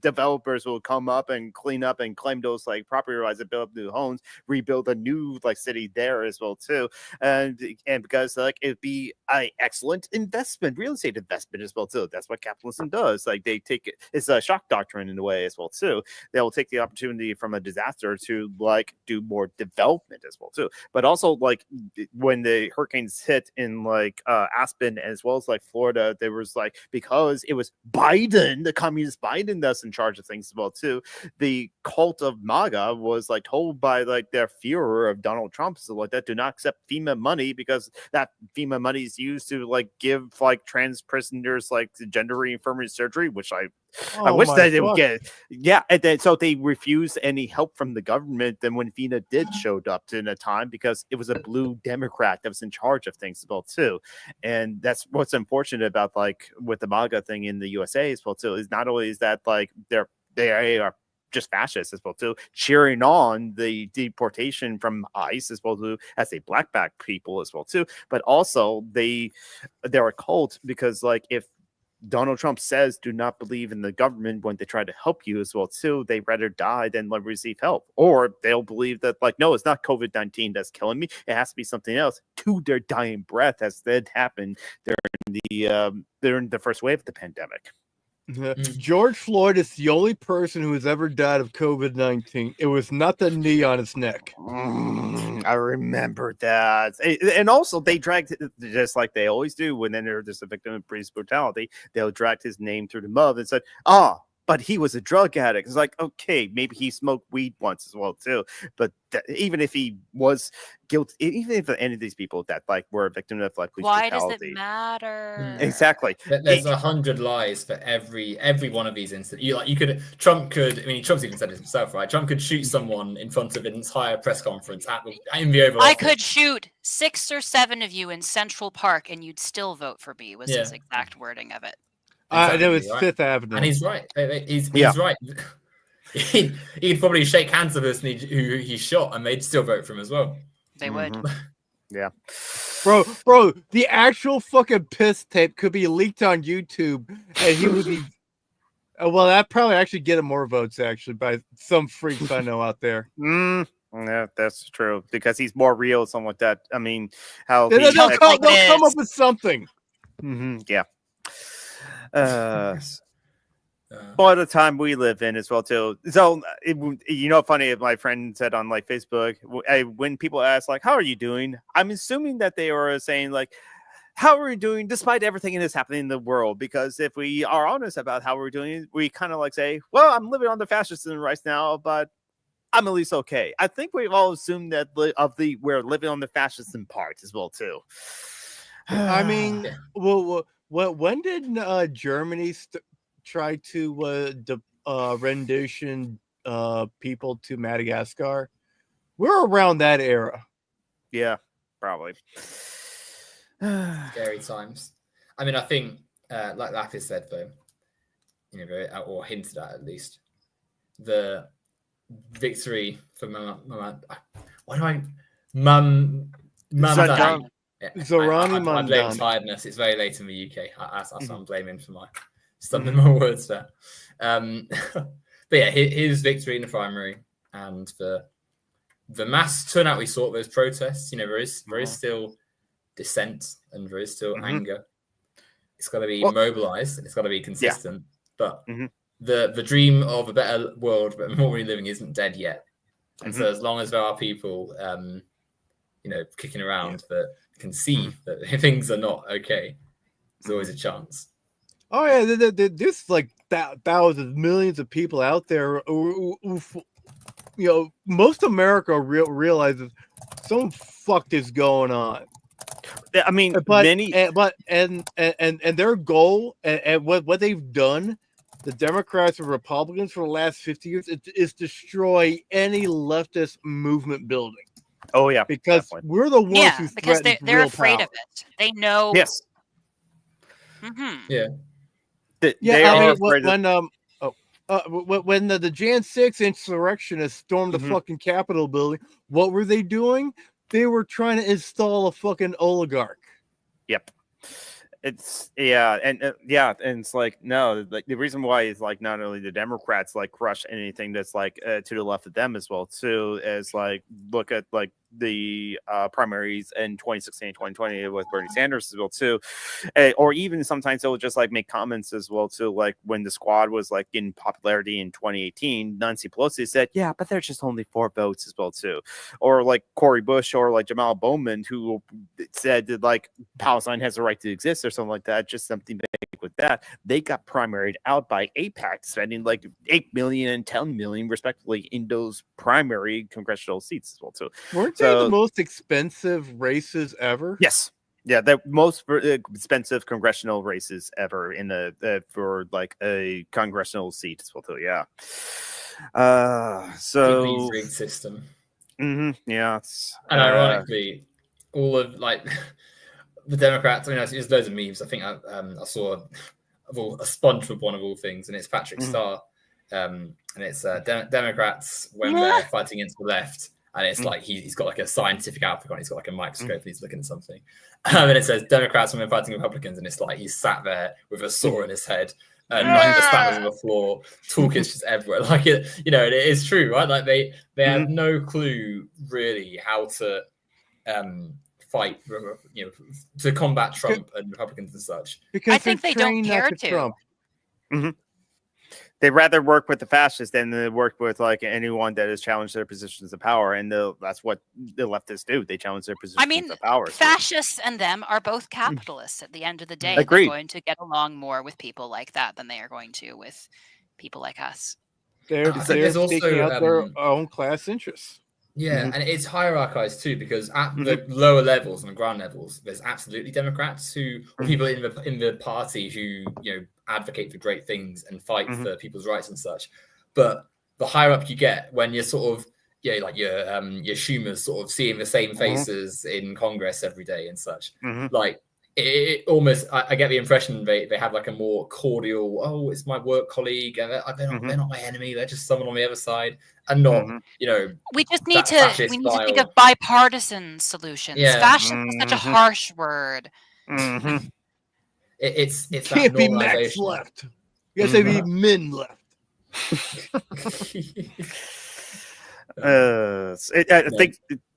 Speaker 2: developers will come up and clean up and claim those like property rights and build up new homes, rebuild a new like city there as well too, and because like it'd be an excellent investment, real estate investment as well too. That's what capitalism does. Like they take it, it's a shock doctrine in a way as well too. They will take the opportunity from a disaster to like do more development as well too. But also like when the hurricanes hit in like Aspen as well as like Florida, there was like, because it was Biden, the communist Biden, that's in charge of things as well too. The cult of MAGA was like told by like their Führer of Donald Trump, so like that, do not accept FEMA money because that FEMA money is used to like give like trans prisoners like gender reaffirming surgery, which I wish that they would get. Yeah, and then so they refused any help from the government. Then when FEMA did showed up in a time, because it was a blue Democrat that was in charge of things as well too, and that's what's unfortunate about like with the MAGA thing in the USA as well too. Is not only is that like they are just fascists as well too, cheering on the deportation from ICE as well too as a black people as well too, but also they're a cult because like if Donald Trump says do not believe in the government when they try to help you as well too, they rather die than receive help. Or they'll believe that like, no, it's not COVID-19 that's killing me, it has to be something else, to their dying breath, as did happen during the first wave of the pandemic.
Speaker 3: George Floyd is the only person who has ever died of COVID-19. It was not the knee on his neck.
Speaker 2: I remember that. And also they dragged, just like they always do when there's a victim of police brutality, they'll drag his name through the mud and said, but he was a drug addict. It's like, okay, maybe he smoked weed once as well too. But even if he was guilty, even if any of these people that like were a victim of like police
Speaker 4: why
Speaker 2: brutality,
Speaker 4: does it matter?
Speaker 2: Exactly.
Speaker 1: There's 100 lies for every one of these incidents. Trump's even said it himself, right? Trump could shoot someone in front of an entire press conference in the Oval Office.
Speaker 4: I could shoot 6 or 7 of you in Central Park and you'd still vote for me, was his exact wording of it.
Speaker 3: I know it's Fifth Avenue,
Speaker 1: and he's right. He's right. He'd probably shake hands with the person who he shot, and they'd still vote for him as well.
Speaker 4: They would.
Speaker 2: Yeah,
Speaker 3: bro. The actual fucking piss tape could be leaked on YouTube, and he would be. Well, that probably actually get him more votes actually by some freaks I know out there.
Speaker 2: Yeah, that's true because he's more real, something like that. I mean, how
Speaker 3: they'll come up with something.
Speaker 2: Yeah. By the time we live in as well too. So funny, my friend said on like Facebook, when people ask like, how are you doing, I'm assuming that they are saying like, how are we doing despite everything that is happening in the world? Because if we are honest about how we're doing, we kind of like say, well, I'm living on the fascism right now, but I'm at least okay. I think we've all assumed that we're living on the fascism part as well too.
Speaker 3: I mean, when did Germany try to rendition people to Madagascar? We're around that era.
Speaker 2: Yeah, probably.
Speaker 1: Scary times. I mean, I think, like Lapis said, though, or hinted at least, the victory for Mamdani.
Speaker 3: Zorani
Speaker 1: I blame
Speaker 3: Mamdani.
Speaker 1: tiredness. It's very late in the UK. That's what I'm blaming for my stumbling my words there. But yeah, his victory in the primary and the mass turnout we saw at those protests. There is still dissent and there is still anger. It's got to be mobilized and it's got to be consistent. But the dream of a better world, but more living, isn't dead yet. And so as long as there are people, kicking around that can see that things are not okay, there's always a chance.
Speaker 3: Oh yeah, there's like thousands, millions of people out there most America realizes some fuck is going on.
Speaker 2: I mean,
Speaker 3: But
Speaker 2: many.
Speaker 3: and their goal and what they've done, the Democrats and Republicans for the last 50 years, is destroy any leftist movement building.
Speaker 2: Oh yeah,
Speaker 3: because
Speaker 2: definitely.
Speaker 3: we're the ones who
Speaker 4: because
Speaker 3: threaten
Speaker 4: they're
Speaker 3: real
Speaker 4: afraid
Speaker 3: power.
Speaker 4: of it. They know.
Speaker 2: Yes.
Speaker 4: Mm-hmm.
Speaker 1: Yeah.
Speaker 2: They
Speaker 3: I
Speaker 2: are
Speaker 3: mean,
Speaker 2: afraid
Speaker 3: when the Jan 6 insurrectionists stormed the fucking Capitol building, what were they doing? They were trying to install a fucking oligarch.
Speaker 2: Yep. It's and it's like no, like the reason why is like not only the Democrats like crush anything that's like to the left of them as well too, as like look at like the primaries in 2016 and 2020 with Bernie Sanders as well too, or even sometimes they'll just like make comments as well too, like when the squad was like getting popularity in 2018, Nancy Pelosi said, yeah, but there's just only 4 votes as well too, or like Cory Bush or like Jamal Bowman who said that like Palestine has the right to exist or something like that, just something big with that. They got primaried out by AIPAC, spending like 8 million and 10 million respectively in those primary congressional seats as well too.
Speaker 3: Weren't they the most expensive races ever?
Speaker 2: Yes. Yeah, the most expensive congressional races ever in for like a congressional seat as well too. Yeah. So
Speaker 1: rigged system.
Speaker 2: Yeah.
Speaker 1: And ironically, all of like the Democrats. I mean, there's loads of memes. I think I saw a sponge with one of all things, and it's Patrick Starr, and it's Democrats when they're fighting against the left. And it's like he's got like a scientific outfit on. He's got like a microscope and he's looking at something. And it says Democrats when they're fighting Republicans, and it's like he's sat there with a saw in his head, and the spatters on the floor, toolkits just everywhere. Like it is true, right? Like they have no clue really how to fight, to combat Trump and Republicans and such.
Speaker 3: Because
Speaker 4: I think they don't care to.
Speaker 3: Trump.
Speaker 2: They'd rather work with the fascists than they work with like anyone that has challenged their positions of power, and that's what the leftists do. They challenge their positions of power.
Speaker 4: Fascists and them are both capitalists. At the end of the day,
Speaker 2: Agreed.
Speaker 4: They're going to get along more with people like that than they are going to with people like us.
Speaker 3: They're taking out their own class interests.
Speaker 1: Yeah, and it's hierarchized too, because at the lower levels and the ground levels, there's absolutely Democrats or people in the party who advocate for great things and fight for people's rights and such. But the higher up you get, when you're sort of like your Schumer's sort of seeing the same faces in Congress every day and such, like it almost I get the impression they have like a more cordial, oh, it's my work colleague, and they're not my enemy, they're just someone on the other side, and not
Speaker 4: we just need to think of bipartisan solutions. Fascist is such a harsh word.
Speaker 1: It's
Speaker 3: can't be Max left. You gotta say be Min left.
Speaker 2: I think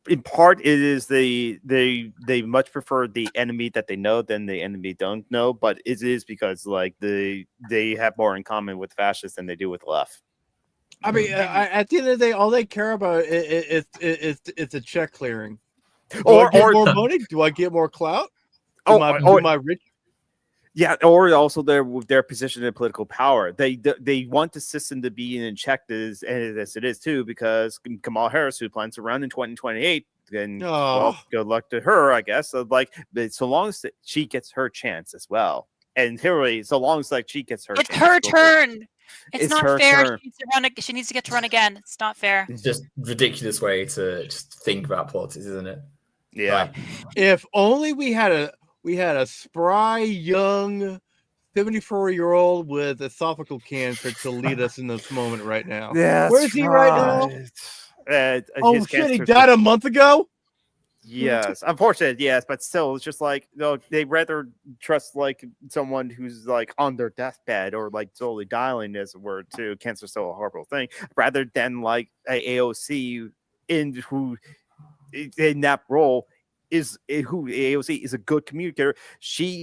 Speaker 2: in part it is they much prefer the enemy that they know than the enemy don't know, but it is because like they have more in common with fascists than they do with left.
Speaker 3: I mean, at the end of the day, all they care about is a check clearing. Do I get more money? Do I get more clout? Am I rich?
Speaker 2: Yeah, or also their position in political power. They want the system to be in check as it is too, because Kamala Harris, who plans to run in 2028, then well, good luck to her, I guess. So, so long as she gets her chance as well, and Hillary, so long as she gets her,
Speaker 4: it's her turn. It's not fair. She needs to get to run again. It's not fair.
Speaker 1: It's just a ridiculous way to just think about politics, isn't it?
Speaker 2: Yeah.
Speaker 3: If only we had a spry young 74-year-old with esophageal cancer to lead us in this moment right now.
Speaker 2: Yeah,
Speaker 3: where is he right now? Oh shit, he died a month ago.
Speaker 2: Yes, unfortunate. Yes, but still, it's just like they rather trust like someone who's like on their deathbed or like slowly dying, as it were. To cancer's still a horrible thing, rather than like a AOC in that role. AOC is a good communicator.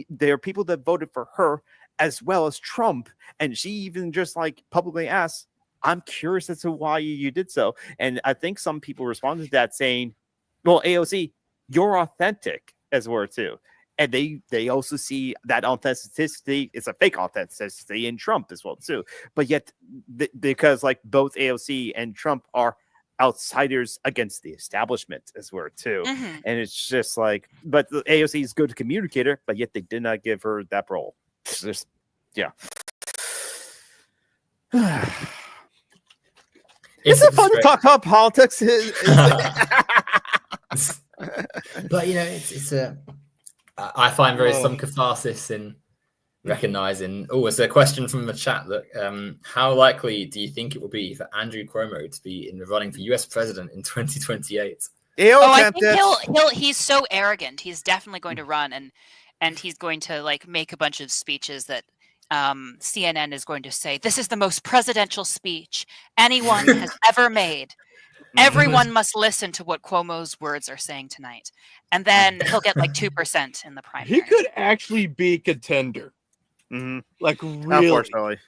Speaker 2: There are people that voted for her as well as Trump, and she even just like publicly asked, "I'm curious as to why you did so." And I think some people responded to that saying, "Well, AOC, you're authentic," as it were too. and they also see that authenticity is a fake authenticity in Trump as well too. But yet, because like both AOC and Trump are outsiders against the establishment as well too, and it's just like, but the AOC is a good communicator, but yet they did not give her that role. It's just, yeah. Is it fun to talk about politics?
Speaker 1: But you know, it's a. I find some catharsis in recognizing. Oh, it's a question from the chat. Look, how likely do you think it will be for Andrew Cuomo to be in the running for U.S. president in 2028?
Speaker 4: I think he's so arrogant. He's definitely going to run, and he's going to like make a bunch of speeches that CNN is going to say, this is the most presidential speech anyone has ever made. Everyone must listen to what Cuomo's words are saying tonight. And then he'll get like 2% in the primary.
Speaker 3: He could actually be a contender. Like, really.
Speaker 2: Unfortunately.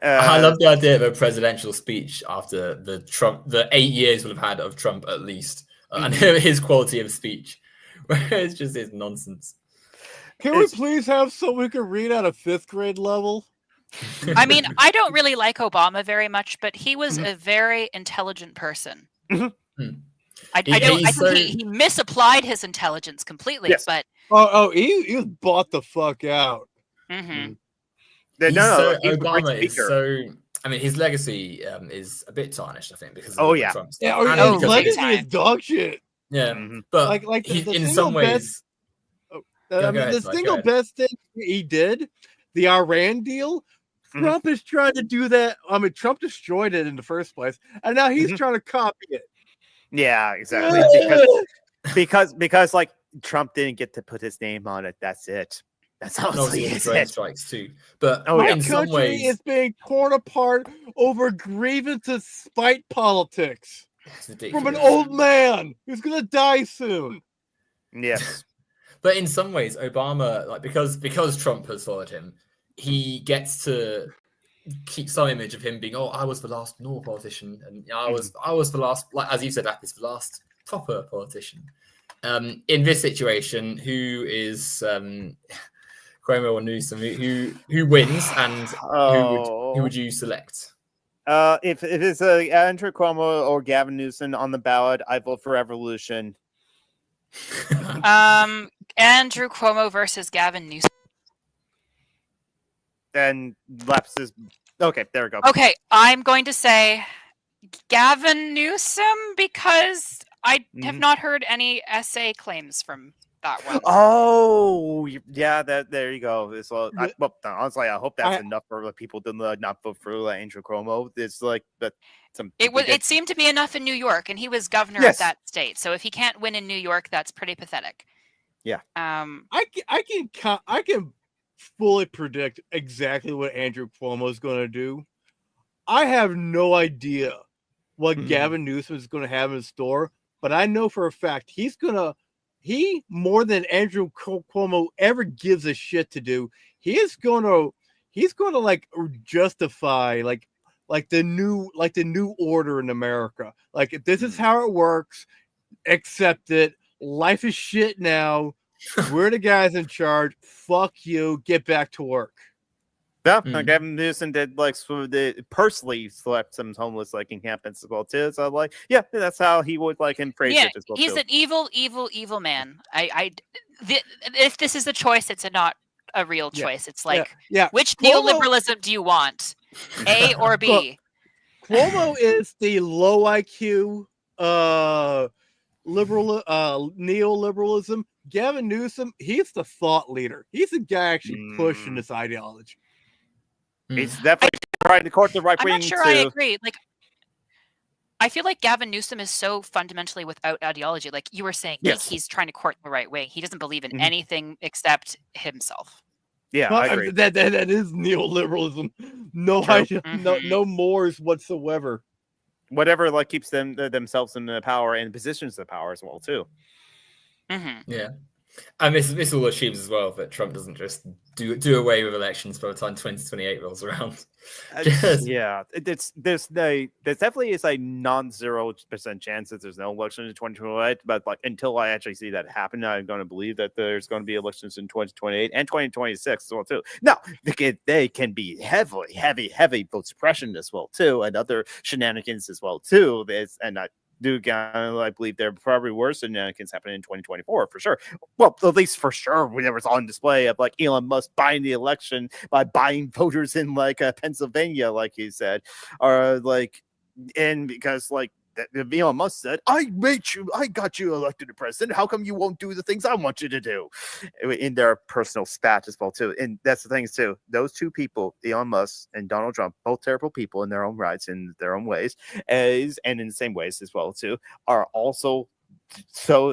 Speaker 1: I love the idea of a presidential speech after the 8 years we'll have had of Trump at least, and his quality of speech, where it's just his nonsense.
Speaker 3: Can we please have someone who can read at a 5th grade level?
Speaker 4: I mean, I don't really like Obama very much, but he was a very intelligent person. I think he misapplied his intelligence completely, but
Speaker 3: he was bought the fuck out.
Speaker 1: Obama is so. I mean, his legacy is a bit tarnished, I think, because of Trump stuff.
Speaker 3: His legacy is dog shit.
Speaker 1: Yeah, but
Speaker 3: like
Speaker 1: in some ways,
Speaker 3: the single best thing he did, the Iran deal. Trump is trying to do that. I mean, Trump destroyed it in the first place, and now he's trying to copy it.
Speaker 2: Yeah, exactly. because like Trump didn't get to put his name on it. That's it. That's how it
Speaker 1: strikes too. But
Speaker 3: in some ways, is being torn apart over grievances, spite politics from an old man who's gonna die soon.
Speaker 2: Yes,
Speaker 1: but in some ways, Obama, like because Trump has followed him, he gets to keep some image of him being, I was the last normal politician, and I was the last, like as you said, Apis, the last proper politician. In this situation, who is Cuomo or Newsom? Who wins, and who would you select?
Speaker 2: If it's Andrew Cuomo or Gavin Newsom on the ballot, I vote for Revolution.
Speaker 4: Andrew Cuomo versus Gavin Newsom.
Speaker 2: And lapses. Okay, there we go.
Speaker 4: Okay, I'm going to say Gavin Newsom because I have not heard any SA claims from that one.
Speaker 2: Oh, yeah, there you go. Honestly, I hope that's enough for the people to not vote for Andrew Cuomo. It's like that.
Speaker 4: It seemed to be enough in New York, and he was governor of that state. So if he can't win in New York, that's pretty pathetic.
Speaker 2: Yeah.
Speaker 3: I can fully predict exactly what Andrew Cuomo is going to do. I have no idea what Gavin Newsom is going to have in store, but I know for a fact he more than Andrew Cuomo ever gives a shit to do, he's going to like justify like the new order in America. Like, this is how it works. Accept it. Life is shit now. We're the guys in charge. Fuck you. Get back to work.
Speaker 2: Yeah, Gavin Newsom did personally select some homeless encampments as well too. So that's how he would embrace it as well.
Speaker 4: He's an evil man. If this is a choice, it's not a real choice. It's which neoliberalism do you want? A or B?
Speaker 3: Cuomo is the low IQ neoliberalism. Gavin Newsom, he's the thought leader. He's the guy actually pushing this ideology.
Speaker 2: He's definitely trying to court the right wing.
Speaker 4: I'm not sure I agree. I feel like Gavin Newsom is so fundamentally without ideology. Like you were saying, he's trying to court the right wing. He doesn't believe in anything except himself.
Speaker 2: Yeah, I agree.
Speaker 3: That is neoliberalism. No idea, no mores whatsoever.
Speaker 2: Whatever keeps themselves in the power and positions of power as well too.
Speaker 1: Yeah. And this all assumes as well that Trump doesn't just do away with elections by the time 2028 rolls around.
Speaker 2: Yeah, there's definitely is a non-0% chance that there's no elections in 2028. But like until I actually see that happen, I'm going to believe that there's going to be elections in 2028 and 2026 as well too. Now they can be heavy vote suppression as well too, and other shenanigans as well too. I believe there probably were shenanigans happening in 2024 for sure. Well, at least for sure, when it was on display of like Elon Musk buying the election by buying voters in like Pennsylvania, like he said, or like, and because like Elon Musk said, I got you elected to president. How come you won't do the things I want you to do? In their personal spat as well too. And that's the thing too. Those two people, Elon Musk and Donald Trump, both terrible people in their own rights, in their own ways, and in the same ways as well too, are also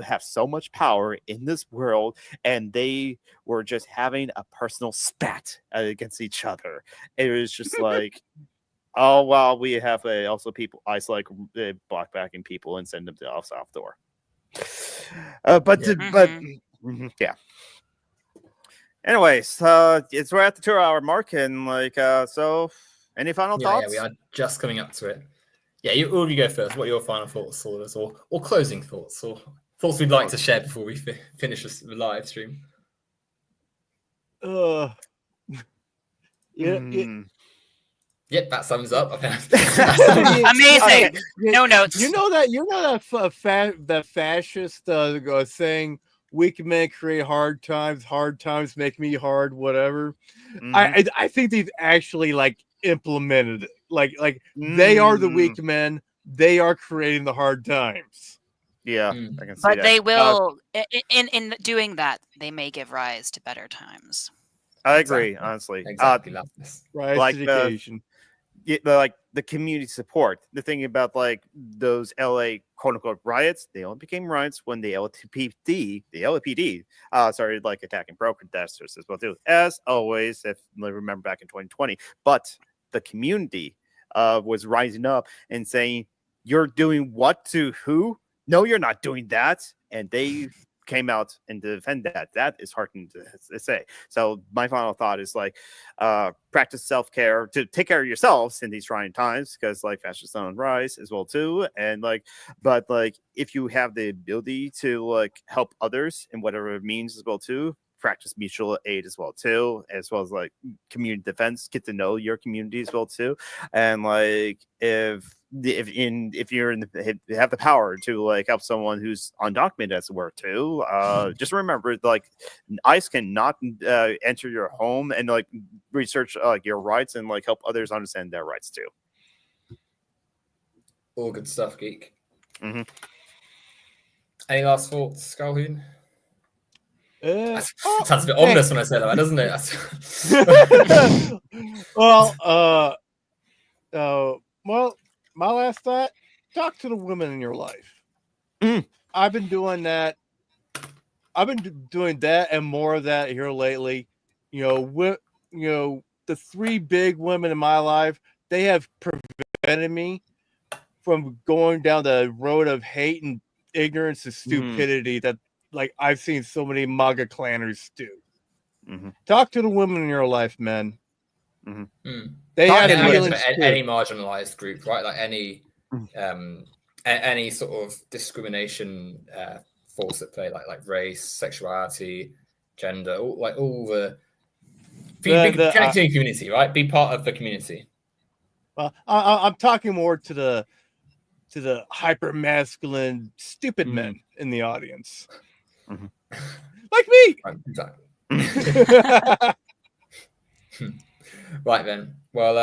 Speaker 2: have so much power in this world, and they were just having a personal spat against each other. It was just like. Oh, well, we have also people isolate blockbacking people and send them to South Door. Yeah. Anyways, it's right at the 2-hour mark, and like, so any final thoughts?
Speaker 1: Yeah, we are just coming up to it. Yeah, you go first. What are your final thoughts, or closing thoughts, or thoughts we'd like to share before we finish the live stream? Yep, that sums up.
Speaker 4: Amazing. Okay. No notes.
Speaker 3: You know that fascist saying, "Weak men create hard times make me hard." Whatever. Mm-hmm. I think they've actually like implemented it. Like they are the weak men. They are creating the hard times.
Speaker 2: Yeah, I can see
Speaker 4: but
Speaker 2: that.
Speaker 4: They will. In doing that, they may give rise to better times.
Speaker 2: I agree, honestly.
Speaker 1: Exactly.
Speaker 3: Like education.
Speaker 2: Like the community support. The thing about like those LA quote unquote riots, they only became riots when the LAPD started like attacking protesters as well too. As always, if you remember back in 2020, but the community was rising up and saying, "You're doing what to who? No, you're not doing that," and they came out and defend that. That is heartening to say. So my final thought is like practice self-care to take care of yourselves in these trying times, because like fascists on rise as well too, and like but like if you have the ability to like help others in whatever it means as well too, practice mutual aid as well too, as well as like community defense. Get to know your community as well too, and like if you're have the power to like help someone who's undocumented as it were too, just remember like ICE cannot enter your home and like research like your rights and like help others understand their rights too.
Speaker 1: All good stuff, Geek.
Speaker 2: Mm-hmm.
Speaker 1: Any last thoughts, Calhoun? Sounds a bit ominous when I say that, doesn't it?
Speaker 3: Well, my last thought: talk to the women in your life. I've been doing that. And more of that here lately. The 3 big women in my life, they have prevented me from going down the road of hate and ignorance and stupidity that like I've seen so many MAGA clanners do. Talk to the women in your life, men. They have
Speaker 1: any marginalized group, right? Like any sort of discrimination force at play, like race, sexuality, gender, all the connecting community, right? Be part of the community.
Speaker 3: Well, I'm talking more to the hyper masculine, stupid men in the audience, like me.
Speaker 1: Right, exactly. Right then. Well,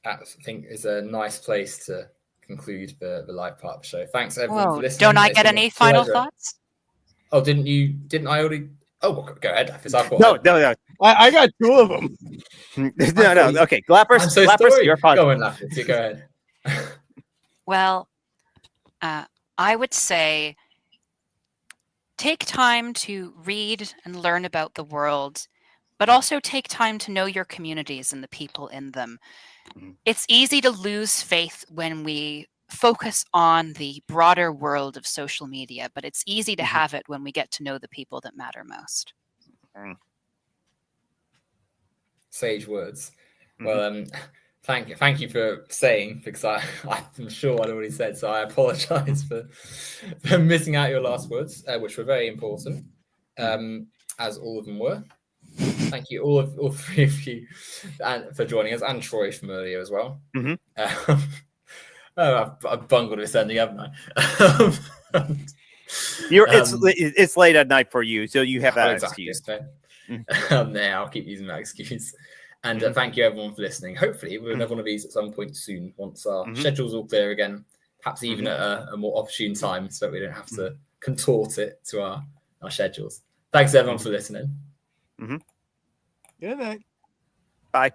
Speaker 1: I think is a nice place to conclude the live part of the show. Thanks everyone for listening.
Speaker 4: Don't I get any final thoughts?
Speaker 1: Oh, didn't I already? Oh, well, go ahead.
Speaker 2: No.
Speaker 3: I got 2 of them.
Speaker 2: No. Okay, Glappers, you're fine.
Speaker 1: Go on, Lappers. You go ahead.
Speaker 4: Well, I would say take time to read and learn about the world, but also take time to know your communities and the people in them. It's easy to lose faith when we focus on the broader world of social media, but it's easy to
Speaker 2: Mhm.
Speaker 4: have it when we get to know the people that matter most.
Speaker 1: Sage words.
Speaker 2: Mhm.
Speaker 1: Well, thank you for saying, because I'm sure I'd already said, so I apologize for missing out your last words, which were very important, as all of them were. Thank you, all three of you, and for joining us, and Troy from earlier as well.
Speaker 2: Mhm.
Speaker 1: I've bungled this ending, haven't I?
Speaker 2: It's late at night for you, so you have that
Speaker 1: exactly.
Speaker 2: excuse.
Speaker 1: Yeah, I'll keep using that excuse. And thank you everyone for listening. Hopefully we'll another one of these at some point soon, once our schedule's all clear again, perhaps even at a more opportune time, so that we don't have to contort it to our schedules. Thanks everyone for listening.
Speaker 3: Good night.
Speaker 2: Bye.